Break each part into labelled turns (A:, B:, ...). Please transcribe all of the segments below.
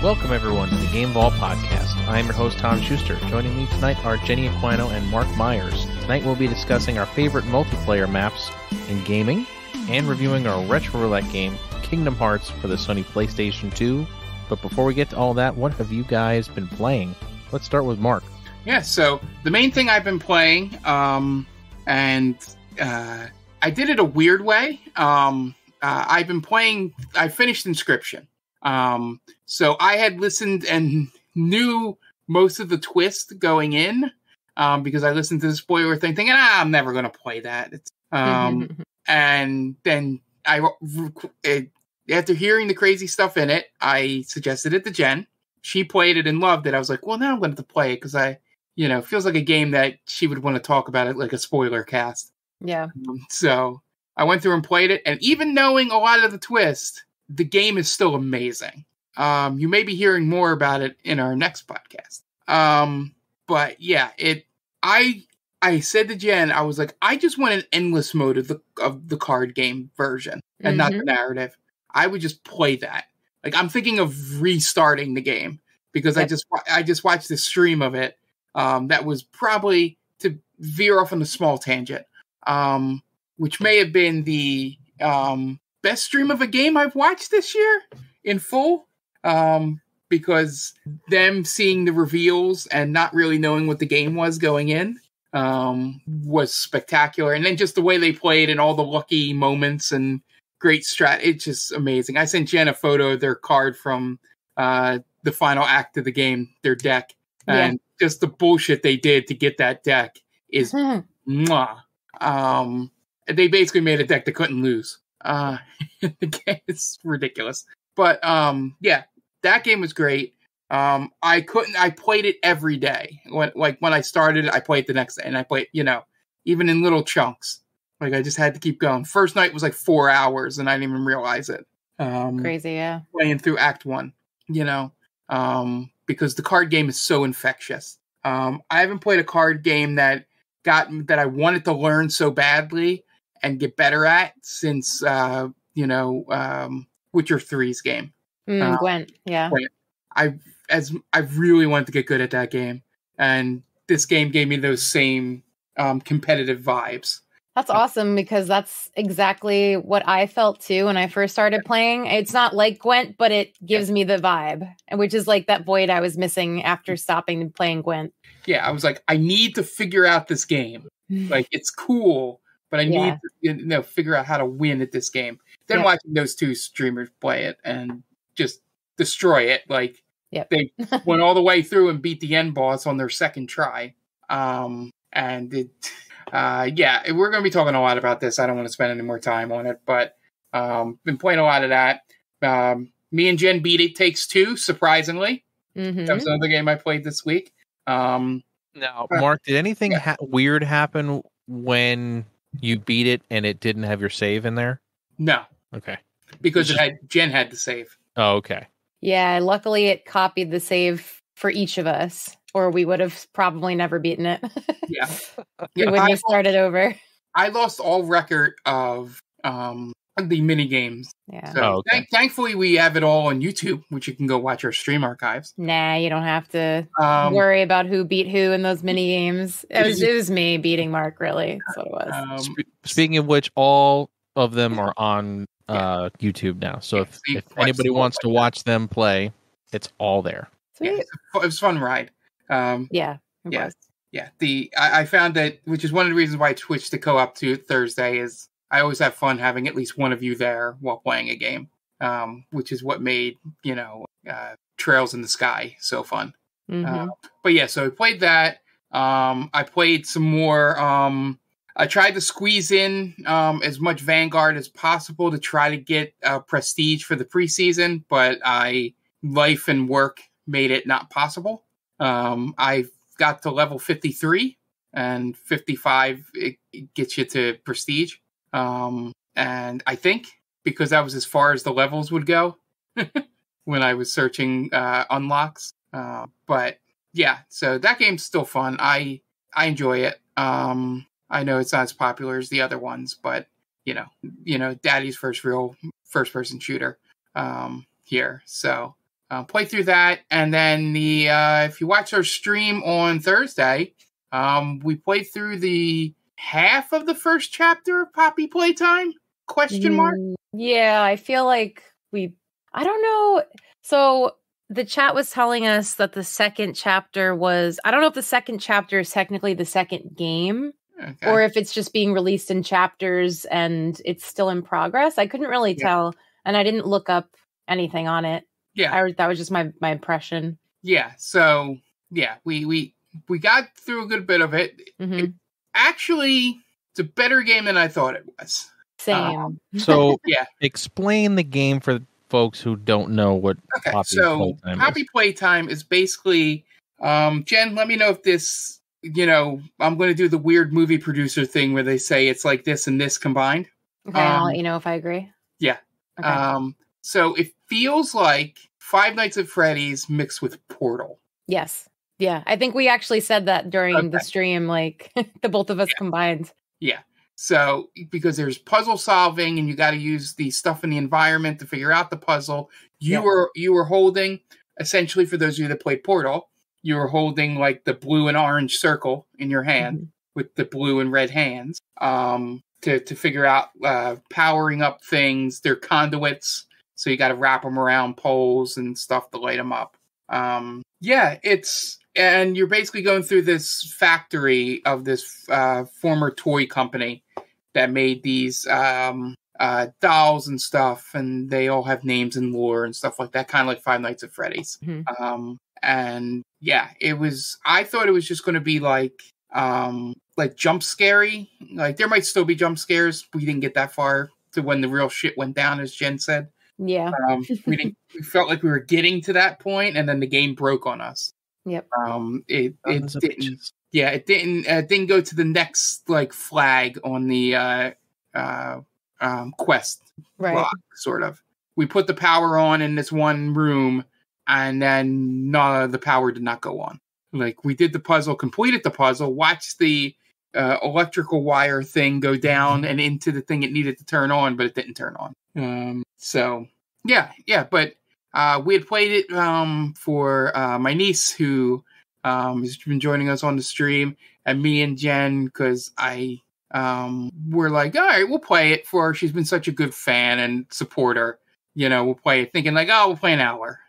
A: Welcome, everyone, to the Game Vault Podcast. I am your host, Tom Schuster. Joining me tonight are Jenny Aquino and Mark Myers. Tonight we'll be discussing our favorite multiplayer maps in gaming and reviewing our Retro Roulette game, Kingdom Hearts, for the Sony Playstation 2. But before we get to all that, what have you guys been playing? Let's start with Mark.
B: Yeah, so the main thing I've been playing, I did it a weird way. I finished Inscription. So I had listened and knew most of the twist going in, because I listened to the spoiler thing thinking, I'm never going to play that. And then after hearing the crazy stuff in it, I suggested it to Jen. She played it and loved it. I was like, well, now I'm going to have to play it because it feels like a game that she would want to talk about it like a spoiler cast.
C: Yeah.
B: So I went through and played it, and even knowing a lot of the twist, the game is still amazing. You may be hearing more about it in our next podcast. But yeah, I said to Jen, I was like, I just want an endless mode of the card game version and not the narrative. I would just play that. Like, I'm thinking of restarting the game because I just watched this stream of it. That was probably, to veer off on a small tangent, which may have been the best stream of a game I've watched this year in full, because them seeing the reveals and not really knowing what the game was going in was spectacular. And then just the way they played and all the lucky moments and great strat, it's just amazing. I sent Jen a photo of their card from the final act of the game, their deck, and just the bullshit they did to get that deck is mwah. They basically made a deck that couldn't lose. It's ridiculous. But yeah, that game was great. I played it every day. When I started, I played the next day, and I played, even in little chunks. Like, I just had to keep going. First night was like 4 hours, and I didn't even realize it.
C: Crazy, yeah.
B: Playing through Act 1, because the card game is so infectious. I haven't played a card game that I wanted to learn so badly and get better at since Witcher 3's game.
C: Gwent, yeah.
B: Gwent. I really wanted to get good at that game, and this game gave me those same competitive vibes.
C: That's awesome, because that's exactly what I felt too when I first started playing. It's not like Gwent, but it gives me the vibe, which is like that void I was missing after stopping playing Gwent.
B: Yeah, I was like, I need to figure out this game. Like, it's cool, but I need to figure out how to win at this game. Then watching those two streamers play it and just destroy it. Like, they went all the way through and beat the end boss on their second try. We're going to be talking a lot about this. I don't want to spend any more time on it, but been playing a lot of that. Me and Jen beat It Takes Two, surprisingly. That was another game I played this week.
A: Now, Mark, did anything weird happen when you beat it and it didn't have your save in there?
B: No.
A: Okay.
B: Because Jen had to save.
A: Oh, okay.
C: Yeah, luckily it copied the save for each of us, or we would have probably never beaten it.
B: Yeah.
C: We would have started over.
B: I lost all record of the mini games.
C: Yeah.
B: So thankfully we have it all on YouTube, which you can go watch our stream archives.
C: Nah, you don't have to worry about who beat who in those mini games. It was me beating Mark, really. That's what it was.
A: Speaking of which, all of them are on YouTube now. So if anybody wants to watch them play, it's all there.
C: Sweet.
B: Yeah, it was a fun ride.
C: It was.
B: Yeah. I found that, which is one of the reasons why I switched to co-op to Thursday, is I always have fun having at least one of you there while playing a game, which is what made, Trails in the Sky so fun. But yeah, so I played that. I played some more. I tried to squeeze in as much Vanguard as possible to try to get prestige for the preseason, but life and work made it not possible. I got to level 53, and 55 it gets you to prestige. And I think because that was as far as the levels would go when I was searching unlocks. But yeah, so that game's still fun. I enjoy it. I know it's not as popular as the other ones, but Daddy's first real first person shooter here. So play through that, and then the if you watch our stream on Thursday, we played through the half of the first chapter of Poppy Playtime? Question mark?
C: Yeah, I feel like I don't know. So the chat was telling us that the second chapter was, I don't know if the second chapter is technically the second game, okay, or if it's just being released in chapters and it's still in progress. I couldn't really tell, and I didn't look up anything on it.
B: Yeah.
C: That was just my impression.
B: Yeah, so, yeah, we got through a good bit of it.
C: Mm-hmm.
B: Actually, it's a better game than I thought it was.
C: Same.
A: So, explain the game for folks who don't know what Poppy Playtime is.
B: Poppy Playtime is basically, Jen, let me know if this, I'm going to do the weird movie producer thing where they say it's like this and this combined.
C: Okay, I'll let you know if I agree.
B: Yeah.
C: Okay.
B: So it feels like Five Nights at Freddy's mixed with Portal.
C: Yes. Yeah. I think we actually said that during the stream, like the both of us combined.
B: Yeah. So because there's puzzle solving and you got to use the stuff in the environment to figure out the puzzle. You were holding, essentially, for those of you that played Portal, you were holding like the blue and orange circle in your hand with the blue and red hands to figure out powering up things. They're conduits. So you got to wrap them around poles and stuff to light them up. And you're basically going through this factory of this former toy company that made these dolls and stuff, and they all have names and lore and stuff like that, kind of like Five Nights at Freddy's. Mm-hmm. I thought it was just going to be like jump scary. Like there might still be jump scares. We didn't get that far to when the real shit went down, as Jen said.
C: Yeah.
B: We felt like we were getting to that point, and then the game broke on us.
C: Yep.
B: It didn't go to the next like flag on the quest block, sort of. We put the power on in this one room, and then the power did not go on. Like we did the puzzle, completed the puzzle, watched the electrical wire thing go down and into the thing it needed to turn on, but it didn't turn on. But we had played it for my niece, who has been joining us on the stream, and me and Jen, because we're like, all right, we'll play it for her. She's been such a good fan and supporter. We'll play it thinking like, oh, we'll play an hour.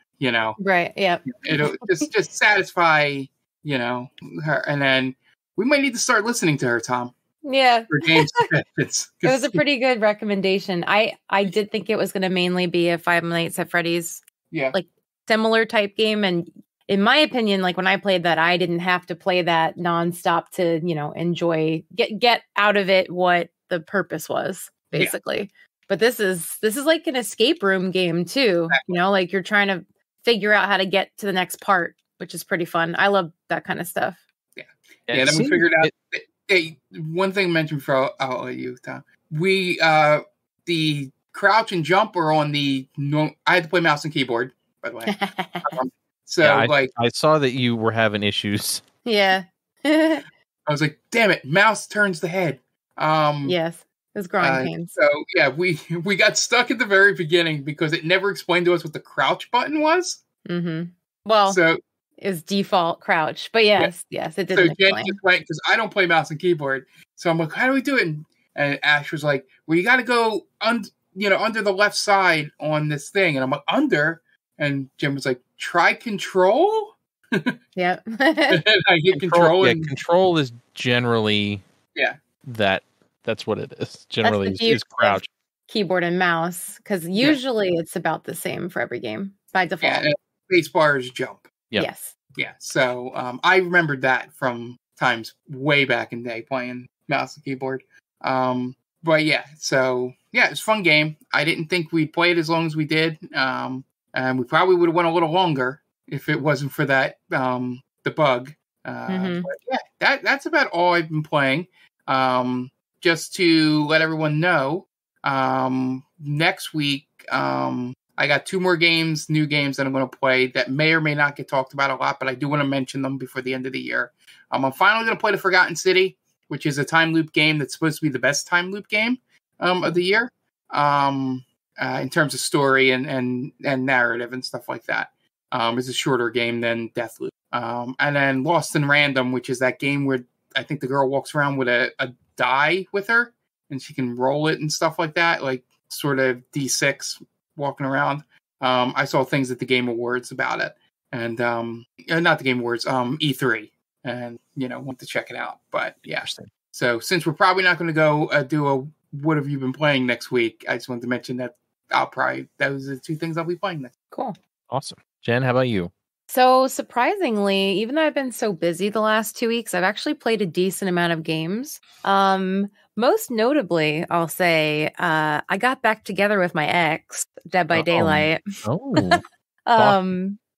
C: Right. Yeah.
B: It'll just satisfy her, and then we might need to start listening to her, Tom.
C: Yeah.
B: For game suggestions.
C: It was a pretty good recommendation. I did think it was going to mainly be a Five Nights at Freddy's, like similar type game. And in my opinion, like when I played that, I didn't have to play that nonstop to, enjoy, get out of it what the purpose was, basically. Yeah. But this is like an escape room game too. Exactly. Like you're trying to figure out how to get to the next part, which is pretty fun. I love that kind of stuff.
B: Yeah, then we figured out. One thing mentioned before I'll let you, Tom. We the crouch and jump are on the. I had to play mouse and keyboard, by the way.
A: I saw that you were having issues.
C: Yeah.
B: I was like, "Damn it, mouse turns the head."
C: Yes, it was growing pains.
B: So yeah, we got stuck at the very beginning because it never explained to us what the crouch button was.
C: Mm-hmm. Well, so is default crouch, but yes, it didn't. So Jen
B: just went, because I don't play mouse and keyboard, so I'm like, how do we do it? And Ash was like, well, you got to go under the left side on this thing, and I'm like, under, and Jim was like, try control.
C: Yeah.
B: And I hit control.
A: Yeah, control is generally that's what it is. Generally, is crouch.
C: Keyboard and mouse, because usually it's about the same for every game by default.
B: Yeah, space bar is jump.
A: Yep.
C: Yes.
B: Yeah. So I remembered that from times way back in the day playing mouse and keyboard. But yeah, so yeah, it's a fun game. I didn't think we'd play it as long as we did. And we probably would have went a little longer if it wasn't for that the bug. But yeah, that's about all I've been playing. Just to let everyone know, next week I got 2 more new games that I'm going to play that may or may not get talked about a lot, but I do want to mention them before the end of the year. I'm finally going to play The Forgotten City, which is a time loop game that's supposed to be the best time loop game of the year, in terms of story and narrative and stuff like that. It's a shorter game than Deathloop. And then Lost in Random, which is that game where I think the girl walks around with a die with her, and she can roll it and stuff like that, like sort of D6 walking around. I saw things at the Game Awards about it, and not the Game Awards, E3, and want to check it out. But yeah, so since we're probably not going to go do a what have you been playing next week, I just wanted to mention that those are the two things I'll be playing next.
C: Cool,
A: awesome. Jen, how about you?
C: So surprisingly, even though I've been so busy the last 2 weeks, I've actually played a decent amount of games. Most notably, I'll say, I got back together with my ex, Dead by Daylight.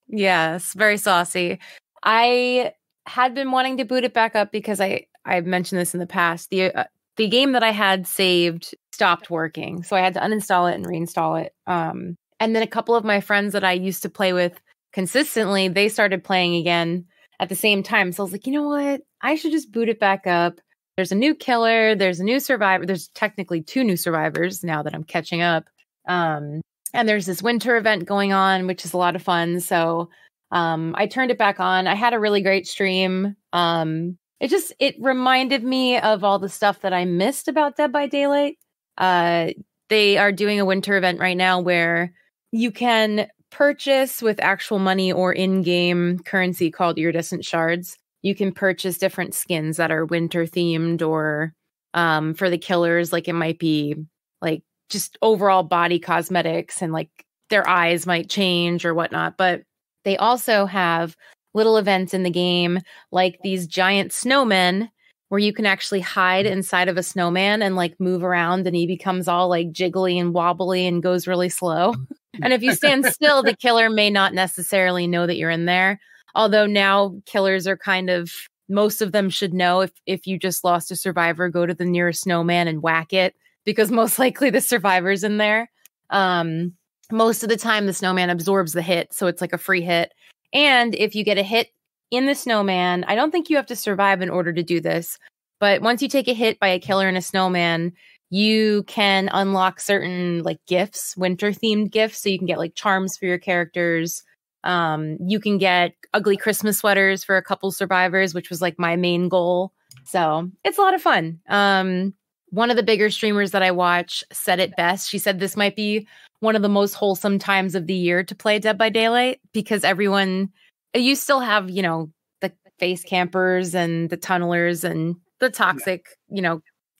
C: Yes, very saucy. I had been wanting to boot it back up because I've mentioned this in the past. The game that I had saved stopped working, so I had to uninstall it and reinstall it. And then a couple of my friends that I used to play with consistently, they started playing again at the same time. So I was like, you know what? I should just boot it back up. There's a new killer. There's a new survivor. There's technically 2 new survivors now that I'm catching up. And there's this winter event going on, which is a lot of fun. So I turned it back on. I had a really great stream. It reminded me of all the stuff that I missed about Dead by Daylight. They are doing a winter event right now where you can purchase with actual money or in-game currency called iridescent shards. You can purchase different skins that are winter themed, or for the killers, like it might be like just overall body cosmetics, and like their eyes might change or whatnot. But they also have little events in the game, like these giant snowmen where you can actually hide inside of a snowman and like move around, and he becomes all like jiggly and wobbly and goes really slow. And if you stand still, the killer may not necessarily know that you're in there. Although now killers are kind of, most of them should know if you just lost a survivor, go to the nearest snowman and whack it, because most likely the survivor's in there. Most of the time the snowman absorbs the hit, so it's like a free hit. And if you get a hit in the snowman, I don't think you have to survive in order to do this, but once you take a hit by a killer in a snowman, you can unlock certain like gifts, winter themed gifts. So you can get like charms for your characters. You can get ugly Christmas sweaters for a couple survivors, which was like my main goal. So it's a lot of fun. One of the bigger streamers that I watch said it best. She said this might be one of the most wholesome times of the year to play Dead by Daylight, because you still have, the face campers and the tunnelers and the toxic,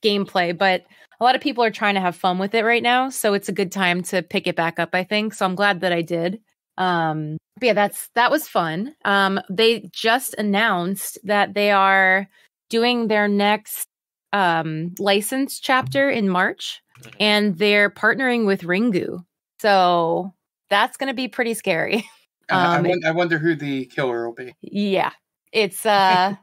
C: gameplay, but a lot of people are trying to have fun with it right now. So it's a good time to pick it back up, I think. So I'm glad that I did. But yeah, that was fun. They just announced that they are doing their next license chapter in March, and they're partnering with Ringu. So that's going to be pretty scary.
B: I wonder who the killer will be.
C: Yeah, it's her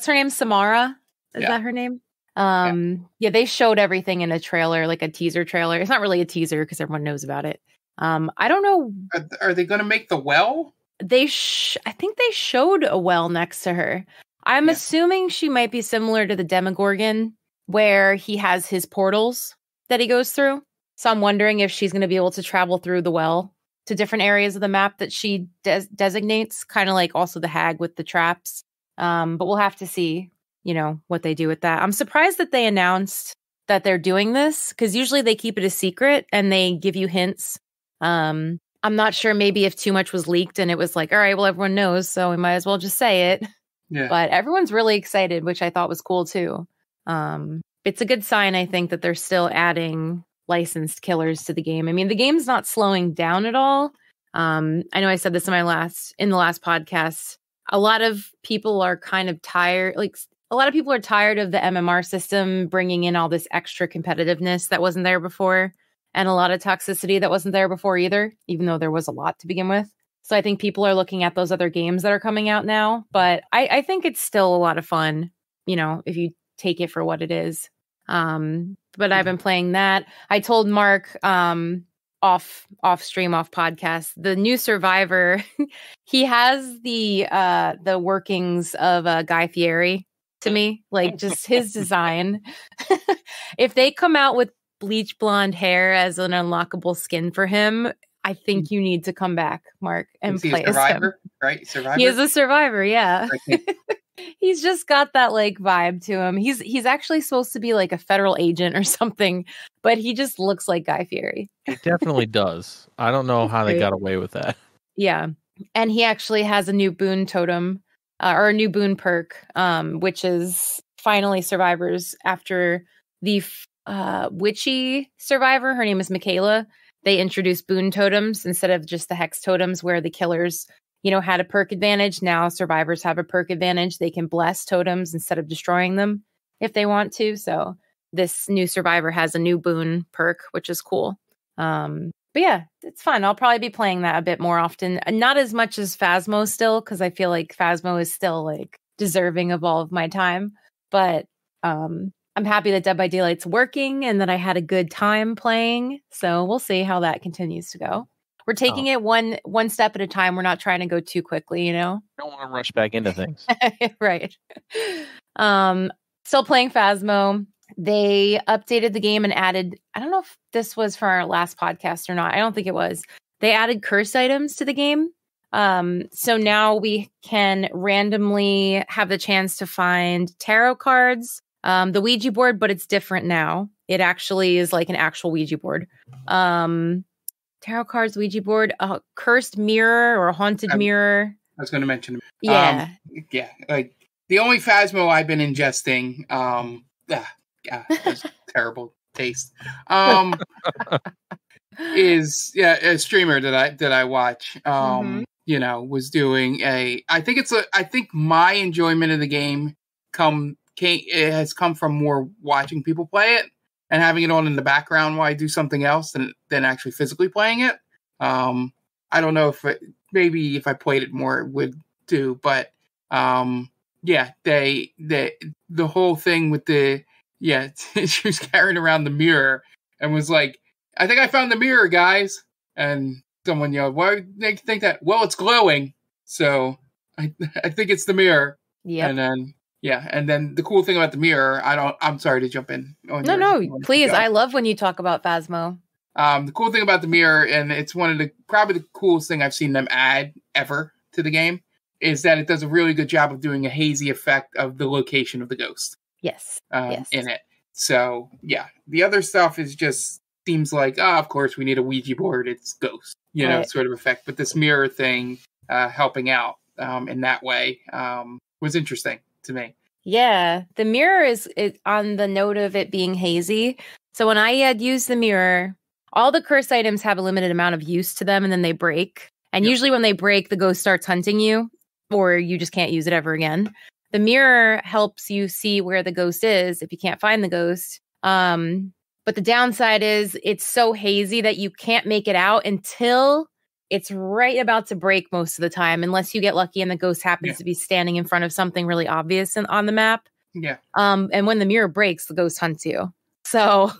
C: name, Samara. Is that her name? Yeah, they showed everything in a trailer, like a teaser trailer. It's not really a teaser because everyone knows about it. I don't know.
B: Are they going to make the well?
C: I think they showed a well next to her. I'm assuming she might be similar to the Demogorgon, where he has his portals that he goes through. So I'm wondering if she's going to be able to travel through the well to different areas of the map that she designates, kind of like also the hag with the traps. But we'll have to see, what they do with that. I'm surprised that they announced that they're doing this, because usually they keep it a secret and they give you hints. I'm not sure, maybe if too much was leaked and it was like, all right, well, everyone knows, so we might as well just say it. Yeah. But everyone's really excited, which I thought was cool too. It's a good sign, I think, that they're still adding licensed killers to the game. I mean, the game's not slowing down at all. I know I said this in the last podcast. A lot of people are kind of tired. Like, a lot of people are tired of the MMR system bringing in all this extra competitiveness that wasn't there before, and a lot of toxicity that wasn't there before either, even though there was a lot to begin with. So I think people are looking at those other games that are coming out now. But I think it's still a lot of fun, if you take it for what it is. But I've been playing that. I told Mark off stream, off podcast, the new Survivor, he has the workings of Guy Fieri to me, like just his design. If they come out with bleach blonde hair as an unlockable skin for him, I think you need to come back, Mark, and
B: Is he
C: play
B: a
C: as
B: survivor?
C: him.
B: Right? Survivor?
C: He is a survivor, yeah.
B: Okay.
C: He's just got that like vibe to him. He's actually supposed to be like a federal agent or something, but he just looks like Guy Fieri.
A: He definitely does. I don't know how they got away with that.
C: Yeah. And he actually has a new boon totem or a new boon perk, which is finally survivors after the witchy survivor. Her name is Michaela. They introduced boon totems instead of just the hex totems where the killers, had a perk advantage. Now survivors have a perk advantage. They can bless totems instead of destroying them if they want to. So this new survivor has a new boon perk, which is cool. But yeah, it's fun. I'll probably be playing that a bit more often. Not as much as Phasmo still, because I feel like Phasmo is still like deserving of all of my time. But I'm happy that Dead by Daylight's working and that I had a good time playing. So we'll see how that continues to go. We're taking it one step at a time. We're not trying to go too quickly,
A: Don't want to rush back into things.
C: Right. Still playing Phasmo. They updated the game and added, I don't know if this was for our last podcast or not. I don't think it was. They added curse items to the game. So now we can randomly have the chance to find tarot cards, the Ouija board, but it's different now. It actually is like an actual Ouija board. Tarot cards, Ouija board, a cursed mirror or a haunted mirror.
B: I was going to mention.
C: Yeah.
B: Yeah. Like the only Phasmo I've been ingesting, terrible taste. Is a streamer that I watch. Was doing I think my enjoyment of the game has come from more watching people play it and having it on in the background while I do something else than actually physically playing it. I don't know if maybe if I played it more it would do, but the whole thing with she was carrying around the mirror and was like, I think I found the mirror, guys. And someone yelled, why do they think that? Well, it's glowing. So I think it's the mirror. Yeah. And then the cool thing about the mirror, I'm sorry to jump in.
C: No, please. I love when you talk about Phasmo.
B: The cool thing about the mirror, and it's one of probably the coolest thing I've seen them add ever to the game, is that it does a really good job of doing a hazy effect of the location of the ghost.
C: Yes.
B: In it. So yeah, the other stuff is just seems like, of course we need a Ouija board. It's ghost, sort of effect. But this mirror thing, helping out in that way, was interesting to me.
C: Yeah, the mirror is on the note of it being hazy. So when I had used the mirror, all the curse items have a limited amount of use to them, and then they break. And usually when they break, the ghost starts hunting you, or you just can't use it ever again. The mirror helps you see where the ghost is if you can't find the ghost. But the downside is it's so hazy that you can't make it out until it's right about to break most of the time, unless you get lucky and the ghost happens to be standing in front of something really obvious on the map.
B: Yeah.
C: And when the mirror breaks, the ghost hunts you. So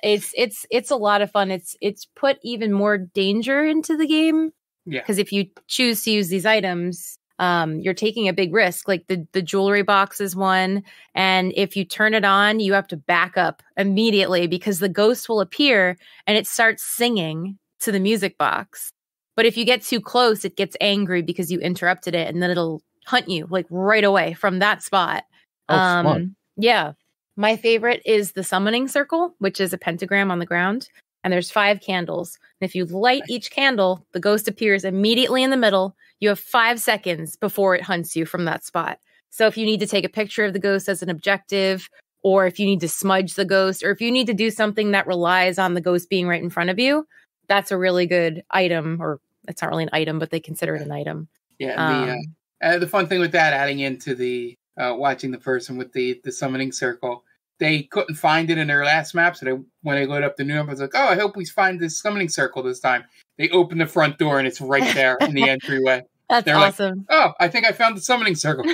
C: it's a lot of fun. It's put even more danger into the game.
B: Yeah.
C: Because if you choose to use these items, you're taking a big risk. Like the jewelry box is one. And if you turn it on, you have to back up immediately because the ghost will appear and it starts singing to the music box. But if you get too close, it gets angry because you interrupted it and then it'll hunt you like right away from that spot.
A: Fun.
C: Yeah. My favorite is the summoning circle, which is a pentagram on the ground. And there's 5 candles. And if you light each candle, the ghost appears immediately in the middle. You have 5 seconds before it hunts you from that spot. So if you need to take a picture of the ghost as an objective, or if you need to smudge the ghost, or if you need to do something that relies on the ghost being right in front of you, that's a really good item. Or it's not really an item, but they consider it an item.
B: Yeah. The fun thing with that, adding into the watching the person with the summoning circle, they couldn't find it in their last map, so when they load up the new map, I was like, I hope we find this summoning circle this time. They open the front door, and it's right there in the entryway.
C: They're awesome.
B: Like, I think I found the summoning circle.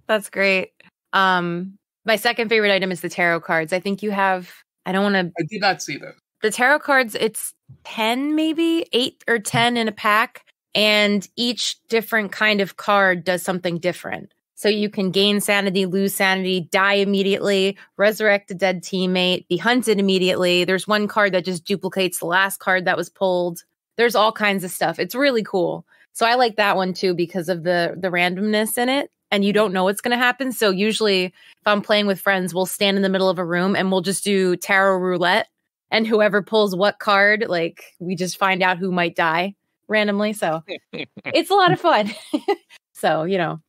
C: That's great. My second favorite item is the tarot cards. I think you have, I
B: did not see those.
C: The tarot cards, it's 10 maybe, 8 or 10 in a pack, and each different kind of card does something different. So you can gain sanity, lose sanity, die immediately, resurrect a dead teammate, be hunted immediately. There's one card that just duplicates the last card that was pulled. There's all kinds of stuff. It's really cool. So I like that one too because of the randomness in it, and you don't know what's going to happen. So usually if I'm playing with friends, we'll stand in the middle of a room and we'll just do tarot roulette, and whoever pulls what card, like we just find out who might die randomly. So it's a lot of fun. So, you know,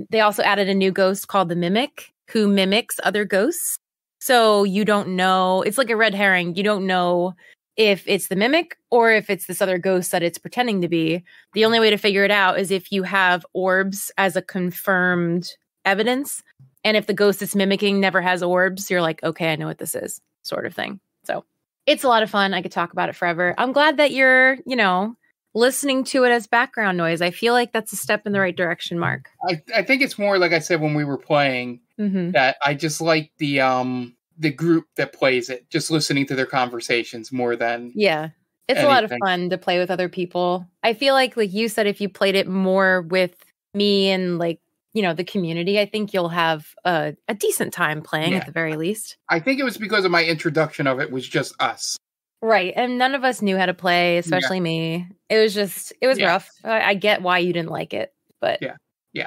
C: they also added a new ghost called the Mimic, who mimics other ghosts. So you don't know, it's like a red herring. You don't know if it's the Mimic or if it's this other ghost that it's pretending to be. The only way to figure it out is if you have orbs as a confirmed evidence. And if the ghost it's mimicking never has orbs, you're like, okay, I know what this is, sort of thing. So it's a lot of fun. I could talk about it forever. I'm glad that you're, you know, listening to it as background noise. I feel like that's a step in the right direction, Mark.
B: I think it's more, like I said, when we were playing, that I just like the group that plays it, just listening to their conversations more than
C: it's
B: anything.
C: A lot of fun to play with other people. I feel like you said, if you played it more with me and like, you know, the community, I think you'll have a decent time playing at the very least.
B: I think it was because of my introduction of it was just us.
C: Right. And none of us knew how to play, especially me. It was rough. I get why you didn't like it, but you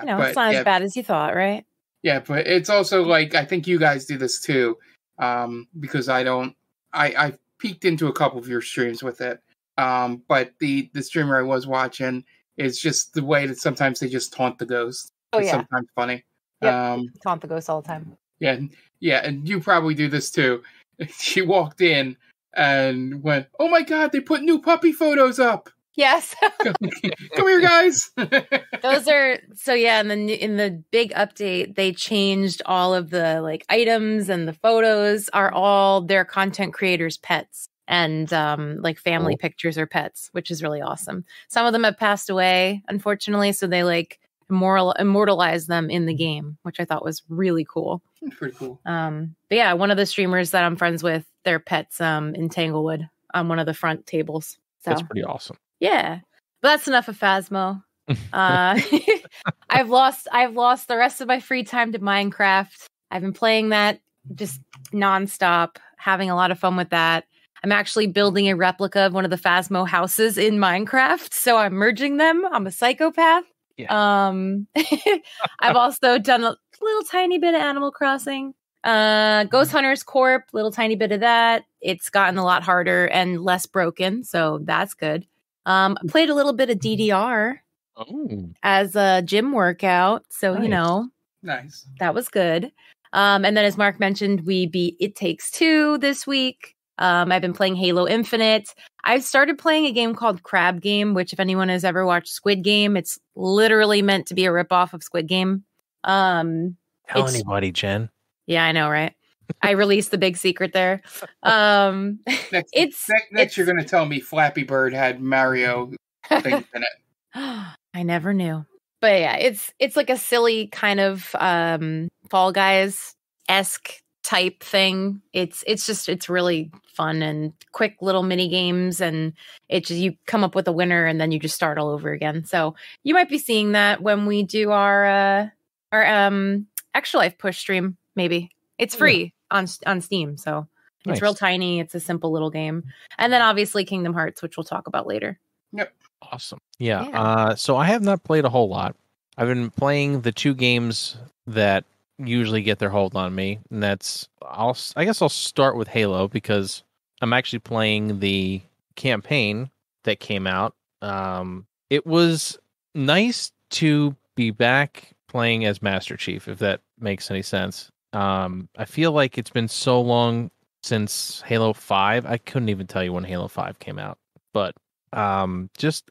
C: know, it's not as bad as you thought, right?
B: Yeah, but it's also like, I think you guys do this too. Because I peeked into a couple of your streams with it. But the streamer I was watching is just the way that sometimes they just taunt the ghost. It's sometimes funny.
C: Yep. Taunt the ghost all the time.
B: Yeah, and you probably do this too. She walked in and went, "Oh my God, they put new puppy photos up."
C: Yes.
B: Come here, guys.
C: Those are and then in the big update, they changed all of the like items, and the photos are all their content creators' pets, and like family pictures or pets, which is really awesome. Some of them have passed away, unfortunately, so they like immortalize them in the game, which I thought was really cool.
B: Pretty cool.
C: But yeah, one of the streamers that I'm friends with, their pets in Tanglewood on one of the front tables. So
A: that's pretty awesome.
C: Yeah, but that's enough of Phasmo. I've lost the rest of my free time to Minecraft. I've been playing that just nonstop, having a lot of fun with that. I'm actually building a replica of one of the Phasmo houses in Minecraft, so I'm merging them. I'm a psychopath. Yeah. I've also done a little tiny bit of Animal Crossing. Ghost Hunter's Corp, little tiny bit of that. It's gotten a lot harder and less broken, so that's good. I played a little bit of DDR as a gym workout. So, you know, that was good. And then as Mark mentioned, we beat It Takes Two this week. I've been playing Halo Infinite. I've started playing a game called Crab Game, which if anyone has ever watched Squid Game, it's literally meant to be a ripoff of Squid Game.
A: Tell anybody, Jen.
C: Yeah, I know, right? I released the big secret there.
B: Next you're going to tell me Flappy Bird had Mario things in it.
C: I never knew. But yeah, it's like a silly kind of Fall Guys-esque type thing. It's really fun and quick little mini games, and you come up with a winner and then you just start all over again. So you might be seeing that when we do our Extra Life push stream, maybe. It's free on Steam, so it's real tiny. It's a simple little game. And then obviously Kingdom Hearts, which we'll talk about later.
B: Yep.
A: Awesome. Yeah. So I have not played a whole lot. I've been playing the two games that usually get their hold on me, and that's I guess I'll start with Halo because I'm actually playing the campaign that came out. It was nice to be back playing as Master Chief, if that makes any sense. I feel like it's been so long since Halo 5. I couldn't even tell you when Halo 5 came out. But just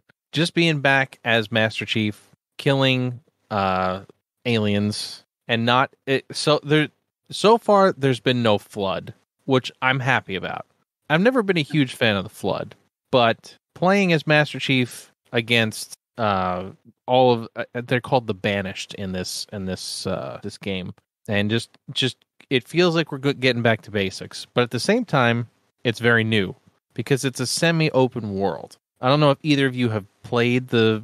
A: being back as Master Chief, killing aliens, and so far there's been no Flood, which I'm happy about. I've never been a huge fan of the Flood, but playing as Master Chief against all of they're called the Banished in this game. And just it feels like we're getting back to basics, but at the same time, it's very new because it's a semi-open world. I don't know if either of you have played the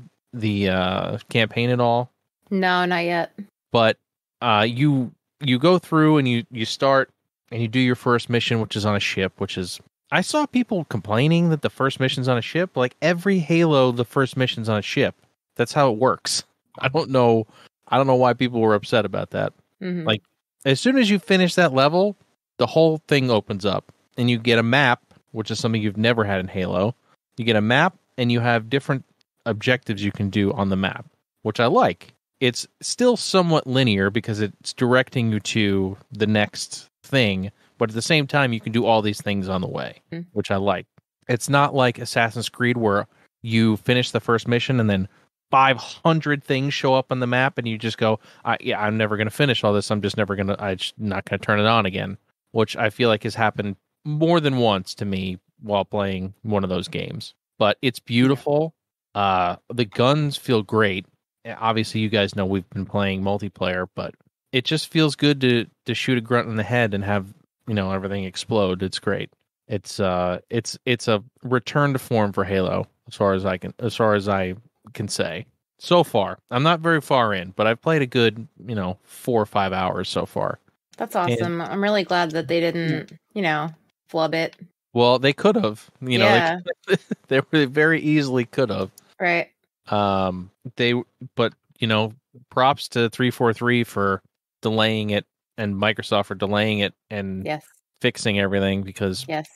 A: campaign at all.
C: No, not yet.
A: But you go through and you start and you do your first mission, which is on a ship, which is I saw people complaining that the first mission's on a ship. Like every Halo, the first mission's on a ship. That's how it works. I don't know why people were upset about that.
C: Mm-hmm.
A: Like, as soon as you finish that level, the whole thing opens up, and you get a map, which is something you've never had in Halo. You get a map, and you have different objectives you can do on the map, which I like. It's still somewhat linear because it's directing you to the next thing, but at the same time, you can do all these things on the way, which I like. It's not like Assassin's Creed where you finish the first mission and then 500 things show up on the map and you just go, I'm never going to finish all this. I'm not going to turn it on again, which I feel like has happened more than once to me while playing one of those games. But it's beautiful. The guns feel great. Obviously, you guys know we've been playing multiplayer, but it just feels good to shoot a grunt in the head and have, everything explode. It's great. It's a return to form for Halo as far as I can say. So far, I'm not very far in, but I've played a good 4 or 5 hours so far.
C: That's awesome. I'm really glad that they didn't flub it.
A: Well, they could have. They very easily could have.
C: Right.
A: Props to 343 for delaying it and Microsoft for delaying it and fixing everything, because
C: yes,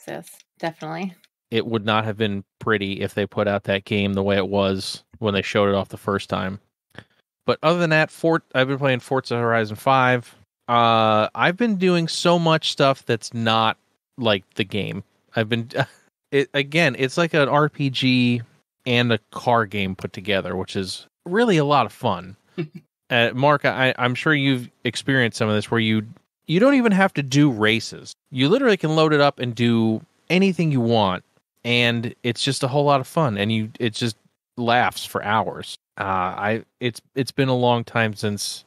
C: definitely.
A: It would not have been pretty if they put out that game the way it was when they showed it off the first time. But other than that, I've been playing Forza Horizon 5. I've been doing so much stuff that's not like the game. It's like an RPG and a car game put together, which is really a lot of fun. Mark, I'm sure you've experienced some of this where you don't even have to do races. You literally can load it up and do anything you want, and it's just a whole lot of fun, and it just laughs for hours. It's been a long time since.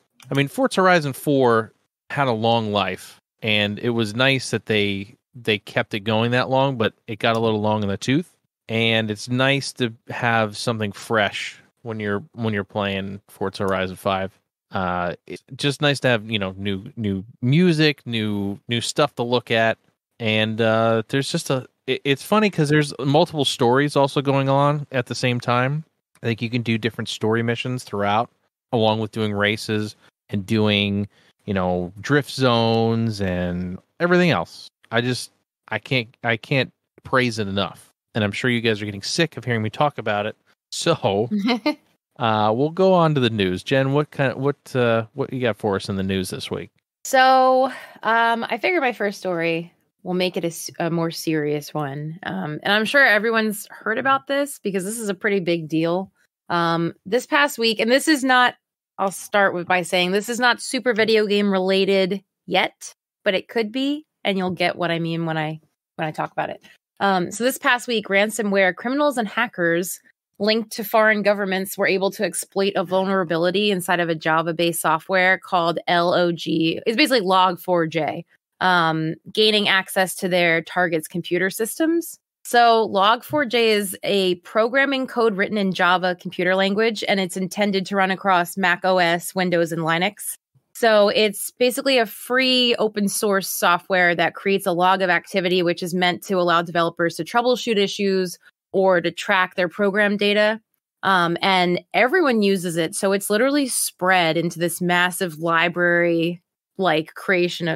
A: Forza Horizon 4 had a long life, and it was nice that they kept it going that long, but it got a little long in the tooth. And it's nice to have something fresh when you're playing Forza Horizon 5. It's just nice to have new music, new stuff to look at, and there's just it's funny because there's multiple stories also going on at the same time. I think you can do different story missions throughout, along with doing races and doing drift zones and everything else. I can't praise it enough. And I'm sure you guys are getting sick of hearing me talk about it. So we'll go on to the news. Jen, what you got for us in the news this week?
C: So I figured my first story will make it a more serious one. And I'm sure everyone's heard about this because this is a pretty big deal. This past week, and this is not, I'll start by saying this is not super video game related yet, but it could be, and you'll get what I mean when I talk about it. So this past week, ransomware criminals and hackers linked to foreign governments were able to exploit a vulnerability inside of a Java-based software called LOG. It's basically Log4j, gaining access to their target's computer systems. So Log4j is a programming code written in Java computer language, and it's intended to run across Mac OS, Windows, and Linux. So it's basically a free open source software that creates a log of activity, which is meant to allow developers to troubleshoot issues or to track their program data. And everyone uses it. So it's literally spread into this massive library, like collection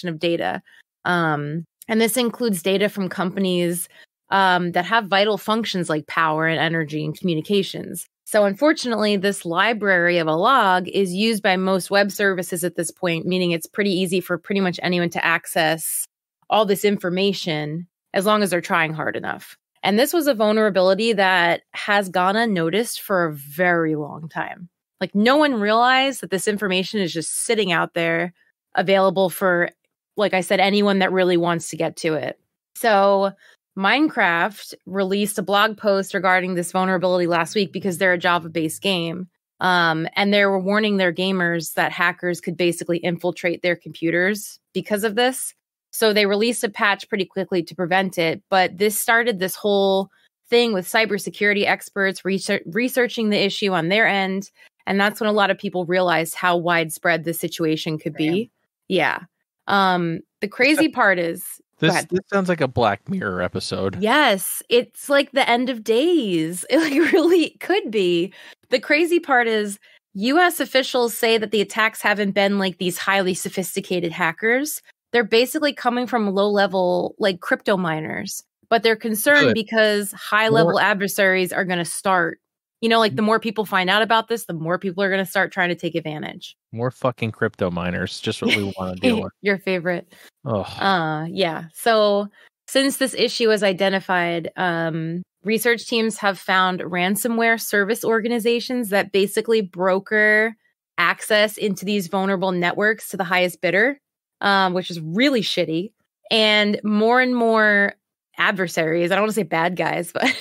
C: of data. And this includes data from companies that have vital functions like power and energy and communications. So unfortunately, this library of a log is used by most web services at this point, meaning it's pretty easy for pretty much anyone to access all this information as long as they're trying hard enough. And this was a vulnerability that has gone unnoticed for a very long time. Like, no one realized that this information is just sitting out there available for, like I said, anyone that really wants to get to it. So Minecraft released a blog post regarding this vulnerability last week because they're a Java-based game. And they were warning their gamers that hackers could basically infiltrate their computers because of this. So they released a patch pretty quickly to prevent it. But this started this whole thing with cybersecurity experts researching the issue on their end. And that's when a lot of people realized how widespread the situation could be. Yeah. The crazy part is
A: This sounds like a Black Mirror episode.
C: Yes, it's like the end of days. It like really could be. The crazy part is US officials say that the attacks haven't been like these highly sophisticated hackers. They're basically coming from low-level like crypto miners. But they're concerned because high-level adversaries are going to start. You know, like the more people find out about this, the more people are going to start trying to take advantage.
A: More fucking crypto miners, just what we want to deal with.
C: Your favorite.
A: Oh.
C: Yeah. So since this issue was identified, research teams have found ransomware service organizations that basically broker access into these vulnerable networks to the highest bidder, which is really shitty. And more adversaries, I don't want to say bad guys, but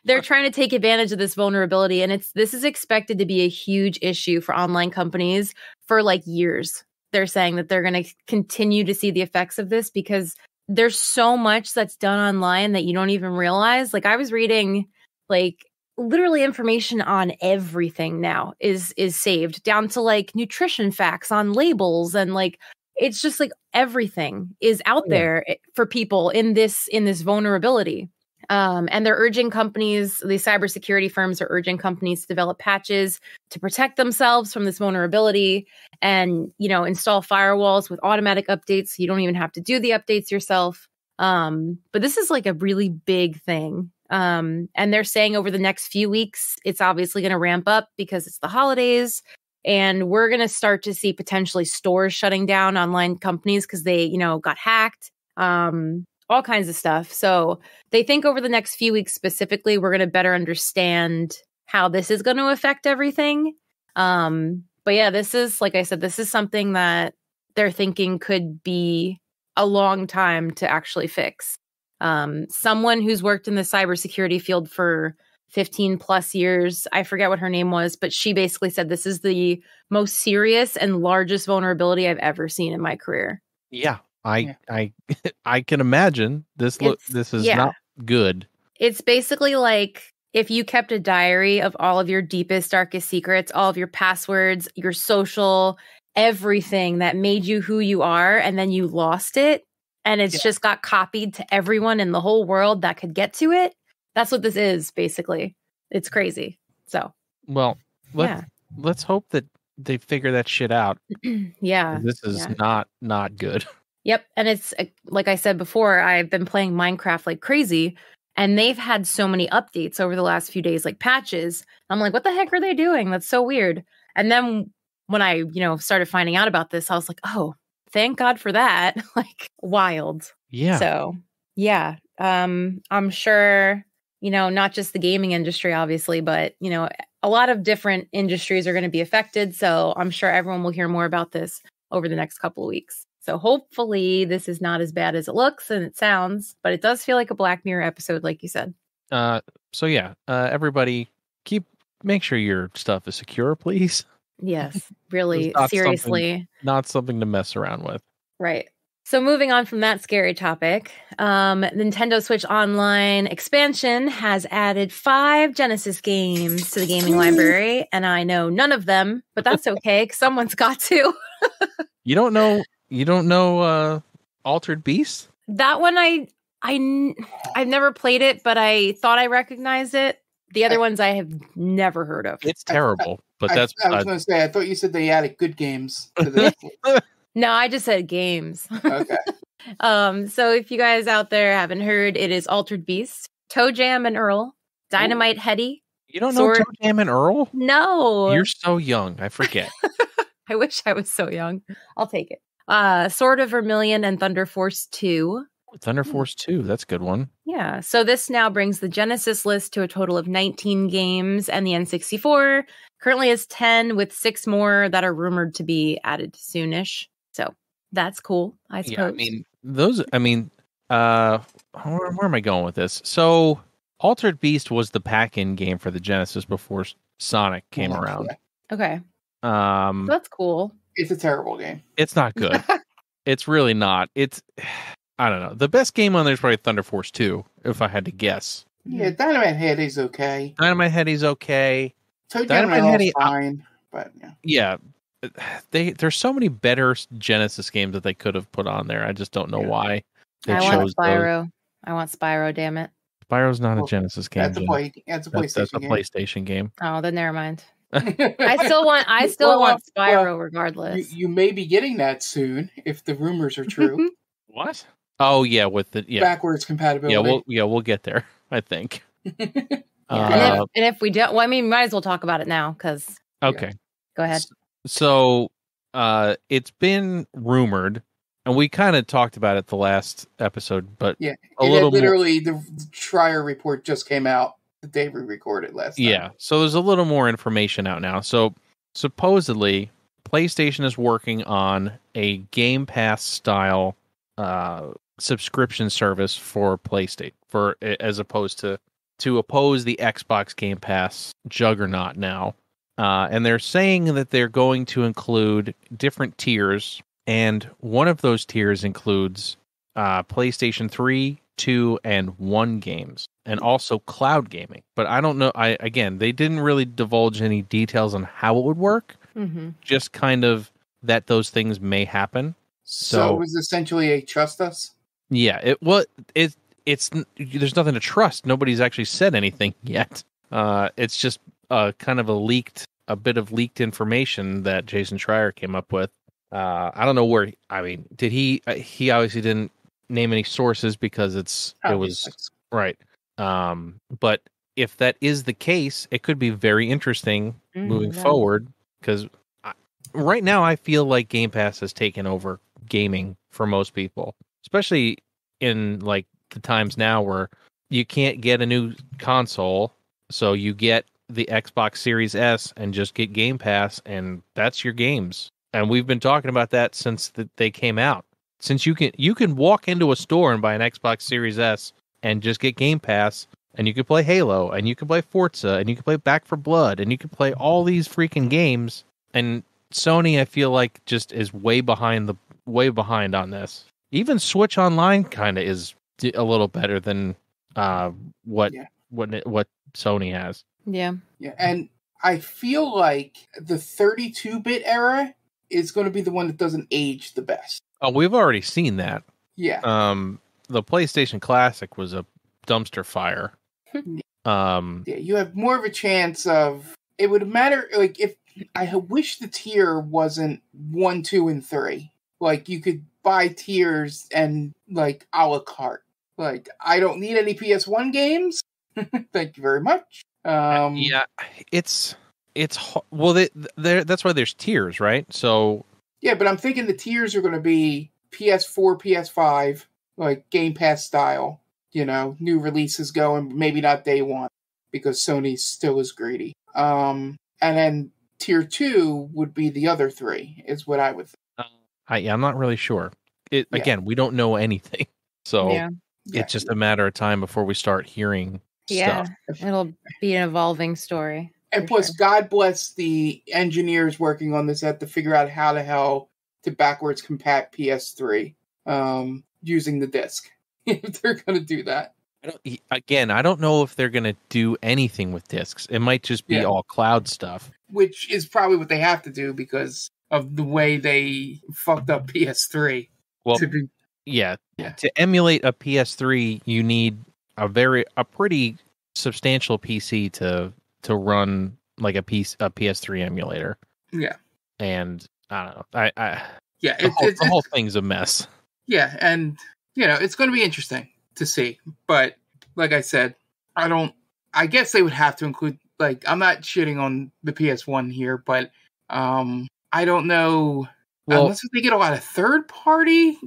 C: they're trying to take advantage of this vulnerability. And this is expected to be a huge issue for online companies for like years. They're saying that they're going to continue to see the effects of this because there's so much that's done online that you don't even realize. Like I was reading like literally information on everything now is saved down to like nutrition facts on labels, and like it's just like everything is out there for people in this vulnerability. And they're urging companies, these cybersecurity firms are urging companies to develop patches to protect themselves from this vulnerability and, you know, install firewalls with automatic updates so you don't even have to do the updates yourself. But this is like a really big thing. And they're saying over the next few weeks, it's obviously going to ramp up because it's the holidays. And we're going to start to see potentially stores shutting down, online companies, because they, you know, got hacked, all kinds of stuff. So they think over the next few weeks specifically, we're going to better understand how this is going to affect everything. But yeah, this is, like I said, this is something that they're thinking could be a long time to actually fix. Someone who's worked in the cybersecurity field for 15 plus years. I forget what her name was, but she basically said this is the most serious and largest vulnerability I've ever seen in my career.
A: Yeah, I can imagine this. This is not good.
C: It's basically like if you kept a diary of all of your deepest, darkest secrets, all of your passwords, your social, everything that made you who you are, and then you lost it, and it's just got copied to everyone in the whole world that could get to it. That's what this is, basically. It's crazy. So,
A: well, let's hope that they figure that shit out.
C: Yeah.
A: This is not good.
C: Yep. And it's like I said before, I've been playing Minecraft like crazy, and they've had so many updates over the last few days, like patches. I'm like, what the heck are they doing? That's so weird. And then when I, started finding out about this, I was like, oh, thank God for that. Like, wild.
A: Yeah.
C: So, yeah. I'm sure, not just the gaming industry, obviously, but, a lot of different industries are going to be affected. So I'm sure everyone will hear more about this over the next couple of weeks. So hopefully this is not as bad as it looks and it sounds, but it does feel like a Black Mirror episode, like you said.
A: Everybody make sure your stuff is secure, please.
C: Yes, really, seriously.
A: Not something to mess around with.
C: Right. So moving on from that scary topic, Nintendo Switch Online expansion has added 5 Genesis games to the gaming library, and I know none of them, but that's okay, because someone's got to.
A: You don't know Altered Beast?
C: That one I've never played it, but I thought I recognized it. The other ones I have never heard of.
A: It's terrible, but
B: I was going to say, I thought you said they added good games to this.
C: No, I just said games.
B: Okay.
C: So if you guys out there haven't heard, it is Altered Beast, Toe Jam and Earl, Dynamite Heady.
A: You don't know Toe Jam and Earl?
C: No.
A: You're so young. I forget.
C: I wish I was so young. I'll take it. Sword of Vermilion and Thunder Force 2.
A: Thunder Force 2, that's a good one.
C: Yeah, so this now brings the Genesis list to a total of 19 games, and the N64 currently has 10, with 6 more that are rumored to be added soonish. So that's cool, I suppose.
A: Yeah, where am I going with this? So Altered Beast was the pack-in game for the Genesis before Sonic came around.
C: Okay. So that's cool.
B: It's a terrible game.
A: It's not good. It's really not. I don't know. The best game on there is probably Thunder Force 2, if I had to guess.
B: Yeah, Dynamite Heady's okay.
A: Dynamite Heady's okay.
B: So Dynamite Heady's fine, but
A: yeah. There's so many better Genesis games that they could have put on there. I just don't know why.
C: I want Spyro. I want Spyro, damn it.
A: Spyro's not a Genesis game.
B: That's a PlayStation
A: that's a
B: game.
A: PlayStation game.
C: Oh, then never mind. I still want Spyro regardless.
B: You may be getting that soon if the rumors are true.
A: What? Oh yeah, with the
B: backwards compatibility.
A: We'll get there, I think.
C: And if we don't, well, I mean, might as well talk about it now because.
A: Okay.
C: Go ahead.
A: So, it's been rumored, and we kind of talked about it the last episode, but
B: the Schreier report just came out the day we recorded last time.
A: Yeah, so there's a little more information out now. So supposedly, PlayStation is working on a Game Pass style subscription service for PlayStation, as opposed to oppose the Xbox Game Pass juggernaut now. And they're saying that they're going to include different tiers, and one of those tiers includes PlayStation 3, 2, and 1 games, and also cloud gaming. But I don't know. Again, they didn't really divulge any details on how it would work. Mm-hmm. Just kind of that those things may happen.
B: So it was essentially a trust us?
A: Yeah. It's there's nothing to trust. Nobody's actually said anything yet. It's just kind of a bit of leaked information that Jason Schreier came up with. I don't know where. I mean, did he? He obviously didn't name any sources because it was right. But if that is the case, it could be very interesting moving forward. Because right now, I feel like Game Pass has taken over gaming for most people, especially in like the times now where you can't get a new console, so you get the Xbox Series S and just get Game Pass, and that's your games. And we've been talking about that since they came out. Since you can walk into a store and buy an Xbox Series S and just get Game Pass, and you can play Halo, and you can play Forza, and you can play Back 4 Blood, and you can play all these freaking games. And Sony, I feel like, just is way behind on this. Even Switch Online kind of is a little better than what Sony has.
C: Yeah.
B: Yeah, and I feel like the 32-bit era is going to be the one that doesn't age the best.
A: Oh, we've already seen that.
B: Yeah.
A: The PlayStation Classic was a dumpster fire.
B: You have more of a chance of it would matter. Like if I wish the tier wasn't 1, 2, and 3. Like you could buy tiers and like a la carte. Like I don't need any PS1 games. Thank you very much.
A: It's well, that's why there's tiers, right? So
B: yeah, but I'm thinking the tiers are going to be PS4, PS5, like Game Pass style. You know, new releases going, maybe not day one because Sony still is greedy. And then tier 2 would be the other 3, is what I would think.
A: I'm not really sure. Again, we don't know anything, so it's just a matter of time before we start hearing.
C: Yeah, it'll be an evolving story.
B: And plus, God bless the engineers working on this have to figure out how the hell to backwards compat PS3 using the disc. If they're going to do that.
A: I don't know if they're going to do anything with discs. It might just be all cloud stuff.
B: Which is probably what they have to do because of the way they fucked up PS3.
A: Well, to emulate a PS3, you need a pretty substantial PC to run like a PS3 emulator.
B: Yeah.
A: And I don't know. The whole thing's a mess.
B: Yeah, and it's going to be interesting to see. But like I said, I guess they would have to include, like, I'm not shitting on the PS1 here, but I don't know. Well, unless they get a lot of third party,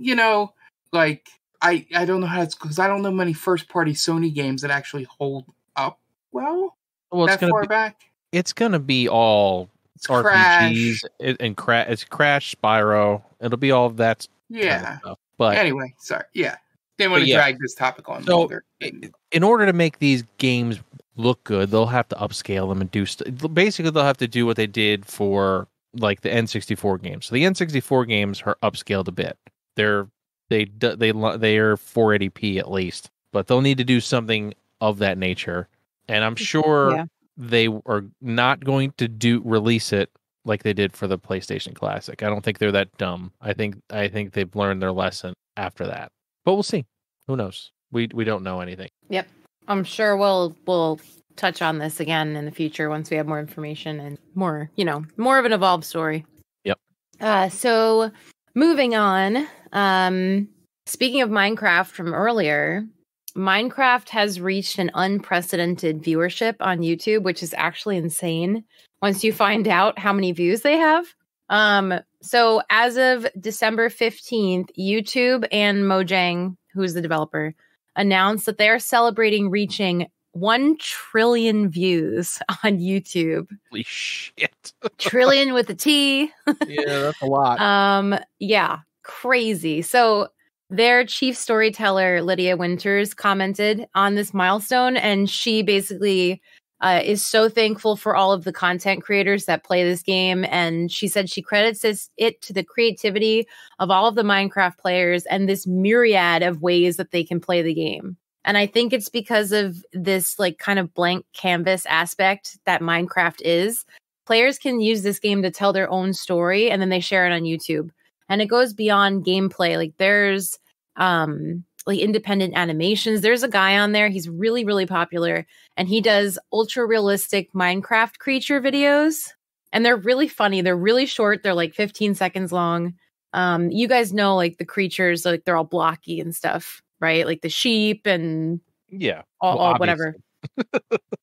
B: like I don't know how it's because I don't know many first party Sony games that actually hold up well that far back.
A: It's gonna be all RPGs and it's Crash, Spyro. It'll be all of that.
B: Yeah.
A: Kind of stuff. But
B: anyway, sorry. Yeah. Didn't want to drag this topic on longer.
A: In order to make these games look good, they'll have to upscale them and do basically they'll have to do what they did for like the N64 games. So the N64 games are upscaled a bit. They are 480p at least, but they'll need to do something of that nature. And I'm sure they are not going to release it like they did for the PlayStation Classic. I don't think they're that dumb. I think they've learned their lesson after that. But we'll see. Who knows? We don't know anything.
C: Yep. I'm sure we'll touch on this again in the future once we have more information and more of an evolved story.
A: Yep.
C: So moving on, speaking of Minecraft from earlier, Minecraft has reached an unprecedented viewership on YouTube, which is actually insane once you find out how many views they have. So as of December 15th, YouTube and Mojang, who's the developer, announced that they are celebrating reaching 1 trillion views on YouTube.
A: Holy shit.
C: Trillion with a T.
A: Yeah, that's a lot.
C: Yeah, crazy. So their chief storyteller, Lydia Winters, commented on this milestone, and she basically is so thankful for all of the content creators that play this game. And she said she credits it to the creativity of all of the Minecraft players and this myriad of ways that they can play the game. And I think it's because of this like kind of blank canvas aspect that Minecraft is. Players can use this game to tell their own story, and then they share it on YouTube. And it goes beyond gameplay. Like there's like independent animations. There's a guy on there. He's really, really popular, and he does ultra realistic Minecraft creature videos, and they're really funny. They're really short. They're like 15 seconds long. You guys know like the creatures, like they're all blocky and stuff, right? Like the sheep and all whatever.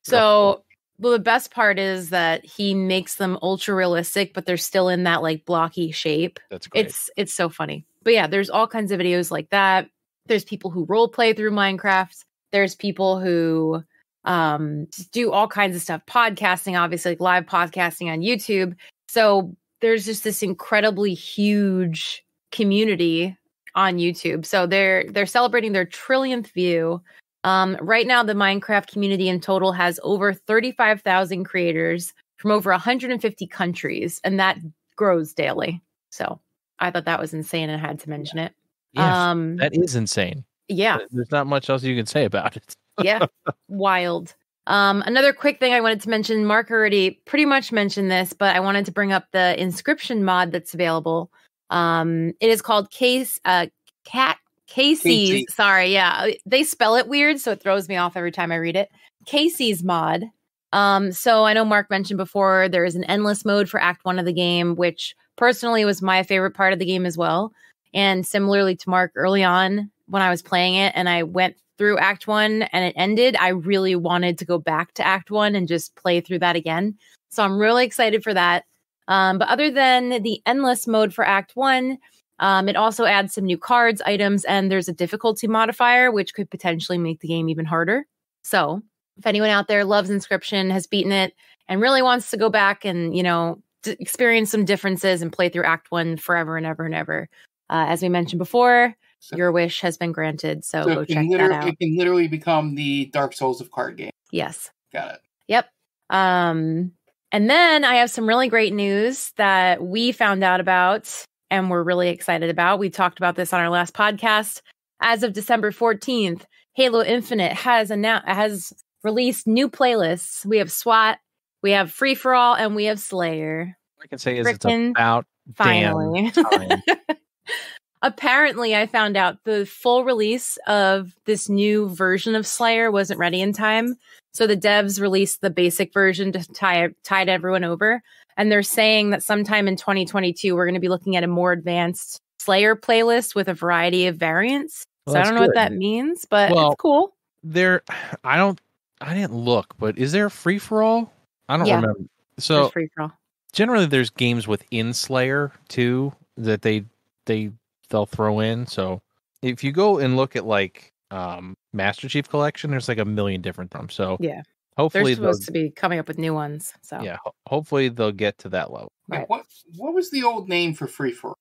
C: So, well, the best part is that he makes them ultra realistic, but they're still in that like blocky shape.
A: That's great.
C: It's so funny. But yeah, there's all kinds of videos like that. There's people who role play through Minecraft. There's people who do all kinds of stuff. Podcasting, obviously, like live podcasting on YouTube. So there's just this incredibly huge community on YouTube. So they're celebrating their 1,000,000th view. Right now, the Minecraft community in total has over 35,000 creators from over 150 countries, and that grows daily. So I thought that was insane, and I had to mention it.
A: Yeah, that is insane.
C: Yeah.
A: There's not much else you can say about it.
C: Yeah. Wild. Another quick thing I wanted to mention, Mark already pretty much mentioned this, but I wanted to bring up the Inscription mod that's available. It is called Casey's. Sorry, yeah. They spell it weird, so it throws me off every time I read it. Casey's mod. So I know Mark mentioned before there is an endless mode for Act 1 of the game, which personally was my favorite part of the game as well. And similarly to Mark, early on when I was playing it and I went through Act 1 and it ended, I really wanted to go back to Act 1 and just play through that again. So I'm really excited for that. But other than the endless mode for Act 1, it also adds some new cards, items, and there's a difficulty modifier, which could potentially make the game even harder. So if anyone out there loves Inscription, has beaten it, and really wants to go back and, experience some differences and play through Act 1 forever and ever and ever, as we mentioned before, your wish has been granted. So go check that out.
B: It can literally become the Dark Souls of card game.
C: Yes.
B: Got it.
C: Yep. And then I have some really great news that we found out about and we're really excited about. We talked about this on our last podcast. As of December 14th, Halo Infinite has released new playlists. We have SWAT, we have Free For All, and we have Slayer.
A: All I can say is it's about finally. Damn time.
C: Apparently, I found out the full release of this new version of Slayer wasn't ready in time. So the devs released the basic version to tide everyone over. And they're saying that sometime in 2022, we're going to be looking at a more advanced Slayer playlist with a variety of variants.
A: Well,
C: so I don't know what that means, but it's cool.
A: I didn't look, but is there a free for all? I don't remember. So
C: there's free for all.
A: Generally there's games within Slayer too that they'll throw in. So if you go and look at like Master Chief Collection, there's like a million different ones. So
C: yeah,
A: hopefully
C: they're supposed to be coming up with new ones. So
A: yeah, hopefully they'll get to that level.
B: Right. What was the old name for Free For All?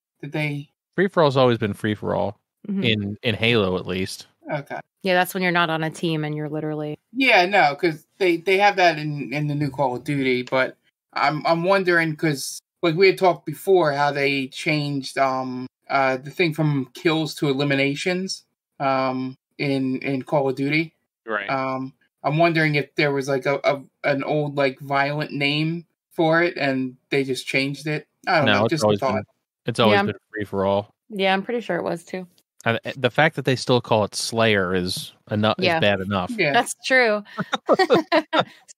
A: Free For All's always been Free For All in Halo at least.
B: Okay.
C: Yeah, that's when you're not on a team and you're literally.
B: Yeah, no, because they have that in the new Call of Duty, but I'm wondering because like we had talked before how they changed the thing from kills to eliminations in Call of Duty.
A: Right.
B: I'm wondering if there was like an old like violent name for it and they just changed it. I don't know. Just a thought.
A: It's always been Free For All.
C: Yeah, I'm pretty sure it was too.
A: The fact that they still call it Slayer is enough.
C: Yeah.
A: Is bad enough.
B: Yeah.
C: That's true.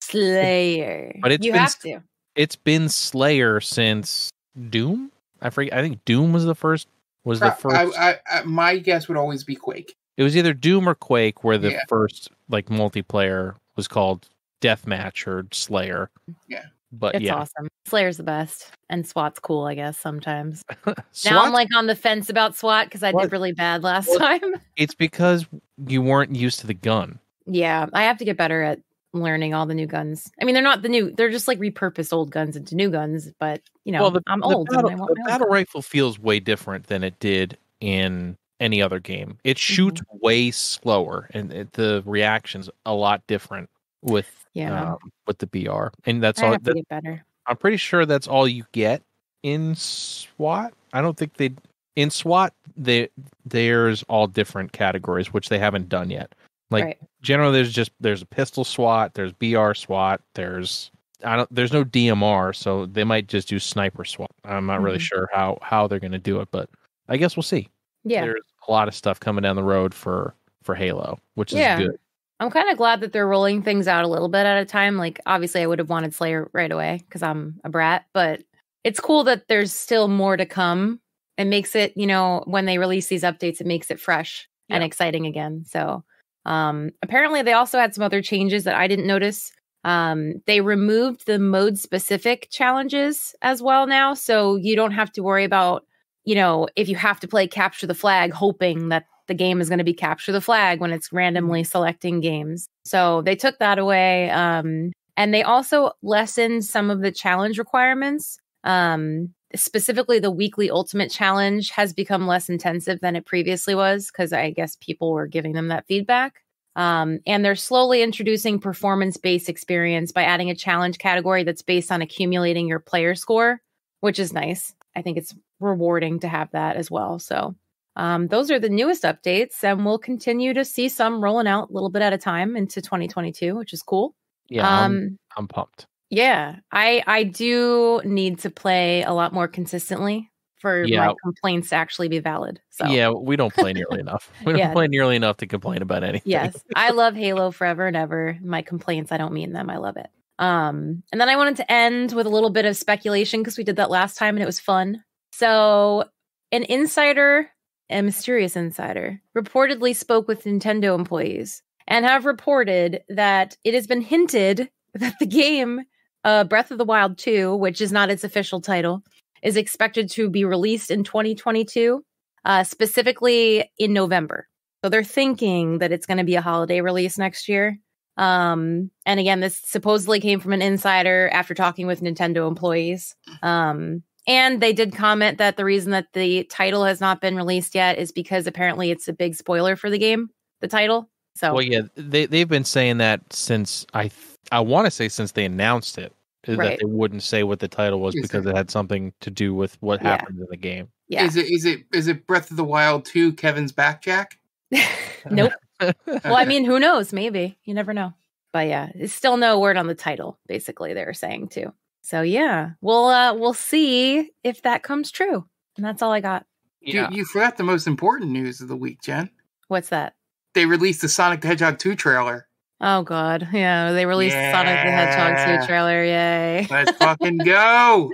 C: Slayer.
A: But
C: you have to.
A: It's been Slayer since Doom. I forget. I think Doom was the first.
B: My guess would always be Quake.
A: It was either Doom or Quake, where the
B: Yeah.
A: first like multiplayer was called Deathmatch or Slayer.
B: Yeah.
A: But
C: It's
A: yeah,
C: awesome. Slayer's the best. And SWAT's cool, I guess, sometimes. Now
A: SWAT?
C: I'm like on the fence about SWAT because I
A: What?
C: did really bad last
A: What?
C: time.
A: It's because you weren't used to the gun.
C: Yeah, I have to get better at learning all the new guns. I mean, they're not the new, they're just like repurposed old guns into new guns, but you know, I'm old.
A: Battle,
C: and I want
A: the
C: my old
A: battle
C: gun.
A: rifle feels way different than it did in any other game. It shoots way slower, and the reaction's a lot different with the BR. And that's
C: I
A: all.
C: have to get better.
A: I'm pretty sure that's all you get in SWAT. I don't think in SWAT there's all different categories, which they haven't done yet. Like generally, there's a pistol SWAT, there's BR SWAT, there's no DMR, so they might just do sniper SWAT. I'm not really sure how they're going to do it, but I guess we'll see.
C: Yeah,
A: there's a lot of stuff coming down the road for Halo, which is good.
C: I'm kind of glad that they're rolling things out a little bit at a time. Like, obviously, I would have wanted Slayer right away because I'm a brat, but it's cool that there's still more to come. It makes it, when they release these updates, it makes it fresh and exciting again. So, apparently, they also had some other changes that I didn't notice. They removed the mode-specific challenges as well now, so you don't have to worry about, if you have to play Capture the Flag, hoping that the game is going to be Capture the Flag when it's randomly selecting games. So they took that away. And they also lessened some of the challenge requirements. Specifically, the weekly ultimate challenge has become less intensive than it previously was because I guess people were giving them that feedback. And they're slowly introducing performance-based experience by adding a challenge category that's based on accumulating your player score, which is nice. I think it's rewarding to have that as well. So those are the newest updates, and we'll continue to see some rolling out a little bit at a time into 2022, which is cool.
A: Yeah, I'm pumped.
C: Yeah, I do need to play a lot more consistently for my complaints to actually be valid. So
A: yeah, we don't play nearly enough. We don't play nearly enough to complain about anything.
C: Yes, I love Halo forever and ever. My complaints, I don't mean them. I love it. And then I wanted to end with a little bit of speculation because we did that last time and it was fun. So an insider, a mysterious insider, reportedly spoke with Nintendo employees and have reported that it has been hinted that the game Breath of the Wild 2, which is not its official title, is expected to be released in 2022, specifically in November. So they're thinking that it's going to be a holiday release next year. And again, this supposedly came from an insider after talking with Nintendo employees. And they did comment that the reason that the title has not been released yet is because apparently it's a big spoiler for the game, the title. So,
A: well, yeah, they've been saying that since I want to say since they announced it, that they wouldn't say what the title was because it had something to do with what happened in the game.
C: Yeah.
B: Is it Breath of the Wild 2 Kevin's Back Jack?
C: Nope. Well, I mean, who knows? Maybe. You never know. But yeah, it's still no word on the title, basically, they were saying too. So yeah, we'll see if that comes true. And that's all I got.
B: Yeah. You forgot the most important news of the week, Jen.
C: What's that?
B: They released the Sonic the Hedgehog 2 trailer.
C: Oh god, yeah, they released Sonic the Hedgehog 2 trailer, yay.
B: Let's fucking go!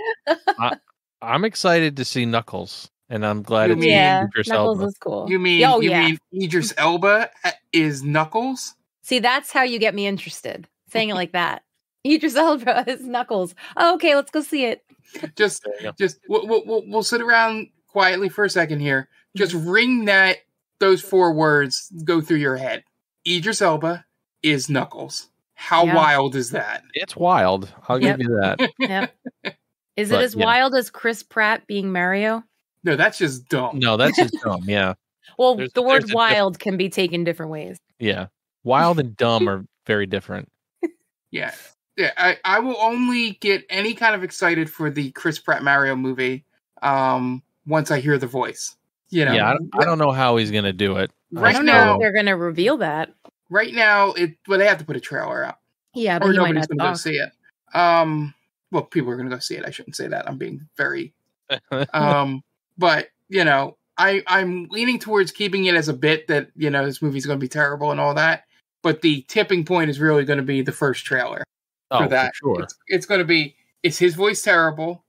A: I'm excited to see Knuckles, and I'm glad it's Idris
C: Knuckles
A: Elba.
C: is cool.
B: You mean Idris Elba is Knuckles?
C: See, that's how you get me interested, saying it like that. Idris Elba is Knuckles. Oh, okay, let's go see it.
B: We'll sit around quietly for a second here. Just ring those 4 words go through your head. Idris Elba is Knuckles. How wild is that?
A: It's wild. I'll give you that.
C: Yep. Is it as wild as Chris Pratt being Mario?
B: No, that's just dumb.
A: No, that's just dumb. Yeah.
C: Well, the word wild can be taken different ways.
A: Yeah. Wild and dumb are very different.
B: Yeah. Yeah, I will only get any kind of excited for the Chris Pratt Mario movie once I hear the voice. You know,
A: yeah, I don't know how he's gonna do it.
C: I don't know if they're gonna reveal that.
B: Right now, they have to put a trailer out.
C: Yeah, but
B: nobody's gonna go see it. Well, people are gonna go see it. I shouldn't say that. I'm being very. But I'm leaning towards keeping it as a bit that, this movie's going to be terrible and all that. But the tipping point is really going to be the first trailer for that.
A: For sure.
B: It's going to be, is his voice terrible?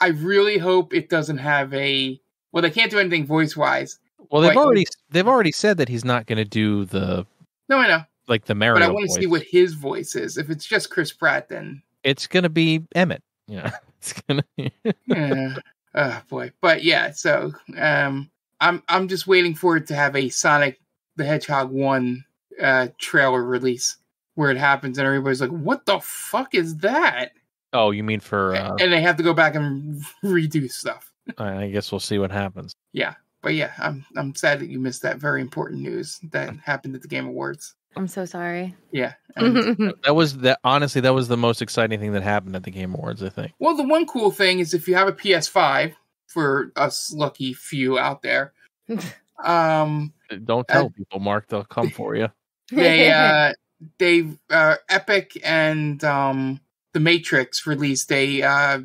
B: I really hope it doesn't have they can't do anything voice-wise.
A: Well, they've already said that he's not going to do the...
B: No, I know.
A: Like the Mario
B: But I want to
A: voice.
B: see what his voice is. If it's just Chris Pratt, then...
A: It's going to be Emmett. Yeah. It's going to be...
B: Yeah. Oh, boy. But yeah, so I'm just waiting for it to have a Sonic the Hedgehog 1 trailer release where it happens and everybody's like, what the fuck is that?
A: Oh, you mean for...
B: And they have to go back and redo stuff.
A: I guess we'll see what happens.
B: Yeah. But yeah, I'm sad that you missed that very important news that happened at the Game Awards.
C: I'm so sorry.
B: Yeah.
A: Honestly, that was the most exciting thing that happened at the Game Awards, I think.
B: Well, the one cool thing is if you have a PS5, for us lucky few out there,
A: don't tell people, Mark. They'll come for you.
B: They Epic and The Matrix released a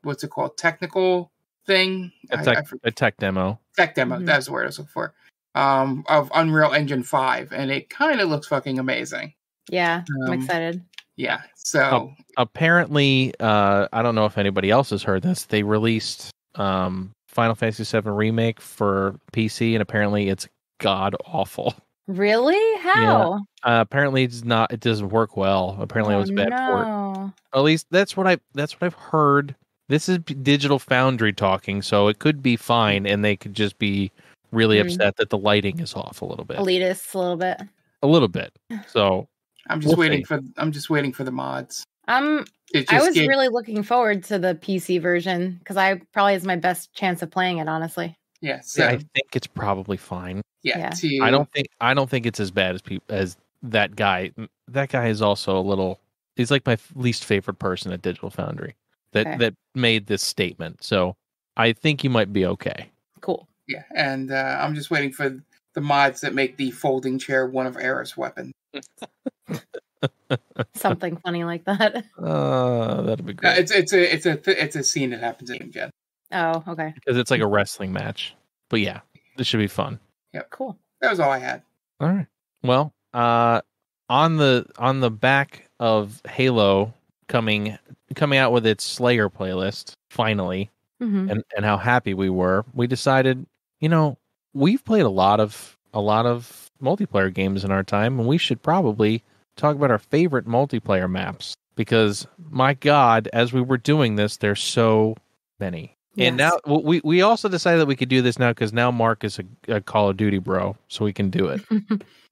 B: what's it called? Technical thing?
A: A tech demo.
B: Tech demo.
C: Mm-hmm.
B: That's the word I was looking for. Of Unreal Engine 5, and it kind of looks fucking amazing.
C: Yeah, I'm excited.
B: Yeah, so...
A: apparently, I don't know if anybody else has heard this, they released Final Fantasy VII Remake for PC, and apparently it's god-awful.
C: Really? How?
A: Yeah. Apparently it doesn't work well. Apparently it was a bad port. At least that's what I've heard. This is Digital Foundry talking, so it could be fine, and they could just be really upset that the lighting is off a little bit.
C: Elitist, a little bit.
A: A little bit. So
B: I'm just waiting for the mods.
C: I was really looking forward to the PC version because I probably is my best chance of playing it, honestly.
B: Yeah, so,
A: I think it's probably fine.
B: Yeah.
A: I don't think it's as bad as that guy. That guy is also a little. He's like my least favorite person at Digital Foundry that made this statement. So I think you might be okay.
C: Cool.
B: Yeah, and I'm just waiting for the mods that make the folding chair one of Aerith's weapons.
C: Something funny like that.
A: That'd be great.
B: It's a scene that happens in Gen.
C: Oh, okay.
A: Because it's like a wrestling match. But yeah, this should be fun.
B: Yep,
C: cool.
B: That was all I had.
A: All right. Well, on the back of Halo coming out with its Slayer playlist finally, and how happy we were, we decided, we've played a lot of multiplayer games in our time, and we should probably talk about our favorite multiplayer maps because, my God, as we were doing this, there's so many. Yes. And now we also decided that we could do this now because now Mark is a Call of Duty bro, so we can do it.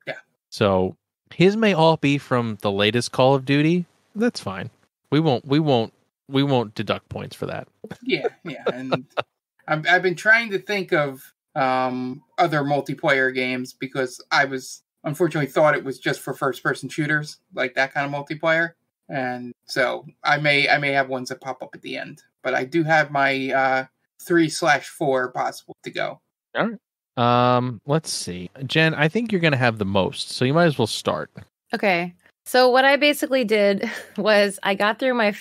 B: Yeah.
A: So his may all be from the latest Call of Duty. That's fine. We won't deduct points for that.
B: Yeah, and I've been trying to think of other multiplayer games because I was unfortunately thought it was just for first-person shooters, like that kind of multiplayer, and so I may have ones that pop up at the end, but I do have my 3/4 possible to go.
A: All right. Let's see, Jen. I think you're going to have the most, so you might as well start.
C: Okay. So what I basically did was I got through my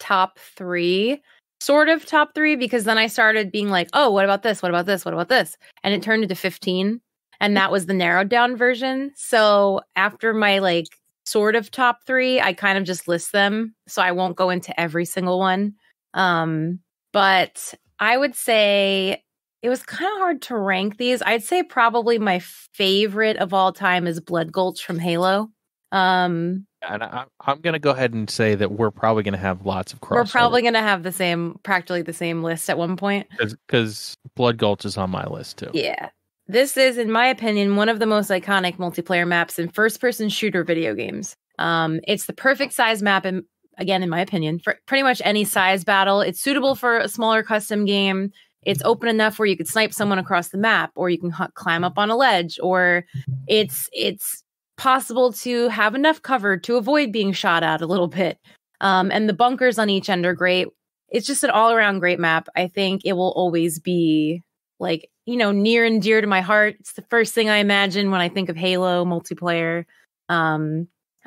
C: top three, because then I started being like, oh, what about this? What about this? What about this? And it turned into 15. And that was the narrowed down version. So after my sort of top three, I kind of just list them. So I won't go into every single one. But I would say it was kind of hard to rank these. I'd say probably my favorite of all time is Blood Gulch from Halo.
A: And I'm going to go ahead and say that we're probably going to have lots of crossover.
C: We're probably going to have practically the same list at one point.
A: Because Blood Gulch is on my list too.
C: Yeah. This is, in my opinion, one of the most iconic multiplayer maps in first-person shooter video games. It's the perfect size map, in my opinion, for pretty much any size battle. It's suitable for a smaller custom game. It's open enough where you could snipe someone across the map, or you can climb up on a ledge, or it's possible to have enough cover to avoid being shot at a little bit. And the bunkers on each end are great. It's just an all-around great map. I think it will always be near and dear to my heart. It's the first thing I imagine when I think of Halo multiplayer. I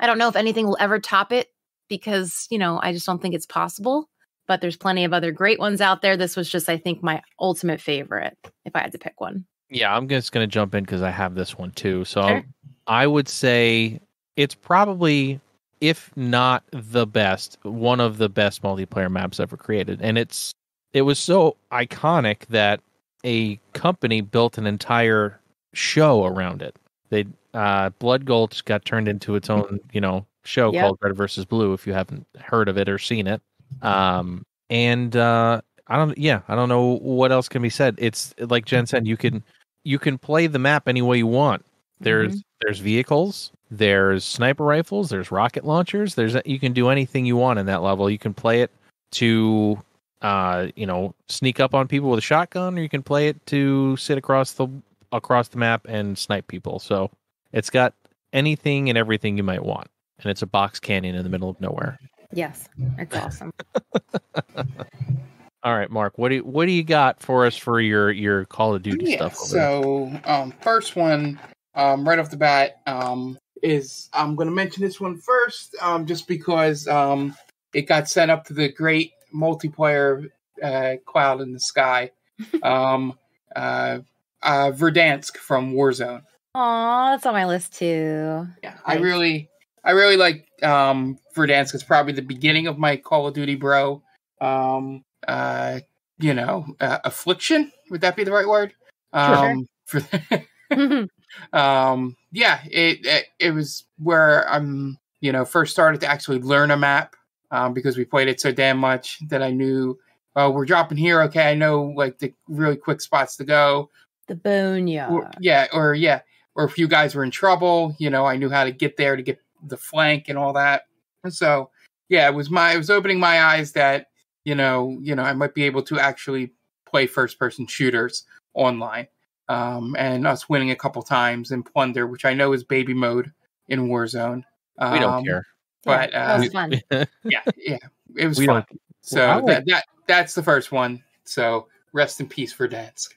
C: don't know if anything will ever top it because, I just don't think it's possible. but there's plenty of other great ones out there. This was just, I think, my ultimate favorite if I had to pick one.
A: Yeah, I'm just going to jump in because I have this one too. So
C: Sure.
A: I would say it's probably, if not the best, one of the best multiplayer maps ever created. And it was so iconic that a company built an entire show around it. They Blood Gulch got turned into its own, show called Red versus Blue. If you haven't heard of it or seen it, I don't know what else can be said. It's like Jen said, you can play the map any way you want. There's vehicles, there's sniper rifles, there's rocket launchers. You can do anything you want in that level. You can play it to sneak up on people with a shotgun, or you can play it to sit across the map and snipe people. So it's got anything and everything you might want, and it's a box canyon in the middle of nowhere.
C: Yes, it's awesome.
A: All right, Mark, what do you got for us for your Call of Duty stuff?
B: So first one, right off the bat, is I'm going to mention this one first, just because it got sent up to the great multiplayer cloud in the sky. Verdansk from Warzone.
C: Aw, that's on my list too.
B: Yeah, nice. I really like Verdansk. It's probably the beginning of my Call of Duty bro. Affliction. Would that be the right word?
C: Sure.
B: It was where I'm, first started to actually learn a map, because we played it so damn much that I knew, we're dropping here. Okay, I know like the really quick spots to go.
C: The boneyard.
B: Or if you guys were in trouble, I knew how to get there to get the flank and all that. And so, yeah, it was opening my eyes that, I might be able to actually play first-person shooters online. And us winning a couple times in Plunder, which I know is baby mode in Warzone.
A: We don't care.
B: But
C: that was fun.
B: It was fun. So that's the first one. So rest in peace, Verdansk.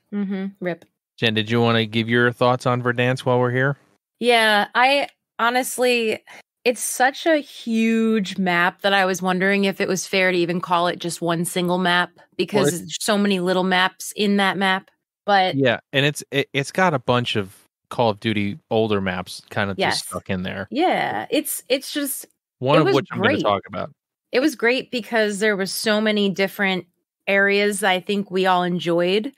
C: Rip.
A: Jen, did you want to give your thoughts on Verdansk while we're here?
C: Yeah, I honestly, it's such a huge map that I was wondering if it was fair to even call it just one single map, because there's so many little maps in that map. But
A: yeah, and it's got a bunch of Call of Duty older maps kind of just stuck in there.
C: Yeah, it's just
A: one of which I'm going to talk about.
C: It was great because there was so many different areas I think we all enjoyed.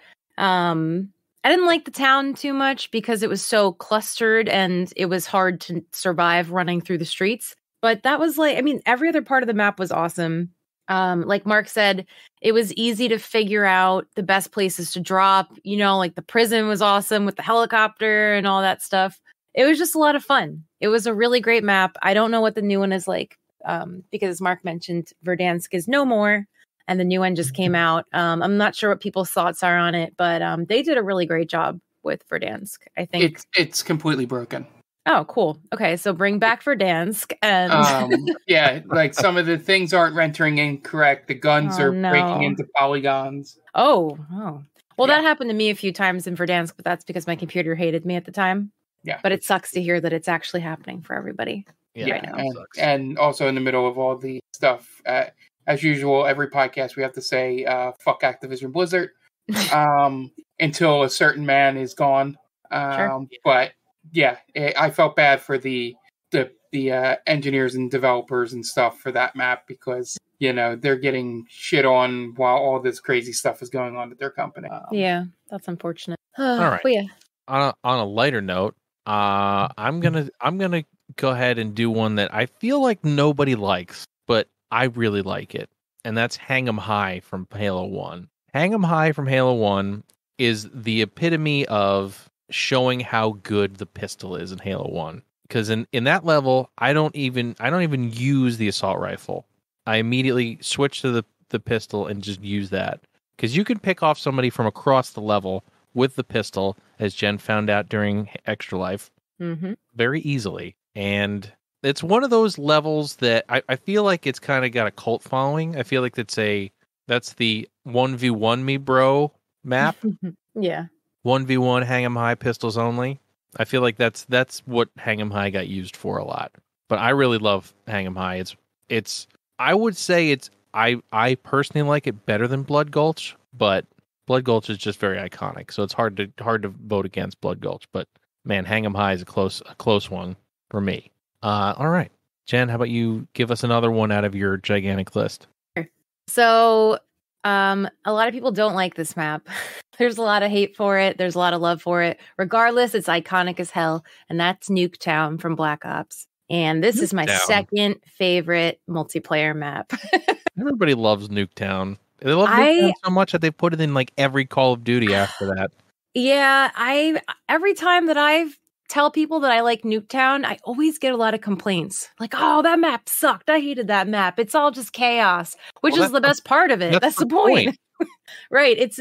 C: I didn't like the town too much because it was so clustered and it was hard to survive running through the streets. But that was every other part of the map was awesome. Like Mark said, it was easy to figure out the best places to drop. Like the prison was awesome with the helicopter and all that stuff. It was just a lot of fun. It was a really great map. I don't know what the new one is like, because as Mark mentioned, Verdansk is no more. And the new one just came out. I'm not sure what people's thoughts are on it, but they did a really great job with Verdansk. I think
B: it's completely broken.
C: Oh, cool. Okay, so bring back Verdansk and
B: like some of the things aren't rendering incorrect. The guns are breaking into polygons.
C: Oh. Well, that happened to me a few times in Verdansk, but that's because my computer hated me at the time.
B: Yeah,
C: but it sucks to hear that it's actually happening for everybody.
B: Yeah, and also in the middle of all the stuff. As usual, every podcast we have to say, fuck Activision Blizzard, until a certain man is gone.
C: Sure.
B: But yeah, I felt bad for the engineers and developers and stuff for that map because, they're getting shit on while all this crazy stuff is going on at their company.
C: Yeah, that's unfortunate.
A: All right.
C: But yeah.
A: On a lighter note, I'm gonna go ahead and do one that I feel like nobody likes, but I really like it, and that's Hang 'em High from Halo 1. Hang 'em High from Halo 1 is the epitome of showing how good the pistol is in Halo 1. Because in that level, I don't even use the assault rifle. I immediately switch to the pistol and just use that. Because you can pick off somebody from across the level with the pistol, as Jen found out during Extra Life, very easily. And it's one of those levels that I feel like it's kind of got a cult following. I feel like that's the 1v1 me bro map.
C: Yeah.
A: 1v1 Hang 'em High pistols only. I feel like that's what Hang 'em High got used for a lot. But I really love Hang 'em High. It's I would say it's I personally like it better than Blood Gulch, but Blood Gulch is just very iconic, so it's hard to vote against Blood Gulch. But man, Hang 'em High is a close one for me. All right, Jen, how about you give us another one out of your gigantic list?
C: So, a lot of people don't like this map. There's a lot of hate for it. There's a lot of love for it. Regardless, it's iconic as hell, and that's Nuketown from Black Ops. And this is my second favorite multiplayer map.
A: Everybody loves Nuketown. They love Nuketown so much that they put it in like every Call of Duty after that.
C: Yeah, every time that I tell people that I like Nuketown, I always get a lot of complaints. Like, oh, that map sucked. I hated that map. It's all just chaos, which is the best part of it. That's the point. Right. It's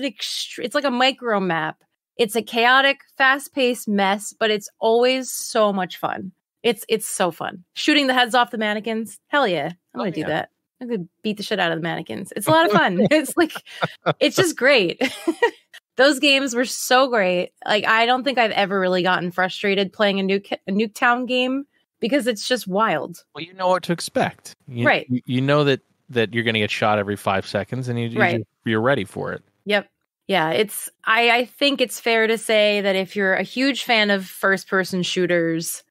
C: like a micro map. It's a chaotic, fast-paced mess, but it's always so much fun. It's so fun. Shooting the heads off the mannequins. Hell yeah. I'm going to do that. I'm going to beat the shit out of the mannequins. It's a lot of fun. It's just great. Those games were so great. Like, I don't think I've ever really gotten frustrated playing a Nuketown game because it's just wild.
A: Well, you know what to expect.
C: Right.
A: You know that you're going to get shot every 5 seconds, and you're ready for it.
C: Yep. Yeah, I think it's fair to say that if you're a huge fan of first-person shooters,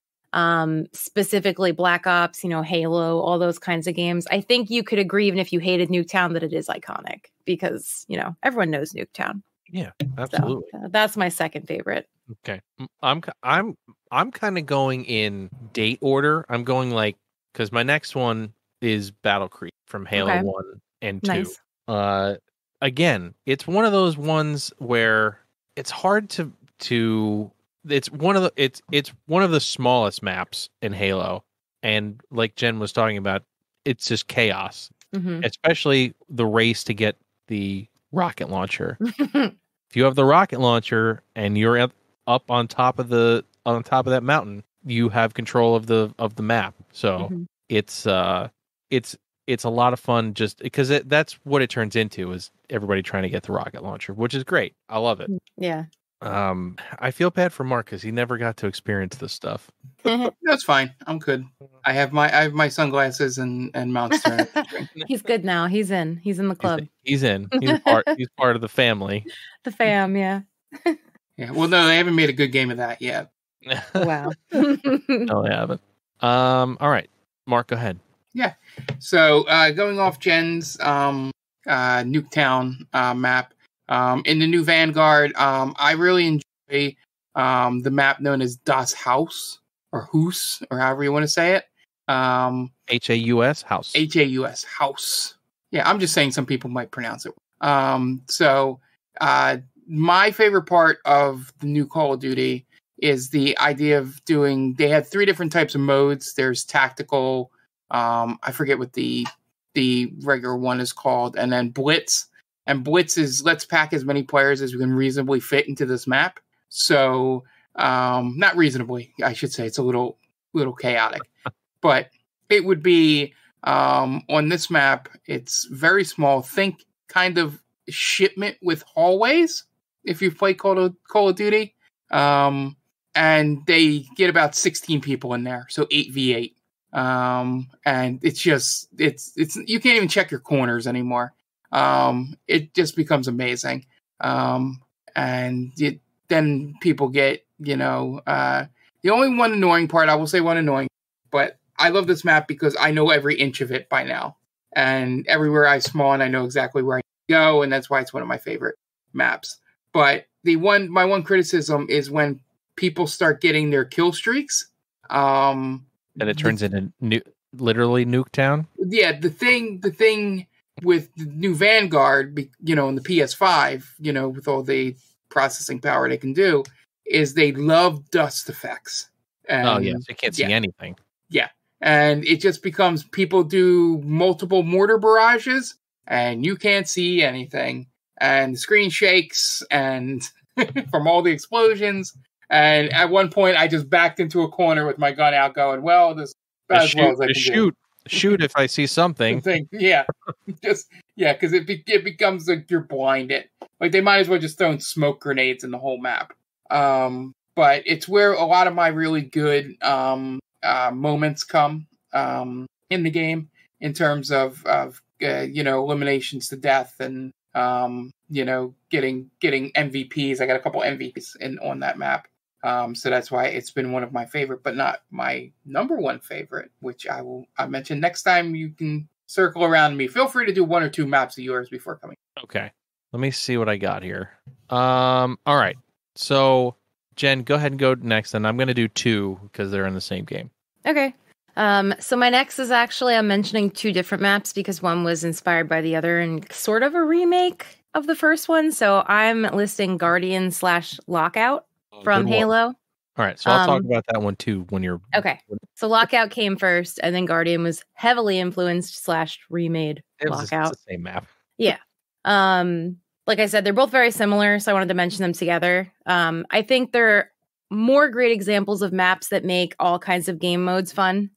C: specifically Black Ops, Halo, all those kinds of games, I think you could agree, even if you hated Nuketown, that it is iconic because, everyone knows Nuketown.
A: Yeah, absolutely.
C: So, that's my second favorite.
A: Okay. I'm kind of going in date order. I'm going because my next one is Battle Creek from Halo 1 and 2. Nice. Again, it's one of those ones where it's hard to it's one of the smallest maps in Halo, and like Jen was talking about, it's just chaos. Mm-hmm. Especially the race to get the rocket launcher. If you have the rocket launcher and you're up on top of that mountain, you have control of the map. So it's a lot of fun just because that's what it turns into, is everybody trying to get the rocket launcher, which is great. I love it.
C: Yeah.
A: I feel bad for Mark because he never got to experience this stuff.
B: That's fine. I'm good. I have my sunglasses and monster.
C: He's good now. He's in the club.
A: He's in. He's part of the family.
C: The fam, yeah.
B: Yeah. Well, no, they haven't made a good game of that yet.
C: Wow.
A: No, they haven't. All right, Mark, go ahead.
B: Yeah. So going off Jen's Nuketown map, in the new Vanguard, I really enjoy the map known as Das Haus, or Hoos, or however you want to say it.
A: Haus, house.
B: Haus, house. Yeah, I'm just saying some people might pronounce it. So my favorite part of the new Call of Duty is the idea of they had 3 different types of modes. There's tactical, I forget what the regular one is called, and then Blitz. And Blitz is let's pack as many players as we can reasonably fit into this map. So, not reasonably, I should say. It's a little chaotic. But it would be, on this map, it's very small. Think kind of shipment with hallways, if you've played Call of Duty. And they get about 16 people in there, so 8v8. And it's you can't even check your corners anymore. It just becomes amazing. And then people get, the only one annoying part, I will say one annoying, but I love this map because I know every inch of it by now. And everywhere I spawn, I know exactly where I go, and that's why it's one of my favorite maps. But my one criticism is when people start getting their kill streaks.
A: And it turns into literally Nuketown?
B: Yeah, the thing with the new Vanguard, in the PS5, with all the processing power they can do, is they love dust effects. And,
A: so you can't see anything.
B: Yeah, and it just becomes people do multiple mortar barrages, and you can't see anything. And the screen shakes, and from all the explosions. And at one point, I just backed into a corner with my gun out, going, "Well, this as well as I can
A: shoot if I see something."
B: Yeah, because it becomes like you're blinded. Like they might as well just throw smoke grenades in the whole map. But it's where a lot of my really good moments come in the game in terms of eliminations to death and getting MVPs. I got a couple MVPs on that map. So that's why it's been one of my favorite, but not my number one favorite, which I mention next time. You can circle around me. Feel free to do 1 or 2 maps of yours before coming.
A: Okay. Let me see what I got here. All right. So, Jen, go ahead and go next, and I'm going to do 2 because they're in the same game.
C: Okay. So my next is actually, I'm mentioning 2 different maps because one was inspired by the other and sort of a remake of the first one. So I'm listing Guardian / Lockout from Halo.
A: All right. So I'll talk about that one too when you're...
C: Okay. So Lockout came first, and then Guardian was heavily influenced / remade Lockout.
A: It's the same map.
C: Yeah. Like I said, they're both very similar, so I wanted to mention them together. I think they're more great examples of maps that make all kinds of game modes fun.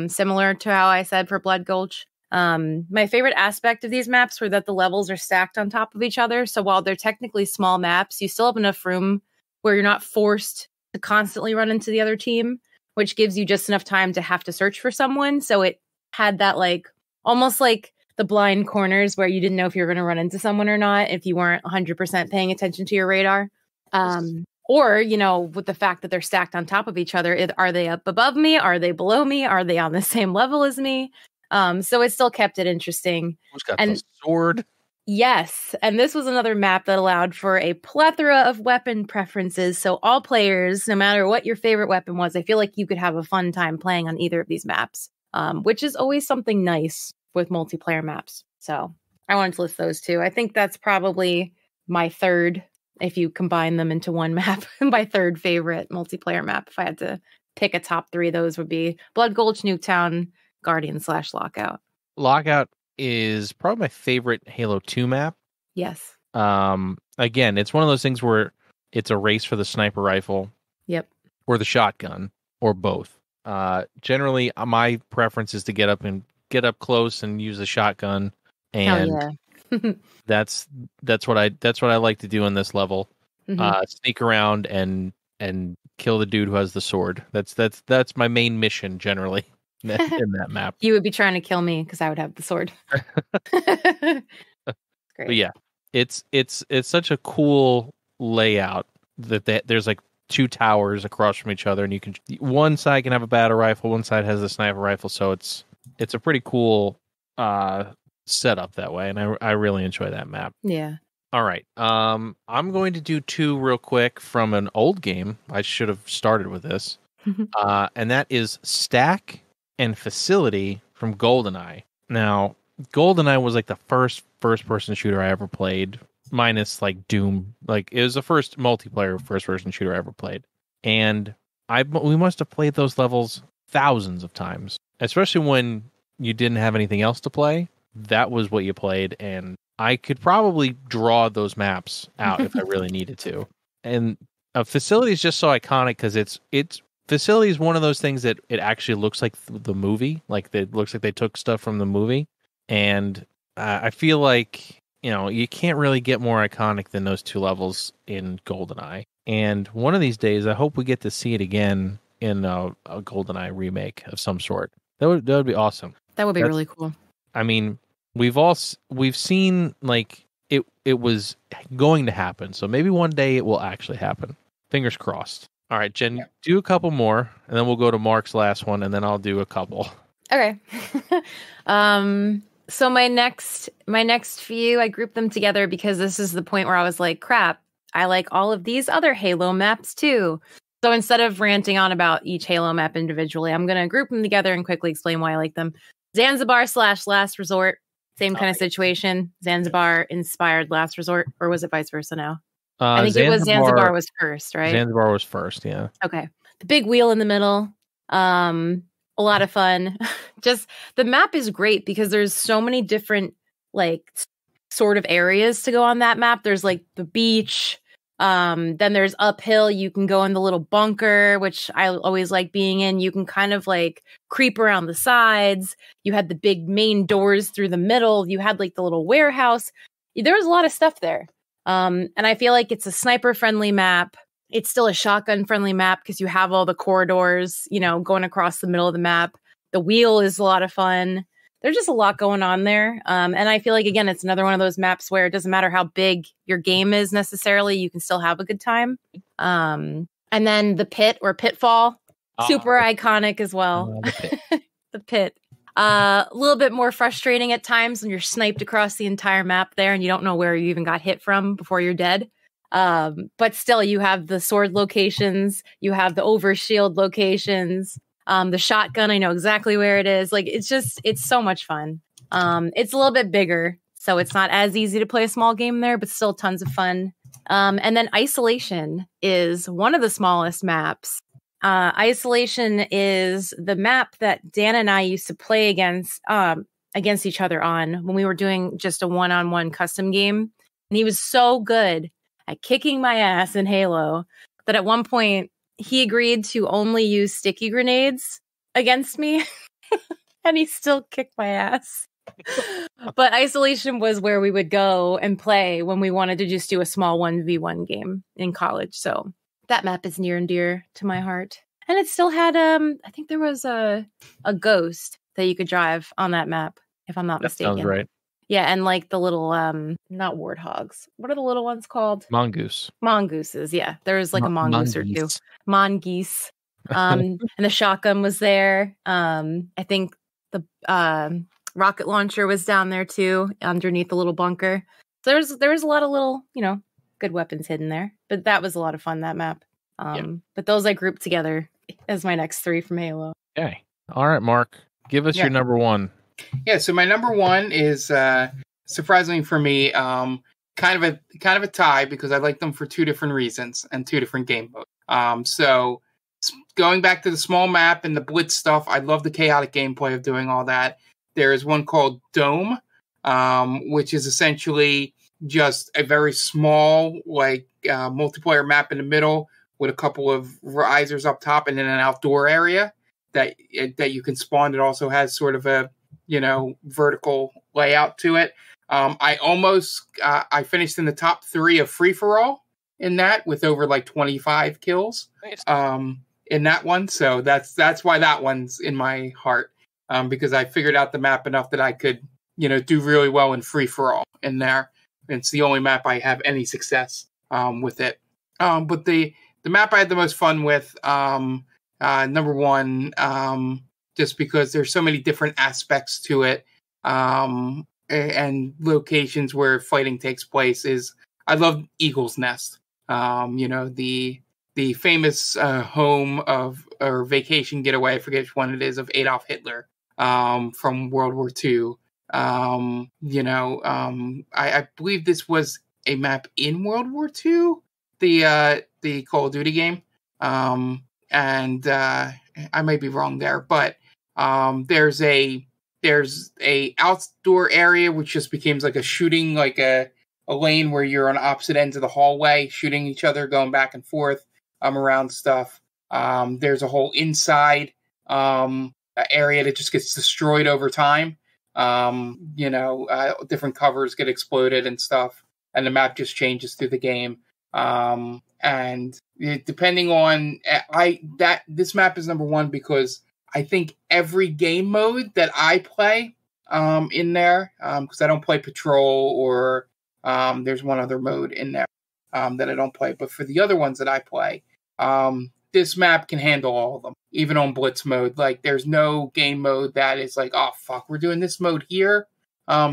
C: Similar to how I said for Blood Gulch. My favorite aspect of these maps were that the levels are stacked on top of each other. So while they're technically small maps, you still have enough room where you're not forced to constantly run into the other team, which gives you just enough time to have to search for someone. So it had that almost like the blind corners where you didn't know if you were going to run into someone or not if you weren't 100% paying attention to your radar. Or, with the fact that they're stacked on top of each other, are they up above me? Are they below me? Are they on the same level as me? So it still kept it interesting.
A: Who's got the sword?
C: Yes. And this was another map that allowed for a plethora of weapon preferences. So all players, no matter what your favorite weapon was, I feel like you could have a fun time playing on either of these maps, which is always something nice with multiplayer maps. So I wanted to list those 2. I think that's probably my third, if you combine them into one map, my third favorite multiplayer map. If I had to pick a top 3, those would be Blood Gulch, Nuketown, Guardian / Lockout.
A: Lockout is probably my favorite Halo 2 map.
C: Yes.
A: Again, it's one of those things where it's a race for the sniper rifle.
C: Yep.
A: Or the shotgun, or both. Generally, my preference is to get up close and use the shotgun. And that's what I like to do in this level. Mm-hmm. Sneak around and kill the dude who has the sword. That's my main mission generally in that map.
C: You would be trying to kill me because I would have the sword.
A: Great. But yeah, it's such a cool layout that there's 2 towers across from each other, and you can one side can have a battle rifle, one side has a sniper rifle, so it's a pretty cool setup that way, and I really enjoy that map.
C: Yeah.
A: All right. I'm going to do 2 real quick from an old game. I should have started with this. And that is Stack and Facility from Goldeneye. Now, Goldeneye was the first-person shooter I ever played, minus Doom. It was the first multiplayer first-person shooter I ever played. And we must have played those levels thousands of times, especially when you didn't have anything else to play. That was what you played, and I could probably draw those maps out if I really needed to. And Facility is just so iconic because it's Facility is one of those things that it actually looks like the movie, it looks like they took stuff from the movie, and I feel like you can't really get more iconic than those 2 levels in Goldeneye. And one of these days, I hope we get to see it again in a Goldeneye remake of some sort. That would be awesome.
C: That would be really cool.
A: I mean, we've seen it was going to happen, so maybe one day it will actually happen. Fingers crossed. All right, Jen, do a couple more, and then we'll go to Mark's last one, and then I'll do a couple.
C: Okay. So my next few, I grouped them together because this is the point where I was like, crap, I like all of these other Halo maps too. So instead of ranting on about each Halo map individually, I'm going to group them together and quickly explain why I like them. Zanzibar / Last Resort, same kind of situation. Zanzibar inspired Last Resort, or was it vice versa now? I think it was Zanzibar was first, right?
A: Zanzibar was first, yeah.
C: Okay. The big wheel in the middle. A lot of fun. Just the map is great because there's so many different sort of areas to go on that map. There's the beach. Then there's uphill. You can go in the little bunker, which I always like being in. You can kind of creep around the sides. You had the big main doors through the middle. You had the little warehouse. There was a lot of stuff there. And I feel like it's a sniper friendly map. It's still a shotgun friendly map because you have all the corridors, going across the middle of the map. The wheel is a lot of fun. there's just a lot going on there. And I feel like, again, it's another one of those maps where it doesn't matter how big your game is necessarily, you can still have a good time. And then the pit or pitfall, super iconic as well. The pit. A little bit more frustrating at times when you're sniped across the entire map there and you don't know where you even got hit from before you're dead. But still, you have the sword locations, you have the overshield locations, the shotgun. I know exactly where it is. Like, it's so much fun. It's a little bit bigger, so it's not as easy to play a small game there, but still tons of fun. And then Isolation is one of the smallest maps. Isolation is the map that Dan and I used to play against each other on when we were doing just a one-on-one custom game. And he was so good at kicking my ass in Halo that at one point he agreed to only use sticky grenades against me. And he still kicked my ass. But Isolation was where we would go and play when we wanted to just do a small 1v1 game in college. So that map is near and dear to my heart. And it still had, I think there was a ghost that you could drive on that map, if I'm not mistaken.
A: Sounds right.
C: Yeah, and like the little, not warthogs. What are the little ones called?
A: Mongoose.
C: Mongooses, yeah. There was like a mongoose or two. Mongoose. And the shotgun was there. I think the rocket launcher was down there too, underneath the little bunker. So there was a lot of little, good weapons hidden there. But that was a lot of fun, that map. But those I grouped together as my next 3 from Halo.
A: Okay. All right, Mark. Give us your number 1.
B: Yeah, so my number 1 is surprisingly for me, kind of a tie because I like them for 2 different reasons and 2 different game modes. So going back to the small map and the blitz stuff, I love the chaotic gameplay of doing all that. There is one called Dome, which is essentially just a very small, multiplayer map in the middle with a couple of risers up top and then an outdoor area that you can spawn. It also has sort of a, vertical layout to it. I finished in the top 3 of free-for-all in that with over 25 kills. Nice. In that one. So that's why that one's in my heart. Because I figured out the map enough that I could, do really well in free-for-all in there. It's the only map I have any success with it. But the map I had the most fun with, number 1, just because there's so many different aspects to it, and locations where fighting takes place is, I love Eagle's Nest. The famous home of, or vacation getaway, I forget which one it is, of Adolf Hitler from World War II. I believe this was a map in World War II, the Call of Duty game. And I might be wrong there, but there's a outdoor area which just becomes like a shooting, like a lane where you're on opposite ends of the hallway shooting each other, going back and forth around stuff. There's a whole inside area that just gets destroyed over time. Different covers get exploded and stuff, and the map just changes through the game. And depending on this map is number 1 because I think every game mode that I play in there, because I don't play Patrol or there's one other mode in there that I don't play, but for the other ones that I play, this map can handle all of them, even on Blitz mode. There's no game mode that is like, oh fuck, we're doing this mode here,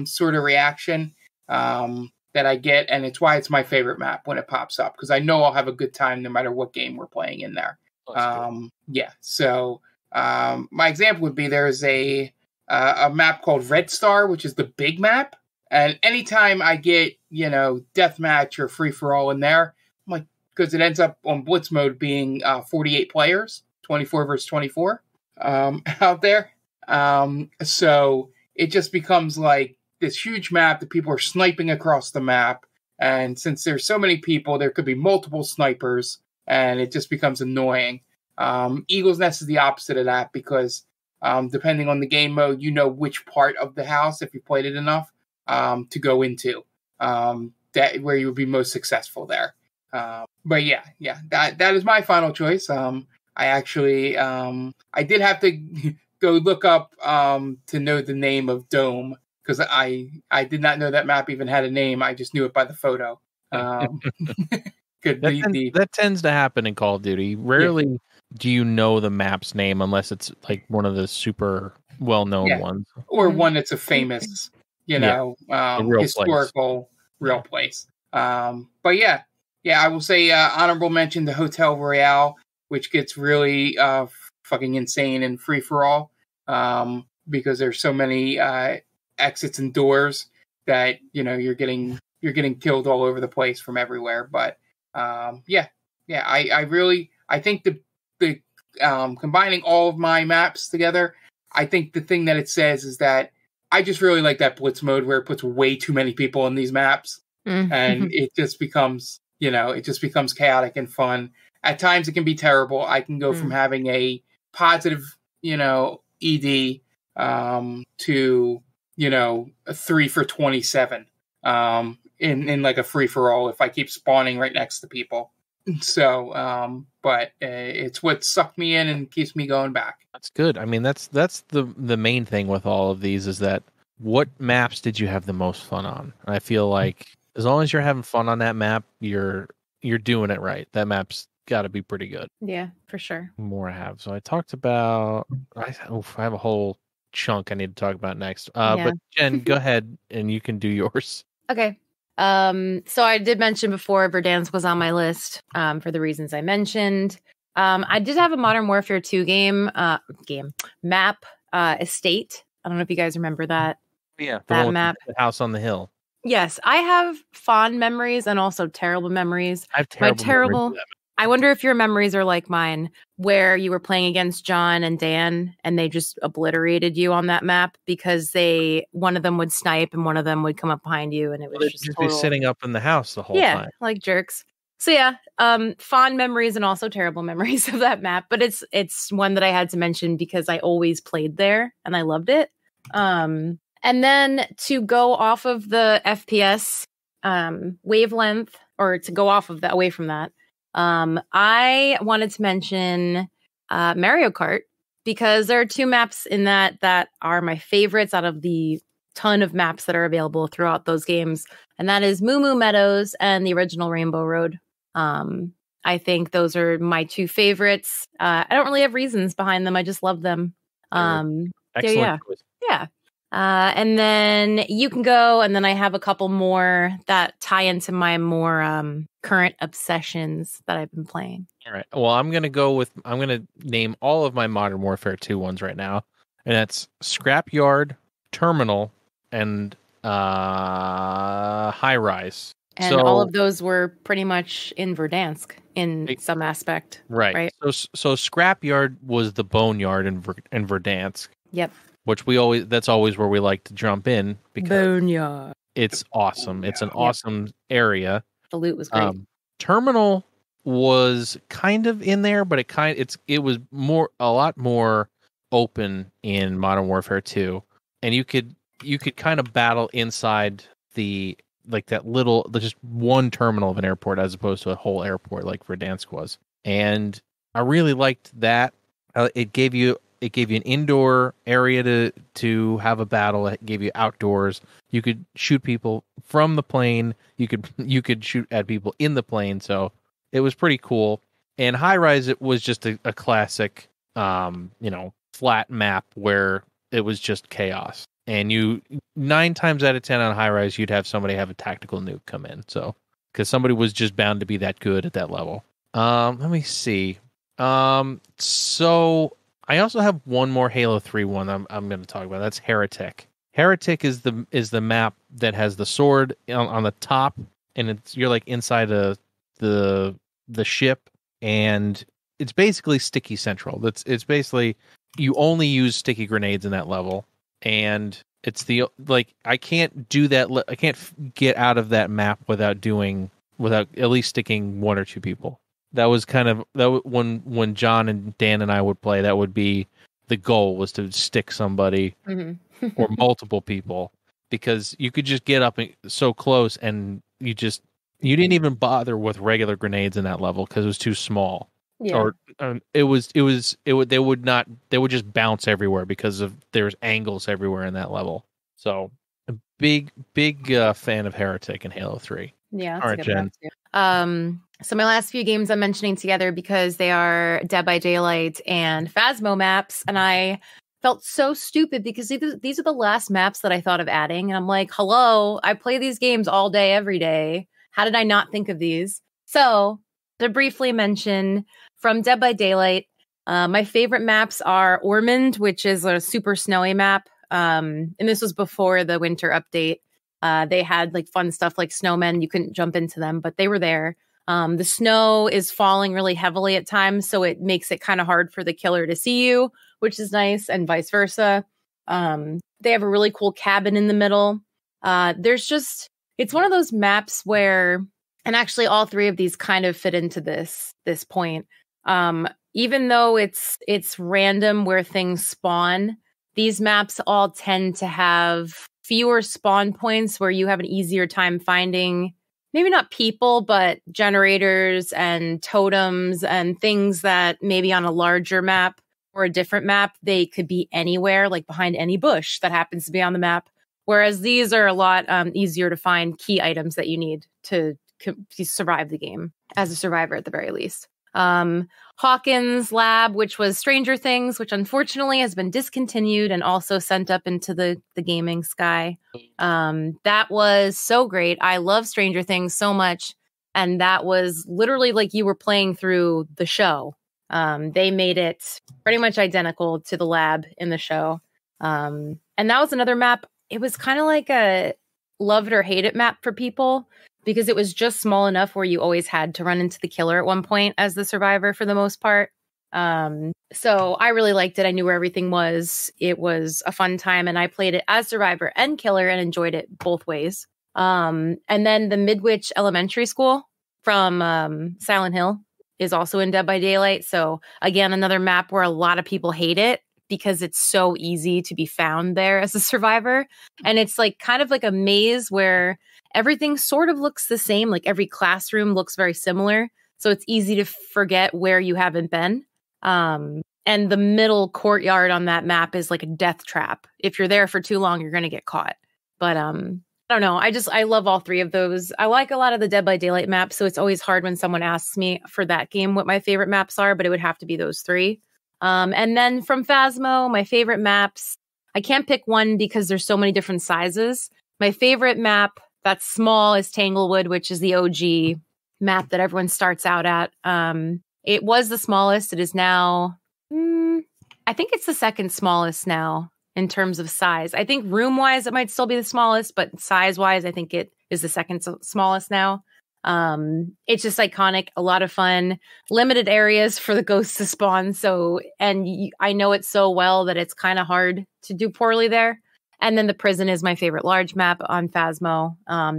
B: sort of reaction that I get, and it's why it's my favorite map when it pops up, because I know I'll have a good time no matter what game we're playing in there. So my example would be there's a map called Red Star, which is the big map, and anytime I get deathmatch or free for all in there, I'm like, because it ends up on Blitz mode being 48 players, 24 versus 24 out there. So it just becomes like this huge map that people are sniping across the map. And since there's so many people, there could be multiple snipers, and it just becomes annoying. Eagle's Nest is the opposite of that because depending on the game mode, which part of the house, if you played it enough, to go into, that where you would be most successful there. But that is my final choice. I actually, I did have to go look up to know the name of Dome, because I did not know that map even had a name. I just knew it by the photo.
A: That tends to happen in Call of Duty. Rarely do you know the map's name unless it's like one of the super well-known ones,
B: or one that's a famous, historical real place. But yeah, I will say honorable mention to Hotel Royale, which gets really fucking insane and free for all, because there's so many exits and doors that you're getting killed all over the place from everywhere. But I think the combining all of my maps together, I think the thing that it says is that I just really like that blitz mode where it puts way too many people in these maps, and it just becomes chaotic and fun. At times it can be terrible. I can go from having a positive, ED to a 3 for 27 in like a free for all if I keep spawning right next to people. So, but it's what sucked me in and keeps me going back.
A: That's good. I mean, that's the main thing with all of these is that what maps did you have the most fun on? And I feel like as long as you're having fun on that map, you're doing it right. That map's got to be pretty good.
C: Yeah, for sure.
A: More I have. So I talked about. I have a whole chunk I need to talk about next. But Jen, go ahead and you can do yours.
C: Okay. So I did mention before Verdansk was on my list for the reasons I mentioned. I did have a Modern Warfare 2 map, Estate. I don't know if you guys remember that.
A: Yeah,
C: that map.
A: The house on the hill.
C: Yes, I have fond memories and also terrible memories.
A: I have terrible.
C: I wonder if your memories are like mine, where you were playing against John and Dan, and they just obliterated you on that map because one of them would snipe and one of them would come up behind you, and it was just
A: be sitting up in the house the whole time. Yeah,
C: like jerks. So yeah, fond memories and also terrible memories of that map, but it's one that I had to mention because I always played there and I loved it. And then to go off of the FPS wavelength, or to go off of that, away from that. I wanted to mention Mario Kart because there are two maps in that are my favorites out of the ton of maps that are available throughout those games, and that is Moo Moo Meadows and the original Rainbow Road. I think those are my two favorites. I don't really have reasons behind them. I just love them.
A: Excellent.
C: Yeah. And then you can go, and then I have a couple more that tie into my more current obsessions that I've been playing.
A: All right. Well, I'm going to name all of my Modern Warfare 2 ones right now. And that's Scrapyard, Terminal, and High Rise.
C: And all of those were pretty much in Verdansk in some aspect.
A: Right. So Scrapyard was the boneyard in Verdansk.
C: Yep.
A: Which that's always where we like to jump in because
C: boneyard.
A: It's awesome. It's an awesome area.
C: The loot was great.
A: Terminal was kind of in there, but it was a lot more open in Modern Warfare 2, and you could kind of battle inside just one terminal of an airport as opposed to a whole airport like Verdansk was. And I really liked that. It gave you an indoor area to have a battle. It gave you outdoors. You could shoot people from the plane. You could shoot at people in the plane. So it was pretty cool. And High Rise, it was just a classic, flat map where it was just chaos. And 9 times out of 10 on High Rise, you'd have somebody have a tactical nuke come in. So because somebody was just bound to be that good at that level. Let me see. So I also have one more Halo 3 one I'm going to talk about. That's Heretic. Heretic is the map that has the sword on the top, and you're like inside the ship, and it's basically sticky central. It's basically you only use sticky grenades in that level, and it's I can't do that. I can't get out of that map without at least sticking 1 or 2 people. That was when John and Dan and I would play. That would be the goal, was to stick somebody or multiple people, because you could just get up so close, and you didn't even bother with regular grenades in that level because it was too small.
C: Yeah.
A: Or they would just bounce everywhere because there's angles everywhere in that level. So a big fan of Heretic and Halo 3.
C: Yeah, that's
A: All
C: a
A: right,
C: good
A: Jen.
C: map too. So my last few games I'm mentioning together because they are Dead by Daylight and Phasmo maps, and I felt so stupid because these are the last maps that I thought of adding, and I'm like, hello, I play these games all day, every day. How did I not think of these? So to briefly mention, from Dead by Daylight, my favorite maps are Ormond, which is a super snowy map, and this was before the winter update. They had like fun stuff like snowmen. You couldn't jump into them, but they were there. The snow is falling really heavily at times, so it makes it kind of hard for the killer to see you, which is nice, and vice versa. They have a really cool cabin in the middle. It's one of those maps where, and actually all three of these kind of fit into this point. Even though it's random where things spawn, these maps all tend to have fewer spawn points where you have an easier time finding, maybe not people, but generators and totems and things that maybe on a larger map or a different map, they could be anywhere, like behind any bush that happens to be on the map. Whereas these are a lot easier to find key items that you need to survive the game, as a survivor at the very least. Hawkins Lab, which was Stranger Things, which unfortunately has been discontinued and also sent up into the gaming sky. That was so great. I love Stranger Things so much. And that was literally like you were playing through the show. They made it pretty much identical to the lab in the show. And that was another map. It was kind of like a love it or hate it map for people, because it was just small enough where you always had to run into the killer at one point as the survivor for the most part. So I really liked it. I knew where everything was. It was a fun time, and I played it as survivor and killer and enjoyed it both ways. And then the Midwich Elementary School from Silent Hill is also in Dead by Daylight. So again, another map where a lot of people hate it because it's so easy to be found there as a survivor. And it's like kind of like a maze where everything sort of looks the same. Like every classroom looks very similar. So it's easy to forget where you haven't been. And the middle courtyard on that map is like a death trap. If you're there for too long, you're going to get caught. But I don't know. I love all three of those. I like a lot of the Dead by Daylight maps. So it's always hard when someone asks me for that game what my favorite maps are, but it would have to be those three. And then from Phasmo, my favorite maps, I can't pick one because there's so many different sizes. My favorite map that's small is Tanglewood, which is the OG map that everyone starts out at. It was the smallest. It is now, I think it's the second smallest now in terms of size. I think room-wise, it might still be the smallest, but size-wise, I think it is the second smallest now. It's just iconic, a lot of fun, limited areas for the ghosts to spawn. So, I know it so well that it's kind of hard to do poorly there. And then the prison is my favorite large map on Phasmo.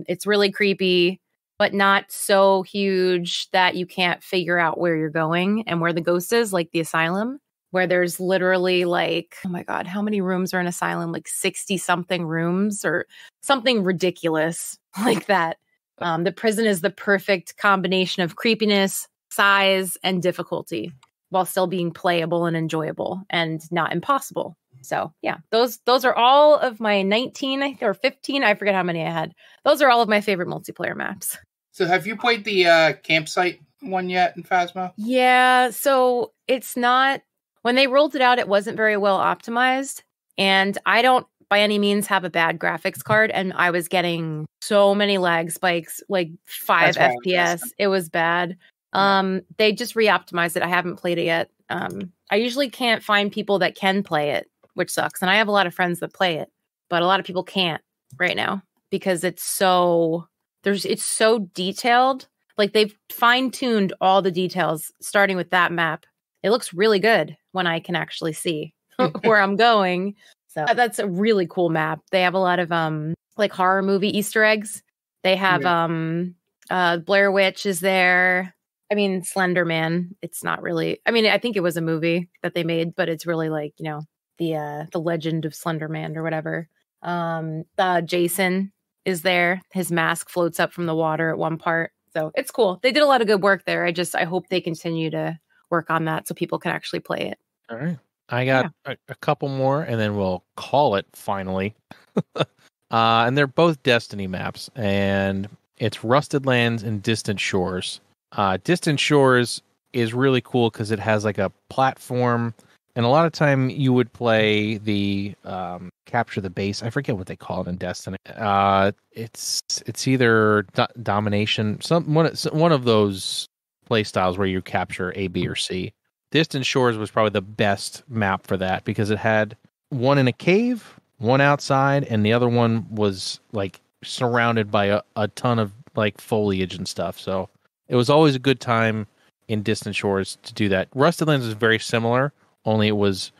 C: It's really creepy, but not so huge that you can't figure out where you're going and where the ghost is, like the asylum, where there's literally like, oh my God, how many rooms are in asylum? Like 60 something rooms or something ridiculous like that. The prison is the perfect combination of creepiness, size, and difficulty while still being playable and enjoyable and not impossible. So yeah, those are all of my 19 or 15. I forget how many I had. Those are all of my favorite multiplayer maps.
B: So have you played the campsite one yet in Phasmo?
C: Yeah, so it's not, when they rolled it out, it wasn't very well optimized. And I don't by any means have a bad graphics card. And I was getting so many lag spikes, like 5 FPS. It was bad. They just re-optimized it. I haven't played it yet. I usually can't find people that can play it, which sucks. And I have a lot of friends that play it, but a lot of people can't right now because it's so detailed. Like they've fine-tuned all the details starting with that map. It looks really good when I can actually see where I'm going. So that's a really cool map. They have a lot of like horror movie Easter eggs. They have Blair Witch is there. I mean, Slender Man. It's not really. I mean, I think it was a movie that they made, but it's really like, you know, the Legend of Slender Man or whatever. Jason is there. His mask floats up from the water at one part. So it's cool. They did a lot of good work there. I hope they continue to work on that so people can actually play it.
A: All right. I got a couple more, and then we'll call it finally. And they're both Destiny maps, and it's Rusted Lands and Distant Shores. Distant Shores is really cool because it has like a platform, and a lot of time you would play the capture the base. I forget what they call it in Destiny. It's either domination, one of those play styles where you capture A, B, or C. Distant Shores was probably the best map for that because it had one in a cave, one outside, and the other one was like surrounded by a ton of like foliage and stuff. So it was always a good time in Distant Shores to do that. Rusted Lands is very similar, only it was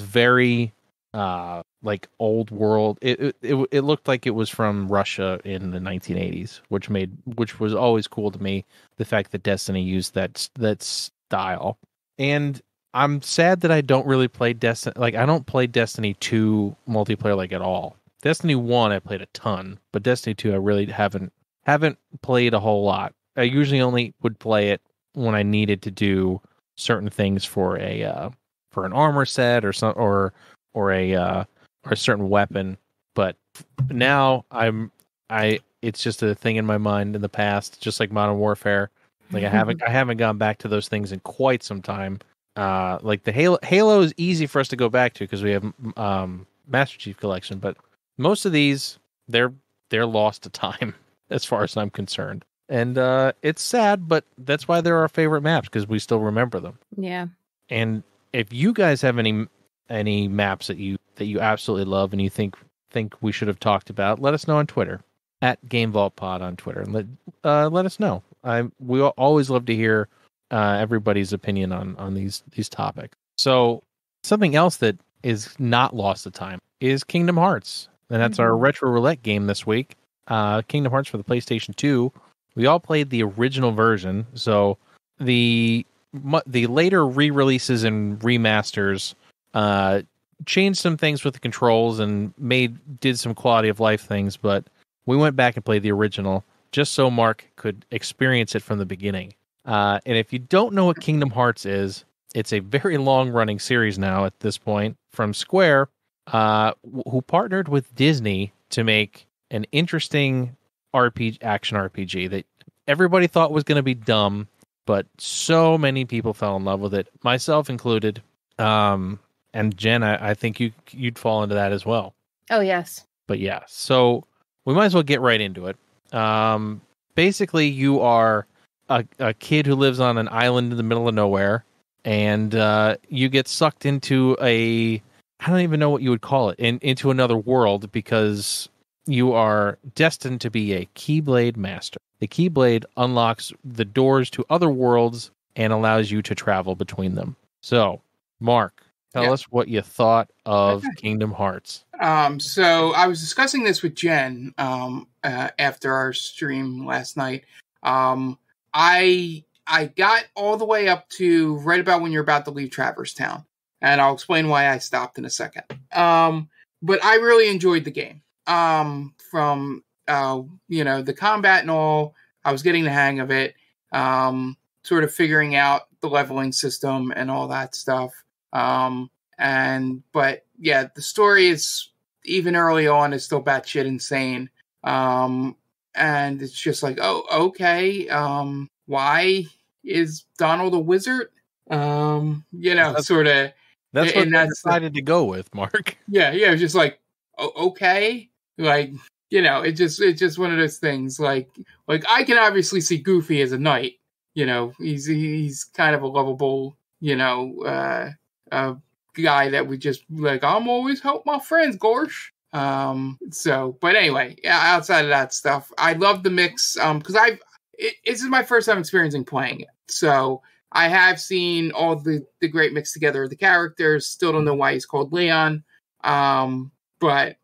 A: very like old world. It looked like it was from Russia in the 1980s, which was always cool to me. The fact that Destiny used that style. And I'm sad that I don't really play Destiny. Like, I don't play Destiny 2 multiplayer like at all. Destiny 1 I played a ton, but Destiny 2 I really haven't played a whole lot. I usually only would play it when I needed to do certain things for an armor set or a certain weapon. But now it's just a thing in my mind in the past, just like Modern Warfare. Like I haven't gone back to those things in quite some time. Like the Halo is easy for us to go back to because we have Master Chief Collection, but most of these they're lost to time as far as I'm concerned. And it's sad, but that's why they're our favorite maps because we still remember them.
C: Yeah.
A: And if you guys have any maps that you absolutely love and you think we should have talked about, let us know on Twitter at GameVaultPod on Twitter and let us know. We always love to hear everybody's opinion on these topics. So something else that is not lost to time is Kingdom Hearts, and that's our Retro Roulette game this week. Kingdom Hearts for the PlayStation 2. We all played the original version, so the later re-releases and remasters changed some things with the controls and did some quality of life things, but we went back and played the original just so Mark could experience it from the beginning. And if you don't know what Kingdom Hearts is, it's a very long-running series now at this point from Square, who partnered with Disney to make an interesting action RPG that everybody thought was going to be dumb, but so many people fell in love with it, myself included. And Jen, I think you'd fall into that as well.
C: Oh, yes.
A: But yeah, so we might as well get right into it. Basically, you are a kid who lives on an island in the middle of nowhere, and you get sucked into I don't even know what you would call it, into another world because you are destined to be a Keyblade master. The Keyblade unlocks the doors to other worlds and allows you to travel between them. So, Mark, tell us what you thought of Kingdom Hearts.
B: So I was discussing this with Jen after our stream last night. I got all the way up to right about when you're about to leave Travers Town, and I'll explain why I stopped in a second. But I really enjoyed the game. From the combat and all, I was getting the hang of it. Sort of figuring out the leveling system and all that stuff. But yeah, the story is, even early on, is still batshit insane. And it's just like, oh, okay. Why is Donald a wizard? Sort of.
A: That's what I decided to go with, Mark.
B: Yeah. It was just like, oh, okay. Like, it's just one of those things. Like I can obviously see Goofy as a knight. He's kind of a lovable, guy that would just like, I'm always help my friends, Gorsh. But anyway, outside of that stuff, I love the mix. Because this is my first time experiencing playing it. So I have seen all the great mix together of the characters. Still don't know why he's called Leon. But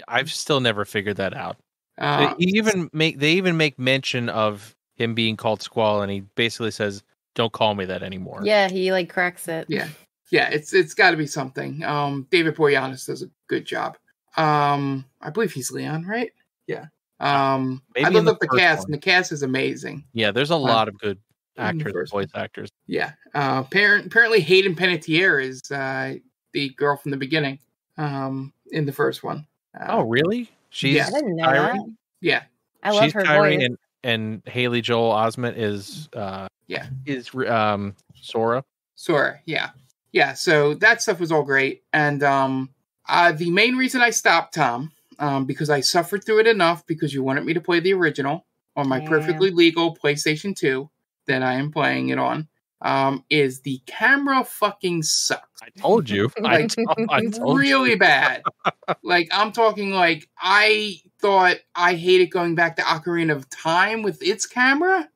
A: I've still never figured that out. They even make mention of him being called Squall, and he basically says, "Don't call me that anymore."
C: Yeah, he like cracks it.
B: Yeah, it's got to be something. David Boreanaz does a good job. I believe he's Leon, right? Yeah. I looked up the cast, and the cast is amazing.
A: Yeah, there's a lot of good voice actors.
B: Yeah. Apparently Hayden Panettiere is the girl from the beginning in the first one.
A: Oh, really? She's
C: I didn't know that.
B: Yeah.
C: I love her voice.
A: And Haley Joel Osment is Sora.
B: Sora, yeah. Yeah, so that stuff was all great. And the main reason I stopped, Tom, because I suffered through it enough because you wanted me to play the original on my perfectly legal PlayStation 2 that I am playing it on, is the camera fucking sucks.
A: I told you. I told
B: really
A: you.
B: bad. Like, I'm talking like, I thought I hated going back to Ocarina of Time with its camera,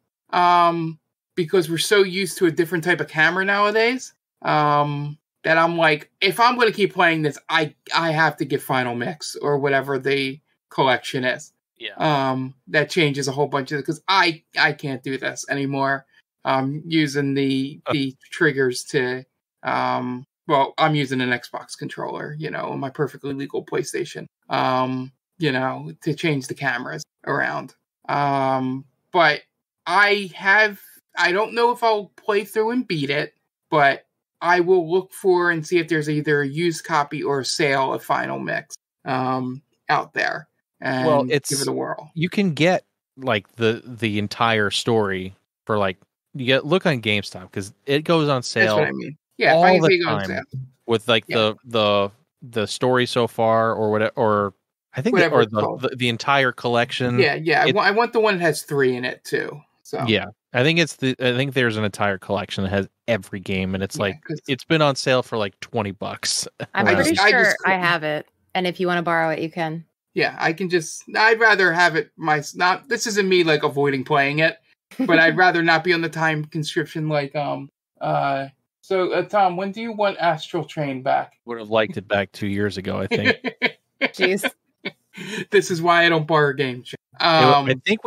B: because we're so used to a different type of camera nowadays, that I'm like, if I'm going to keep playing this, I have to get Final Mix or whatever the collection is.
A: Yeah.
B: That changes a whole bunch of it because I can't do this anymore. Using the triggers to, well, I'm using an Xbox controller, on my perfectly legal PlayStation, to change the cameras around. But I don't know if I'll play through and beat it, but I will look for and see if there's either a used copy or a sale of Final Mix out there, and give it a whirl.
A: You can get like the entire story for like look on GameStop because it goes on sale.
B: That's what I mean. Yeah,
A: all the time with like the story so far or whatever, or I think or the entire collection.
B: Yeah. I want the one that has 3 in it too. So
A: yeah. I think there's an entire collection that has every game, and it's it's been on sale for like $20.
C: I'm pretty sure I have it, and if you want to borrow it, you can.
B: Yeah, I'd rather have it this isn't me like avoiding playing it, but I'd rather not be on the time conscription like So Tom, when do you want Astral Train back?
A: Would have liked it back 2 years ago, I think.
C: Jeez.
B: This is why I don't borrow games.
A: I think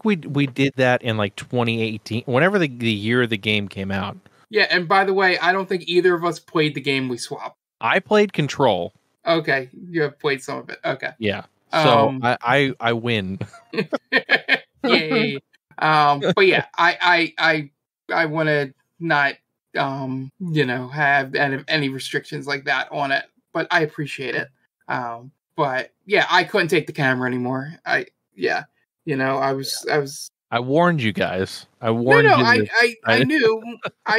A: we did that in like 2018, whenever the year the game came out.
B: Yeah, and by the way, I don't think either of us played the game we swapped.
A: I played Control.
B: Okay, you have played some of it. Okay.
A: Yeah. So I win.
B: Yay. But yeah, I want to not have any restrictions like that on it, but I appreciate it. But yeah, I couldn't take the camera anymore. I
A: warned you guys. I warned you.
B: I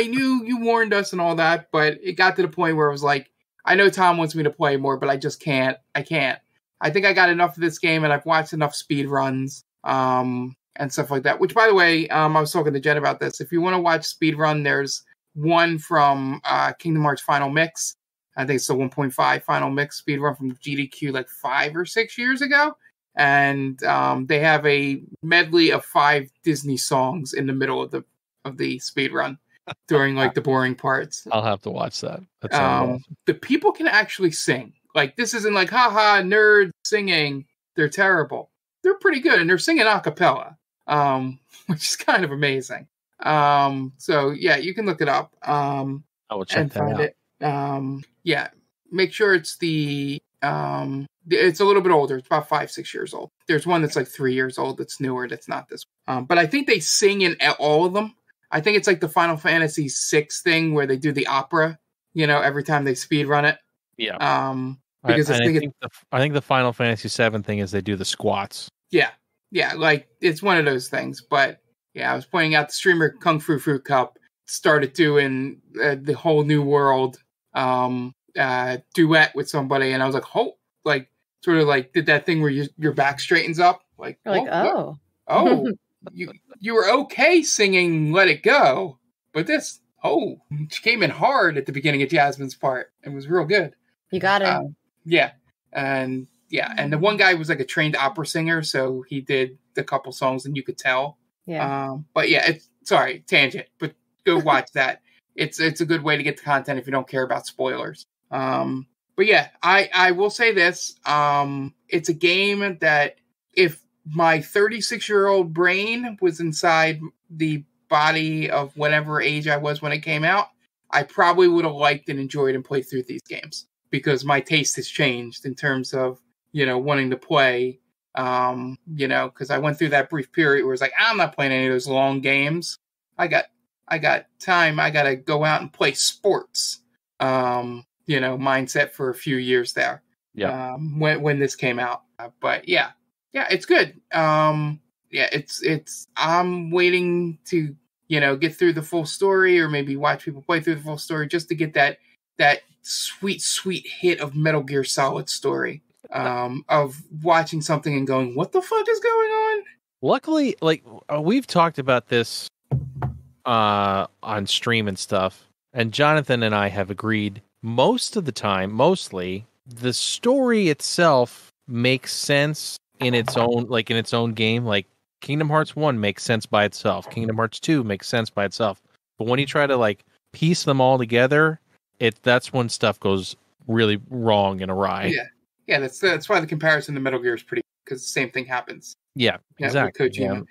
B: knew you warned us and all that, but it got to the point where it was like, I know Tom wants me to play more, but I just can't. I can't. I think I got enough of this game, and I've watched enough speed runs, and stuff like that. Which, by the way, I was talking to Jen about this. If you want to watch speed run, there's one from Kingdom Hearts Final Mix. I think it's the 1.5 Final Mix speed run from GDQ like 5 or 6 years ago. And they have a medley of 5 Disney songs in the middle of the speed run during like the boring parts.
A: I'll have to watch that. That sounds awesome.
B: The people can actually sing. Like, this isn't like, haha, nerds singing. They're terrible. They're pretty good, and they're singing a cappella, which is kind of amazing. So yeah, you can look it up.
A: I will check that out.
B: It. Yeah, make sure it's it's a little bit older. It's about 5-6 years old. There's one that's like 3 years old that's newer. That's not this one. But I think they sing in all of them. I think it's like the Final Fantasy VI thing where they do the opera, every time they speed run it.
A: Yeah.
B: Because
A: I think the Final Fantasy VII thing is they do the squats.
B: Yeah. Yeah, like it's one of those things. But yeah, I was pointing out the streamer Kung Fu Fruit Cup started doing the whole new world duet with somebody, and I was like, sort of like did that thing where your back straightens up, like, you were okay singing "Let It Go," but this she came in hard at the beginning of Jasmine's part. It was real good.
C: You got it.
B: And the one guy was like a trained opera singer, so he did a couple songs, and you could tell.
C: Yeah.
B: But yeah, tangent, but go watch that. It's a good way to get the content if you don't care about spoilers. But yeah, I will say this. It's a game that if my 36-year-old brain was inside the body of whatever age I was when it came out, I probably would have liked and enjoyed and played through these games because my taste has changed in terms of, wanting to play, because I went through that brief period where it's like, I'm not playing any of those long games. I got I got time, I got to go out and play sports. Mindset for a few years there.
A: Yeah.
B: When this came out. But yeah, it's good. It's I'm waiting to, get through the full story, or maybe watch people play through the full story just to get that sweet hit of Metal Gear Solid story. Of watching something and going, what the fuck is going on?
A: Luckily, we've talked about this on stream and stuff, and Jonathan and I have agreed mostly, the story itself makes sense in its own game. Like Kingdom Hearts 1 makes sense by itself. Kingdom Hearts 2 makes sense by itself. But when you try to piece them all together, that's when stuff goes really wrong and awry.
B: Yeah, that's why the comparison to Metal Gear is pretty, because the same thing happens.
A: Yeah, exactly.
B: With Kojima.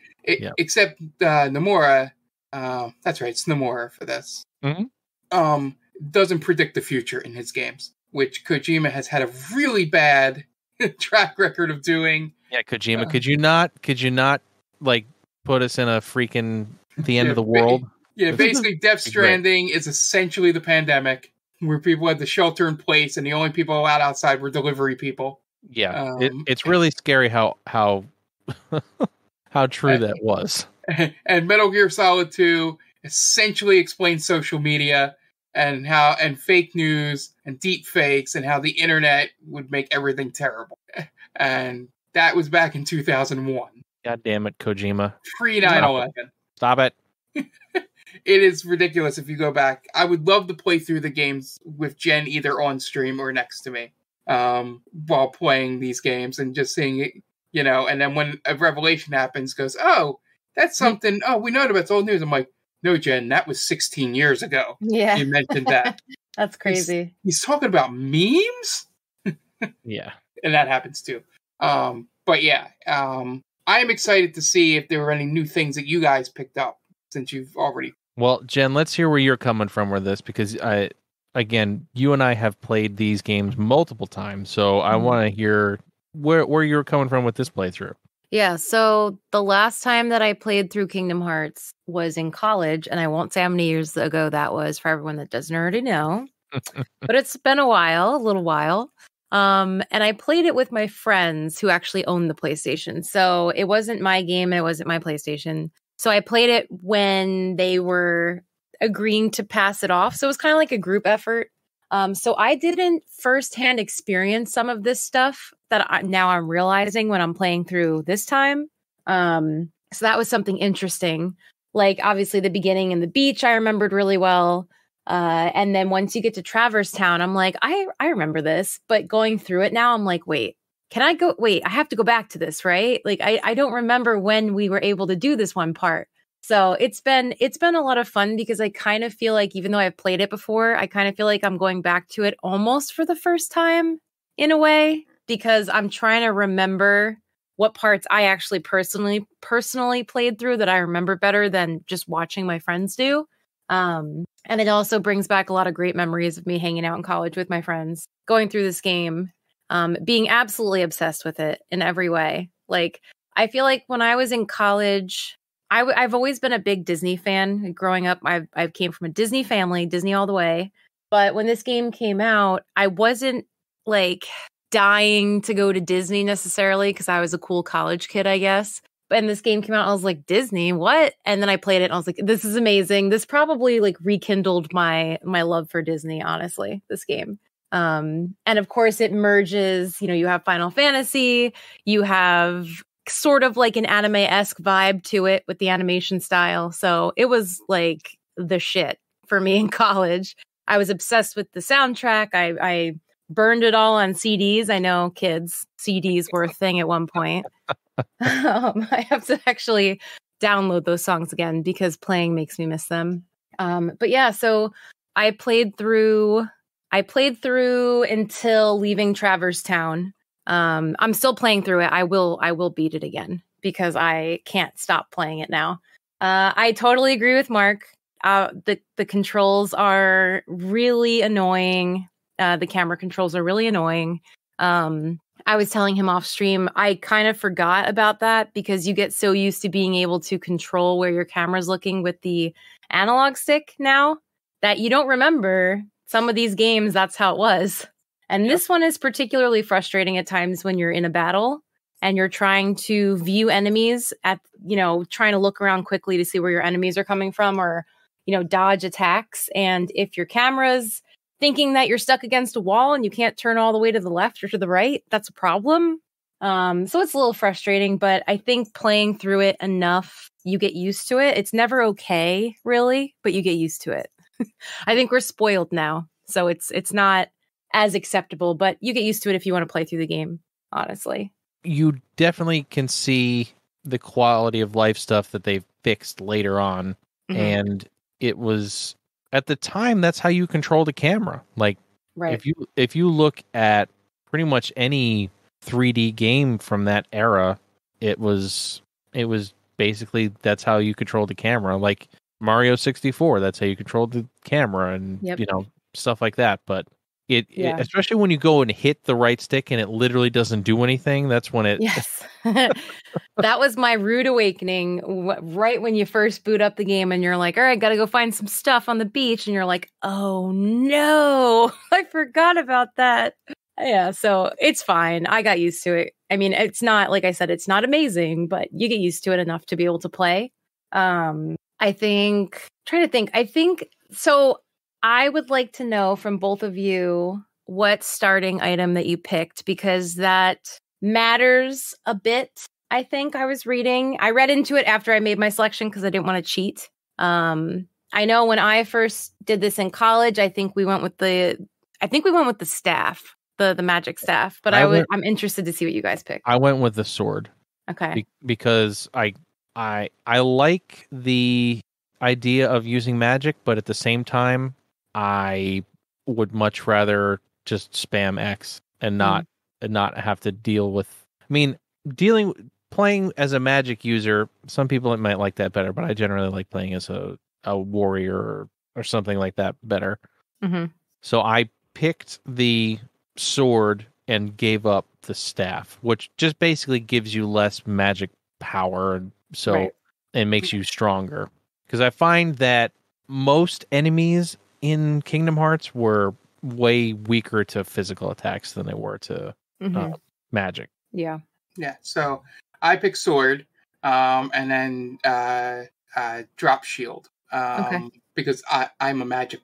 B: Except Nomura, that's right, it's Nomura for this.
A: Mm-hmm.
B: Doesn't predict the future in his games, which Kojima has had a really bad track record of doing.
A: Yeah, Kojima, could you not put us in a freaking the end of the world?
B: Basically Death Stranding is essentially the pandemic, where people had the shelter in place and the only people allowed outside were delivery people.
A: Yeah, it's really scary how true that was.
B: And Metal Gear Solid 2 essentially explains social media and fake news and deep fakes and how the internet would make everything terrible. And that was back in 2001.
A: God damn it, Kojima.
B: Pre 9/11.
A: Stop it.
B: It is ridiculous if you go back. I would love to play through the games with Jen either on stream or next to me while playing these games and just seeing it, and then when a revelation happens, goes, oh, that's something, we know about, it's old news. I'm like, no, Jen, that was 16 years ago.
C: Yeah.
B: You mentioned that.
C: That's crazy.
B: He's talking about memes?
A: Yeah.
B: And that happens too. But yeah, I am excited to see if there were any new things that you guys picked up since you've already.
A: Well, Jen, let's hear where you're coming from with this, because again, you and I have played these games multiple times, so I want to hear where you're coming from with this playthrough.
C: Yeah, so the last time that I played through Kingdom Hearts was in college, and I won't say how many years ago that was for everyone that doesn't already know, but it's been a little while. And I played it with my friends who actually owned the PlayStation. So it wasn't my game and it wasn't my PlayStation. So I played it when they were agreeing to pass it off. So it was kind of like a group effort. So I didn't firsthand experience some of this stuff that now I'm realizing when I'm playing through this time. So that was something interesting. Like obviously the beginning and the beach I remembered really well. And then once you get to Travers Town, I'm like, I remember this, but going through it now, I'm like, wait, I have to go back to this, right? Like, I don't remember when we were able to do this one part. So it's been a lot of fun because I kind of feel like, even though I've played it before, I kind of feel like I'm going back to it almost for the first time in a way, because I'm trying to remember what parts I actually personally played through that I remember better than just watching my friends do. And it also brings back a lot of great memories of me hanging out in college with my friends, going through this game, being absolutely obsessed with it in every way. Like, I feel like when I was in college, I've always been a big Disney fan. Growing up, I came from a Disney family, Disney all the way. But when this game came out, I wasn't like dying to go to Disney necessarily because I was a cool college kid, I guess. And this game came out, I was like, Disney, what? And then I played it and I was like, this is amazing. This probably like rekindled my love for Disney, honestly, this game. And of course it merges, you have Final Fantasy, you have sort of like an anime-esque vibe to it with the animation style. So it was like the shit for me in college. I was obsessed with the soundtrack. I burned it all on CDs. I know, kids, CDs were a thing at one point. I have to actually download those songs again because playing makes me miss them. But yeah, so I played through until leaving Travers Town. I'm still playing through it. I will beat it again because I can't stop playing it now. I totally agree with Mark. The controls are really annoying. The camera controls are really annoying. I was telling him off stream, I kind of forgot about that because you get so used to being able to control where your camera's looking with the analog stick now that you don't remember some of these games. That's how it was. And this one is particularly frustrating at times when you're in a battle and you're trying to view enemies at, trying to look around quickly to see where your enemies are coming from or, dodge attacks. And if your camera's thinking that you're stuck against a wall and you can't turn all the way to the left or to the right, that's a problem. So it's a little frustrating, but I think playing through it enough, you get used to it. It's never okay, really, but you get used to it. I think we're spoiled now, so it's not as acceptable, but you get used to it if you want to play through the game, honestly.
A: You definitely can see the quality of life stuff that they've fixed later on, and it was... At the time, that's how you control the camera. Like,
C: right.
A: if you look at pretty much any 3D game from that era, it was basically that's how you control the camera. Like Mario 64, that's how you control the camera, and stuff like that. But it especially when you go and hit the right stick and it literally doesn't do anything, that's when it...
C: Yes. That was my rude awakening right when you first boot up the game and you're like, all right, got to go find some stuff on the beach. And you're like, oh no, I forgot about that. Yeah, so it's fine. I got used to it. I mean, it's not, like I said, it's not amazing, but you get used to it enough to be able to play. I think so. I would like to know from both of you what starting item that you picked, because that matters a bit. I think I read into it after I made my selection because I didn't want to cheat. I know when I first did this in college, I think we went with the staff, the magic staff. But I'm interested to see what you guys pick.
A: I went with the sword.
C: Okay.
A: Because I like the idea of using magic, but at the same time, I would much rather just spam X and not have to deal with... I mean, playing as a magic user, some people might like that better, but I generally like playing as a warrior or something like that better. So I picked the sword and gave up the staff, which just basically gives you less magic power, and so it makes you stronger. Because I find that most enemies in Kingdom Hearts were way weaker to physical attacks than they were to magic.
C: Yeah.
B: So I picked sword, and then drop shield, because I'm a magic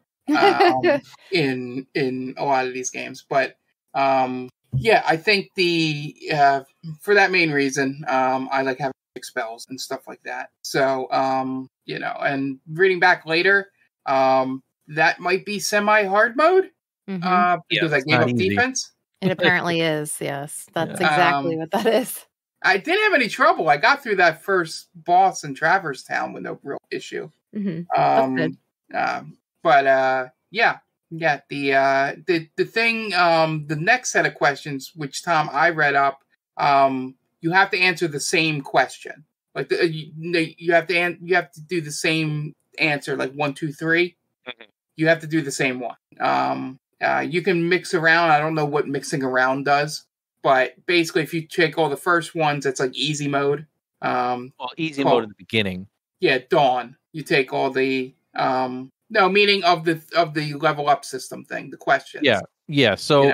B: in a lot of these games. But I think for that main reason, I like having spells and stuff like that. So and reading back later, that might be semi-hard mode, because I gave up defense.
C: It apparently is, yes. That's exactly what that is.
B: I didn't have any trouble. I got through that first boss in Travers Town with no real issue.
C: That's good.
B: The thing, the next set of questions, which Tom, I read up, you have to answer the same question. Like you have to do the same answer, like 1, 2, 3. You have to do the same one. You can mix around. I don't know what mixing around does, but basically, if you take all the first ones, it's like easy mode.
A: Easy mode at the beginning.
B: Yeah, Dawn. You take all the meaning of the level up system thing. The questions.
A: Yeah. So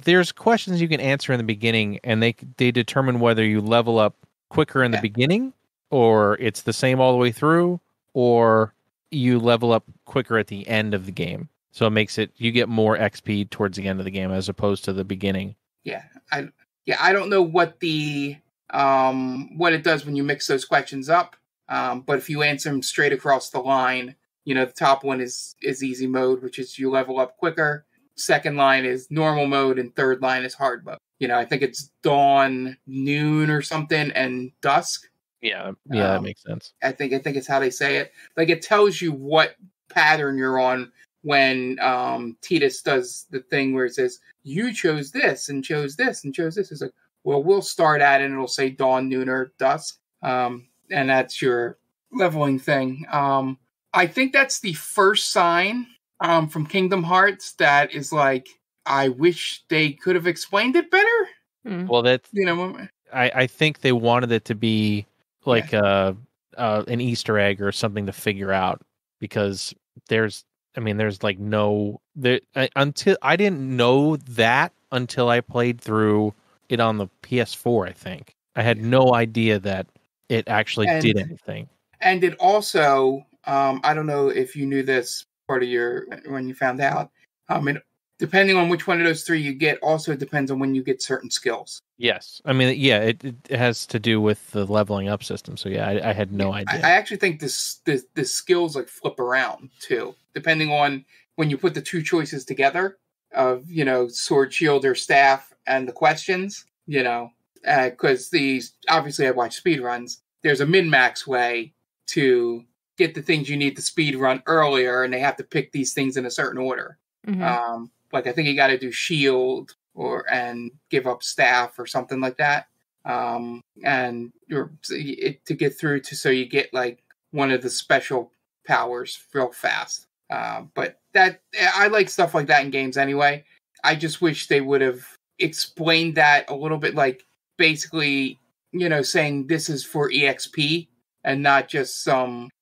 A: there's questions you can answer in the beginning, and they determine whether you level up quicker in the beginning, or it's the same all the way through, or you level up quicker at the end of the game. So it makes you get more XP towards the end of the game as opposed to the beginning.
B: I don't know what what it does when you mix those questions up. But if you answer them straight across the line, the top one is easy mode, which is you level up quicker. Second line is normal mode, and third line is hard mode. I think it's dawn, noon, or something, and dusk.
A: Yeah, that makes sense.
B: I think it's how they say it. Like, it tells you what pattern you're on when Tidus does the thing where it says, you chose this and chose this and chose this. It's like, well, we'll start at it, and it'll say dawn, noon, or dusk. And that's your leveling thing. I think that's the first sign from Kingdom Hearts that is like, I wish they could have explained it better.
A: Well, that's I think they wanted it to be like an Easter egg or something to figure out, because there's like no there until I didn't know that until I played through it on the PS4. I think I had no idea that it actually did anything.
B: And it also, I don't know if you knew this part of when you found out. Depending on which one of those three you get, also depends on when you get certain skills.
A: Yes. I mean, yeah, it has to do with the leveling up system. So, yeah, I had no idea.
B: I actually think the skills like flip around, too, depending on when you put the two choices together of, sword, shield, or staff, and the questions, because obviously I watch speedruns. There's a min-max way to get the things you need to speed run earlier, and they have to pick these things in a certain order. Mm-hmm. Like I think you got to do shield and give up staff or something like that, and to get through so you get like one of the special powers real fast. But that I like stuff like that in games anyway. I just wish they would have explained that a little bit, like basically, saying this is for EXP and not just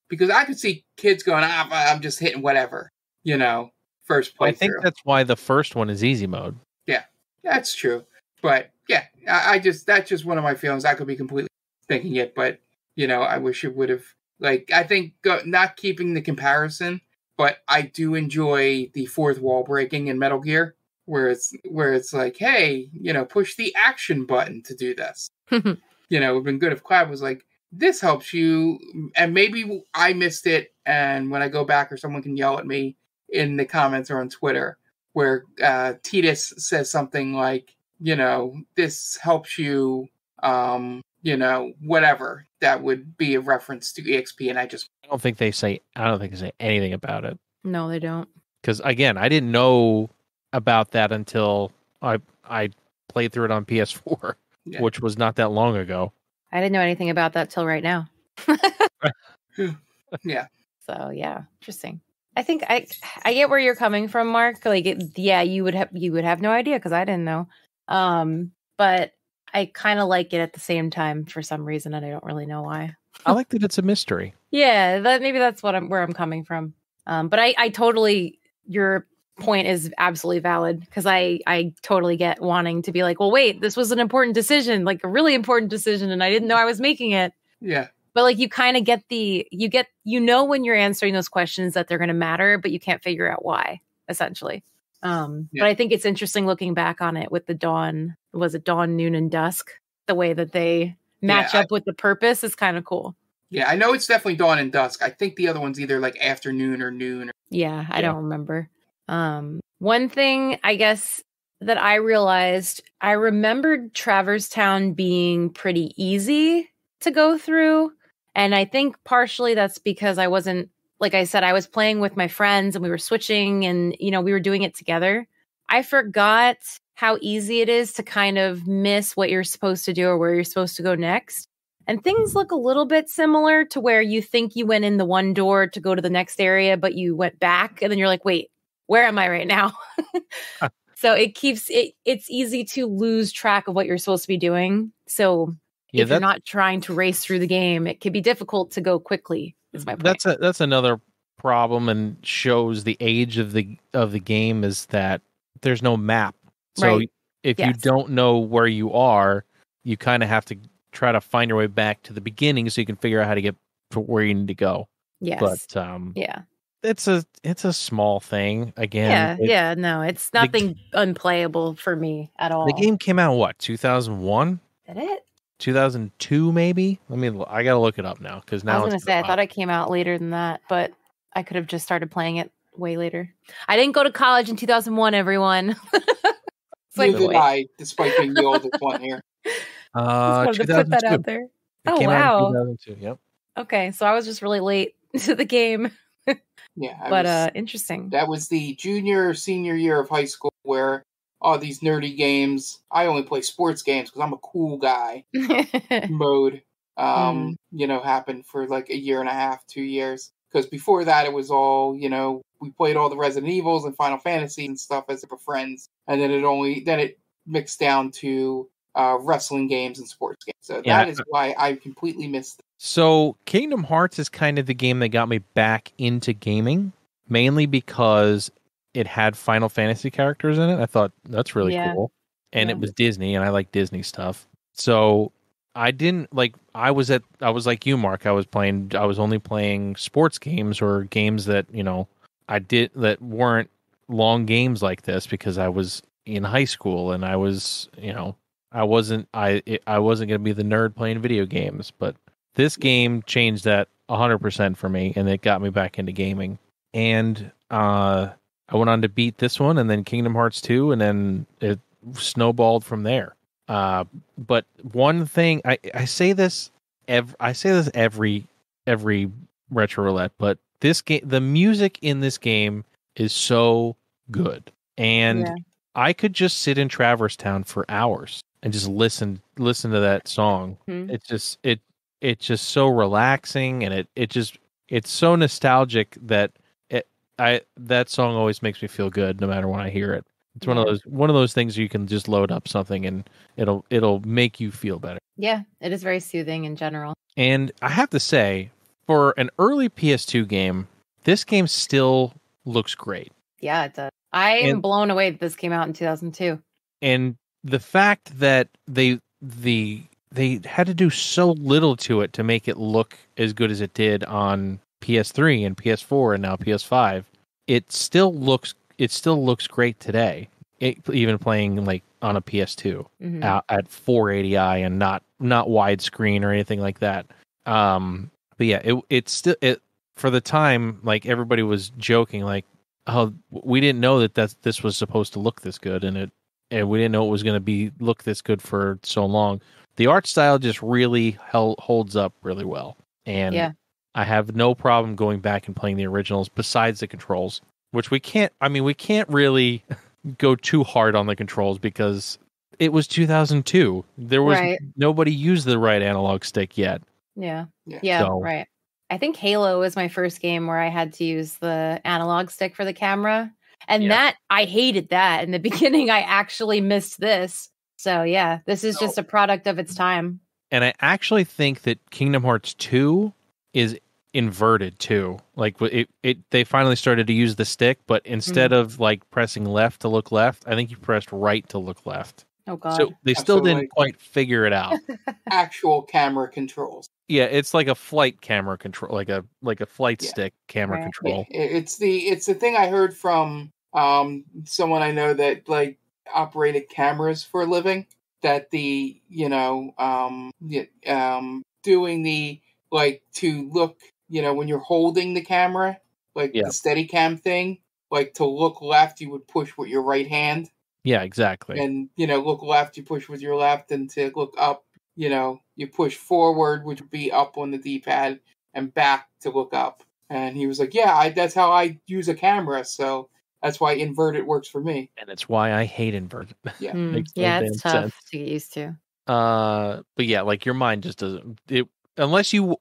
B: because I could see kids going, I'm just hitting whatever, first playthrough.
A: I think that's why the first one is easy mode.
B: Yeah, that's true. But yeah, that's just one of my feelings. I could be completely thinking it, but I wish it would have, I think not keeping the comparison, but I do enjoy the fourth wall breaking in Metal Gear, where it's like, hey, push the action button to do this. It would have been good if Clav was like, this helps you, and maybe I missed it, and when I go back, or someone can yell at me in the comments or on Twitter, where Titus says something like, this helps you, whatever. That would be a reference to EXP, and I don't think they say
A: anything about it.
C: No, they don't.
A: Because again, I didn't know about that until I played through it on PS4, which was not that long ago.
C: I didn't know anything about that till right now.
B: Yeah.
C: So yeah, interesting. I think I get where you're coming from, Mark. You would have no idea because I didn't know. But I kind of like it at the same time for some reason, and I don't really know why.
A: I like that it's a mystery.
C: Yeah, maybe that's where I'm coming from. But I totally, your point is absolutely valid, because I totally get wanting to be like, well, wait, this was an important decision, like a really important decision, and I didn't know I was making it.
B: Yeah.
C: But like you kind of get when you're answering those questions that they're going to matter, but you can't figure out why, essentially. But I think it's interesting looking back on it with the dawn, noon, and dusk. The way that they match up with the purpose is kind of cool.
B: Yeah, I know it's definitely dawn and dusk. I think the other one's either like afternoon or noon.
C: Yeah, I don't remember. One thing I guess that I realized, I remembered Travers Town being pretty easy to go through. And I think partially that's because I wasn't, like I said, I was playing with my friends and we were switching and, we were doing it together. I forgot how easy it is to kind of miss what you're supposed to do or where you're supposed to go next. And things look a little bit similar to where you think you went in the one door to go to the next area, but you went back and then you're like, wait, where am I right now? So it's easy to lose track of what you're supposed to be doing. So if you're not trying to race through the game, it can be difficult to go quickly. Is my point.
A: That's another problem, and shows the age of the game, is that there's no map. So if you don't know where you are, you kind of have to try to find your way back to the beginning so you can figure out how to get to where you need to go.
C: Yes.
A: But it's a small thing. Again,
C: no, it's nothing unplayable for me at all.
A: The game came out 2001?
C: Did it?
A: 2002 maybe? I gotta look it up now, because now
C: I was gonna say I thought it came out later than that, but I could have just started playing it way later. I didn't go to college in 2001, everyone.
B: Neither did I, despite being the oldest one here.
C: Just wanted to put that out there.
A: Came out in 2002. Yep.
C: Okay, so I was just really late to the game.
B: Yeah,
C: interesting.
B: That was the junior or senior year of high school where all these nerdy games. I only play sports games because I'm a cool guy. Mode, happened for like a year and a half, 2 years. Because before that, it was all, we played all the Resident Evils and Final Fantasy and stuff as a friends, and then it mixed down to wrestling games and sports games. So
A: Yeah.
B: that is why I completely missed it.
A: So Kingdom Hearts is kind of the game that got me back into gaming, mainly because it had Final Fantasy characters in it. I thought that's really cool. And it was Disney, and I like Disney stuff. So I didn't like. I was like you, Mark. I was only playing sports games or games that that weren't long games like this because I was in high school and I was I wasn't going to be the nerd playing video games. But this game changed that 100% for me, and it got me back into gaming. And I went on to beat this one, and then Kingdom Hearts 2, and then it snowballed from there. But one thing I say this every Retro Roulette, but this game, the music in this game is so good, and I could just sit in Travers Town for hours and just listen to that song. It's just so relaxing, and it's so nostalgic that that song always makes me feel good no matter when I hear it. It's one of those things you can just load up something and it'll make you feel better.
C: Yeah, it is very soothing in general.
A: And I have to say, for an early PS2 game, this game still looks great.
C: Yeah, it does. I'm blown away that this came out in 2002. And
A: the fact that they had to do so little to it to make it look as good as it did on PS3 and PS4 and now PS5, it still looks great today. Even playing like on a PS2 at 480i and not widescreen or anything like that. But yeah, it's still for the time, like everybody was joking, like, oh, we didn't know that this was supposed to look this good, and we didn't know it was going to look this good for so long. The art style just really holds up really well, and I have no problem going back and playing the originals. Besides the controls, which we can't really go too hard on the controls because it was 2002. There was nobody used the right analog stick yet.
C: Yeah. So, right. I think Halo was my first game where I had to use the analog stick for the camera. And that, I hated that. In the beginning, I actually missed this. So yeah, this is just a product of its time.
A: And I actually think that Kingdom Hearts 2 is inverted too. Like they finally started to use the stick, but instead of like pressing left to look left, I think you pressed right to look left.
C: Oh god.
A: So they still didn't quite figure it out.
B: Actual camera controls.
A: Yeah, it's like a flight camera control, like a flight stick camera control.
B: It's the thing I heard from someone I know that like operated cameras for a living, that the doing the like to look, when you're holding the camera, like the Steadicam thing, like to look left, you would push with your right hand.
A: Yeah, exactly.
B: And, look left, you push with your left, and to look up, you push forward, which would be up on the D-pad, and back to look up. And he was like, that's how I use a camera, so that's why inverted works for me.
A: And it's why I hate inverted.
B: Yeah.
C: It's tough to get used to.
A: But yeah, like your mind just doesn't... unless you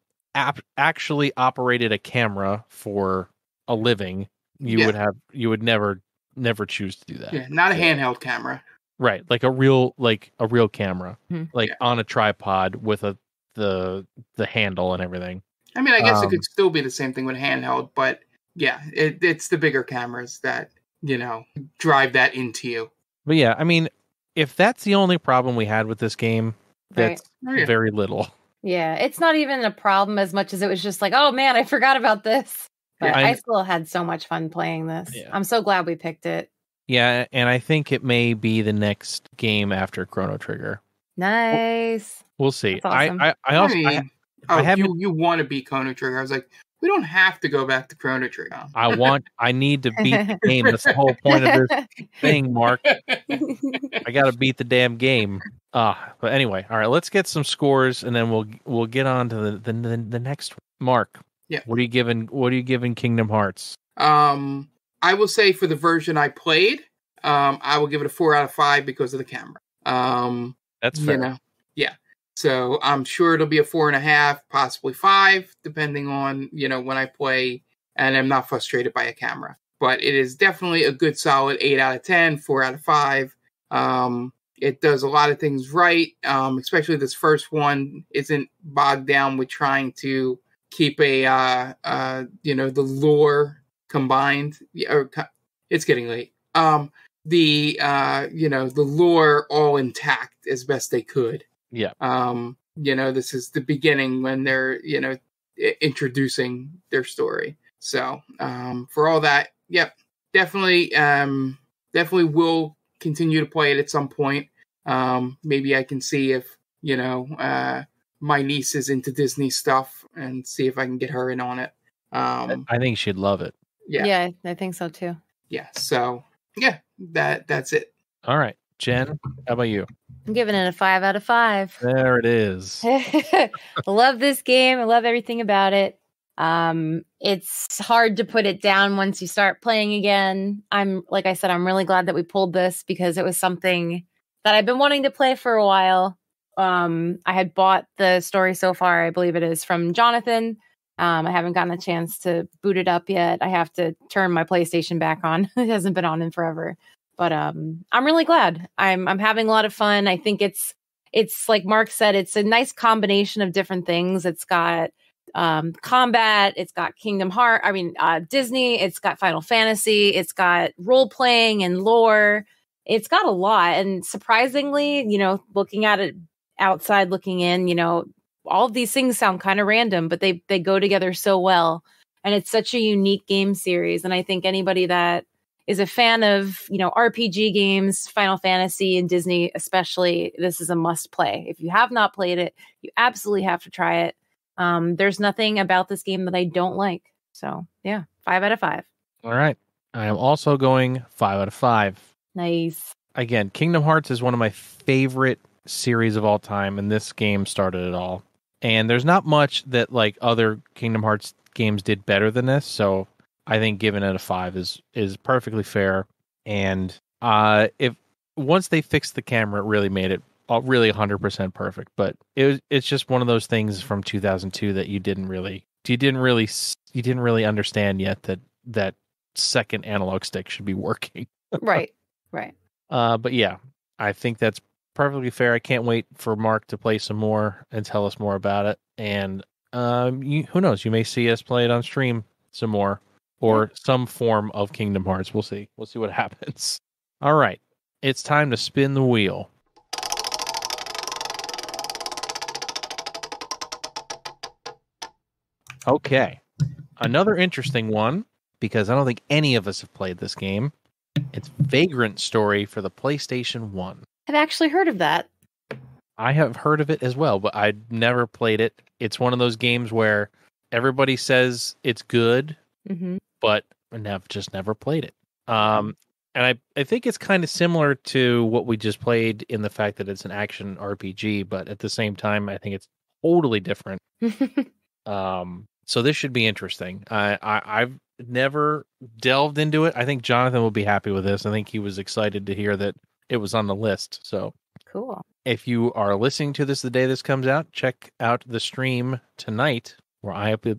A: actually operated a camera for a living, you would never choose to do that.
B: Yeah, not a handheld camera.
A: Right, like a real camera, on a tripod with the handle and everything.
B: I mean, I guess it could still be the same thing with handheld, but yeah, it's the bigger cameras that drive that into you.
A: But yeah, I mean, if that's the only problem we had with this game, that's very little.
C: Yeah, it's not even a problem as much as it was just like, oh man, I forgot about this. But I still had so much fun playing this. Yeah. I'm so glad we picked it.
A: Yeah, and I think it may be the next game after Chrono Trigger.
C: Nice.
A: We'll see.
C: Awesome.
B: You want to beat Chrono Trigger? I was like, we don't have to go back to Chrono Trigger.
A: I need to beat the game. That's the whole point of this thing, Mark. I got to beat the damn game. But anyway, all right. Let's get some scores, and then we'll get on to the next one. Mark.
B: Yeah.
A: What are you giving Kingdom Hearts?
B: I will say for the version I played, I will give it a 4 out of 5 because of the camera.
A: That's fair.
B: Yeah. So I'm sure it'll be a 4.5, possibly 5, depending on, when I play and I'm not frustrated by a camera. But it is definitely a good solid 8 out of 10, 4 out of 5. It does a lot of things right, especially this first one isn't bogged down with trying to keep the lore combined. It's getting late. The lore all intact as best they could.
A: Yeah.
B: This is the beginning when they're, introducing their story. So, for all that, yep, definitely will continue to play it at some point. Maybe I can see if, my niece is into Disney stuff and see if I can get her in on it.
A: I think she'd love it.
C: Yeah, I think so too.
B: Yeah. So yeah, that's it.
A: All right. Jen, how about you?
C: I'm giving it a 5 out of 5.
A: There it is.
C: Love this game. I love everything about it. It's hard to put it down once you start playing again. Like I said, I'm really glad that we pulled this because it was something that I've been wanting to play for a while. I had bought the story so far, I believe it is, from Jonathan. I haven't gotten a chance to boot it up yet. I have to turn my PlayStation back on. It hasn't been on in forever. But I'm really glad. I'm having a lot of fun. I think it's like Mark said, it's a nice combination of different things. It's got combat, it's got Disney, it's got Final Fantasy, it's got role playing and lore. It's got a lot. And surprisingly, looking at it outside, looking in, all of these things sound kind of random, but they go together so well. And it's such a unique game series. And I think anybody that is a fan of, RPG games, Final Fantasy and Disney, especially, this is a must play. If you have not played it, you absolutely have to try it. There's nothing about this game that I don't like. So yeah, 5 out of 5.
A: All right. I am also going 5 out of 5.
C: Nice.
A: Again, Kingdom Hearts is one of my favorite series of all time, and this game started it all. And there's not much that like other Kingdom Hearts games did better than this, so I think giving it a 5 is perfectly fair. And if once they fixed the camera, it really made it really 100% perfect. But it's just one of those things from 2002 that you didn't really understand yet that second analog stick should be working.
C: Right.
A: But yeah, I think that's perfectly fair. I can't wait for Mark to play some more and tell us more about it. And who knows? You may see us play it on stream some more. Or some form of Kingdom Hearts. We'll see. We'll see what happens. All right. It's time to spin the wheel. Okay. Another interesting one, because I don't think any of us have played this game. It's Vagrant Story for the PlayStation 1.
C: I've actually heard of that.
A: I have heard of it as well, but I've never played it. It's one of those games where everybody says it's good.
C: Mm-hmm.
A: But I've just never played it. And I think it's kind of similar to what we just played in the fact that it's an action RPG, but at the same time, I think it's totally different. So this should be interesting. I've never delved into it. I think Jonathan will be happy with this. I think he was excited to hear that it was on the list. So
C: cool.
A: If you are listening to this the day this comes out, check out the stream tonight where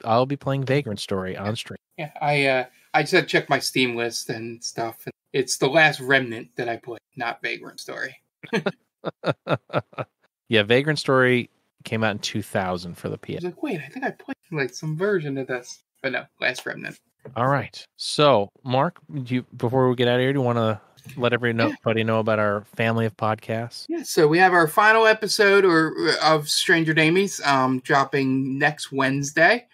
A: I'll be playing Vagrant Story on stream.
B: Yeah, I just had to check my Steam list and stuff. It's The Last Remnant that I played, not Vagrant Story.
A: Yeah, Vagrant Story came out in 2000 for the PS.
B: I was like, wait, I think I played some version of this. But no, Last Remnant.
A: All right. So, Mark, before we get out of here, do you want to let everybody know about our family of podcasts?
B: Yeah, so we have our final episode of Stranger Damies dropping next Wednesday.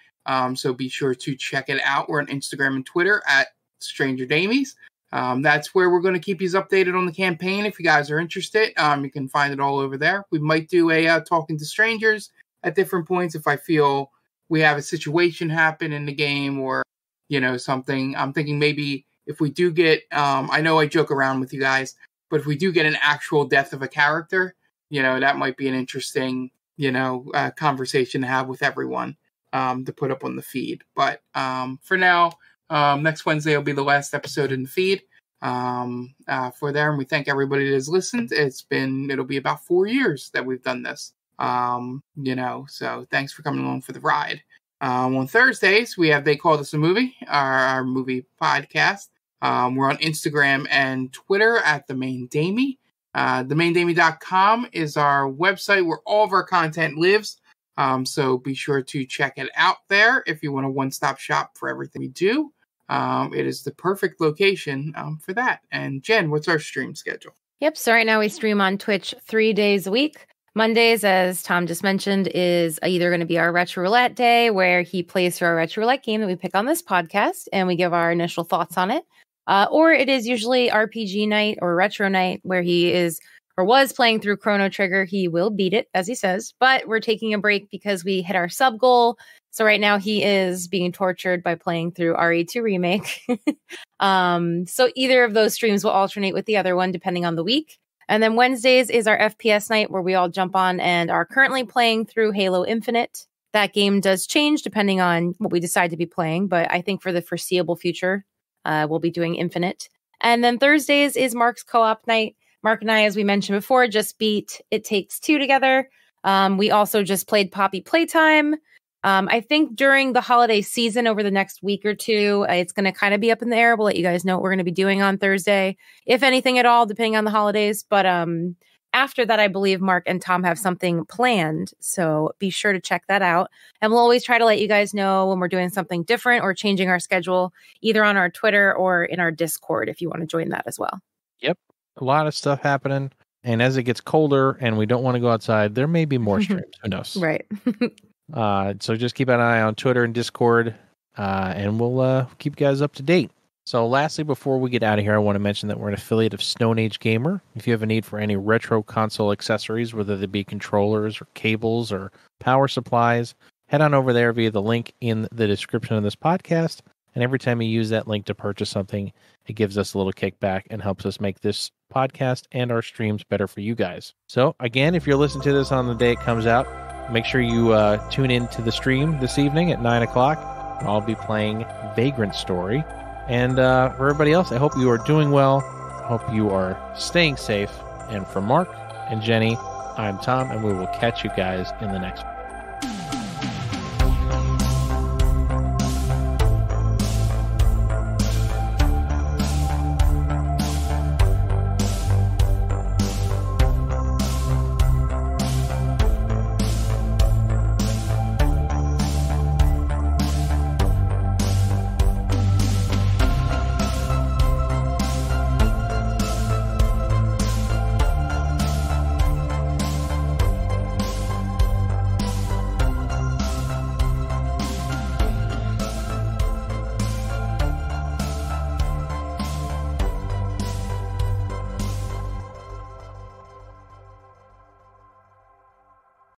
B: So be sure to check it out. We're on Instagram and Twitter at Stranger Damies. That's where we're going to keep you updated on the campaign. If you guys are interested, you can find it all over there. We might do a Talking to Strangers at different points if I feel we have a situation happen in the game or, something. I'm thinking maybe if we do get, I know I joke around with you guys, but if we do get an actual death of a character, that might be an interesting, conversation to have with everyone. To put up on the feed. But for now, next Wednesday will be the last episode in the feed for there. And we thank everybody that has listened. It'll be about 4 years that we've done this. So thanks for coming along for the ride. On Thursdays, we have They Call This a Movie, our movie podcast. We're on Instagram and Twitter at The Main Damie. TheMainDamie.com is our website where all of our content lives. So be sure to check it out there if you want a one-stop shop for everything we do. It is the perfect location for that. And Jen, what's our stream schedule?
C: Yep. So right now we stream on Twitch 3 days a week. Mondays, as Tom just mentioned, is either going to be our Retro Roulette day, where he plays through our Retro Roulette game that we pick on this podcast, and we give our initial thoughts on it. Or it is usually RPG night or retro night, where he is or was playing through Chrono Trigger. He will beat it, as he says, but we're taking a break because we hit our sub goal. So right now he is being tortured by playing through RE2 Remake. So either of those streams will alternate with the other one, depending on the week. And then Wednesdays is our FPS night, where we all jump on and are currently playing through Halo Infinite. That game does change depending on what we decide to be playing, but I think for the foreseeable future, we'll be doing Infinite. And then Thursdays is Mark's co-op night. Mark and I, as we mentioned before, just beat It Takes Two together. We also just played Poppy Playtime. I think during the holiday season over the next week or two, it's going to kind of be up in the air. We'll let you guys know what we're going to be doing on Thursday, if anything at all, depending on the holidays. But after that, I believe Mark and Tom have something planned. So be sure to check that out. And we'll always try to let you guys know when we're doing something different or changing our schedule, either on our Twitter or in our Discord, if you want to join that as well.
A: Yep. A lot of stuff happening. And as it gets colder and we don't want to go outside, there may be more streams. Who knows?
C: Right.
A: So just keep an eye on Twitter and Discord, and we'll keep you guys up to date. So lastly, before we get out of here, I want to mention that we're an affiliate of Stone Age Gamer. If you have a need for any retro console accessories, whether they be controllers or cables or power supplies, head on over there via the link in the description of this podcast. And every time you use that link to purchase something, it gives us a little kickback and helps us make this podcast and our streams better for you guys. So again, if you're listening to this on the day it comes out, make sure you tune in to the stream this evening at 9 o'clock. I'll be playing Vagrant Story. And for everybody else, I hope you are doing well. I hope you are staying safe. And for Mark and Jenny, I'm Tom, and we will catch you guys in the next one.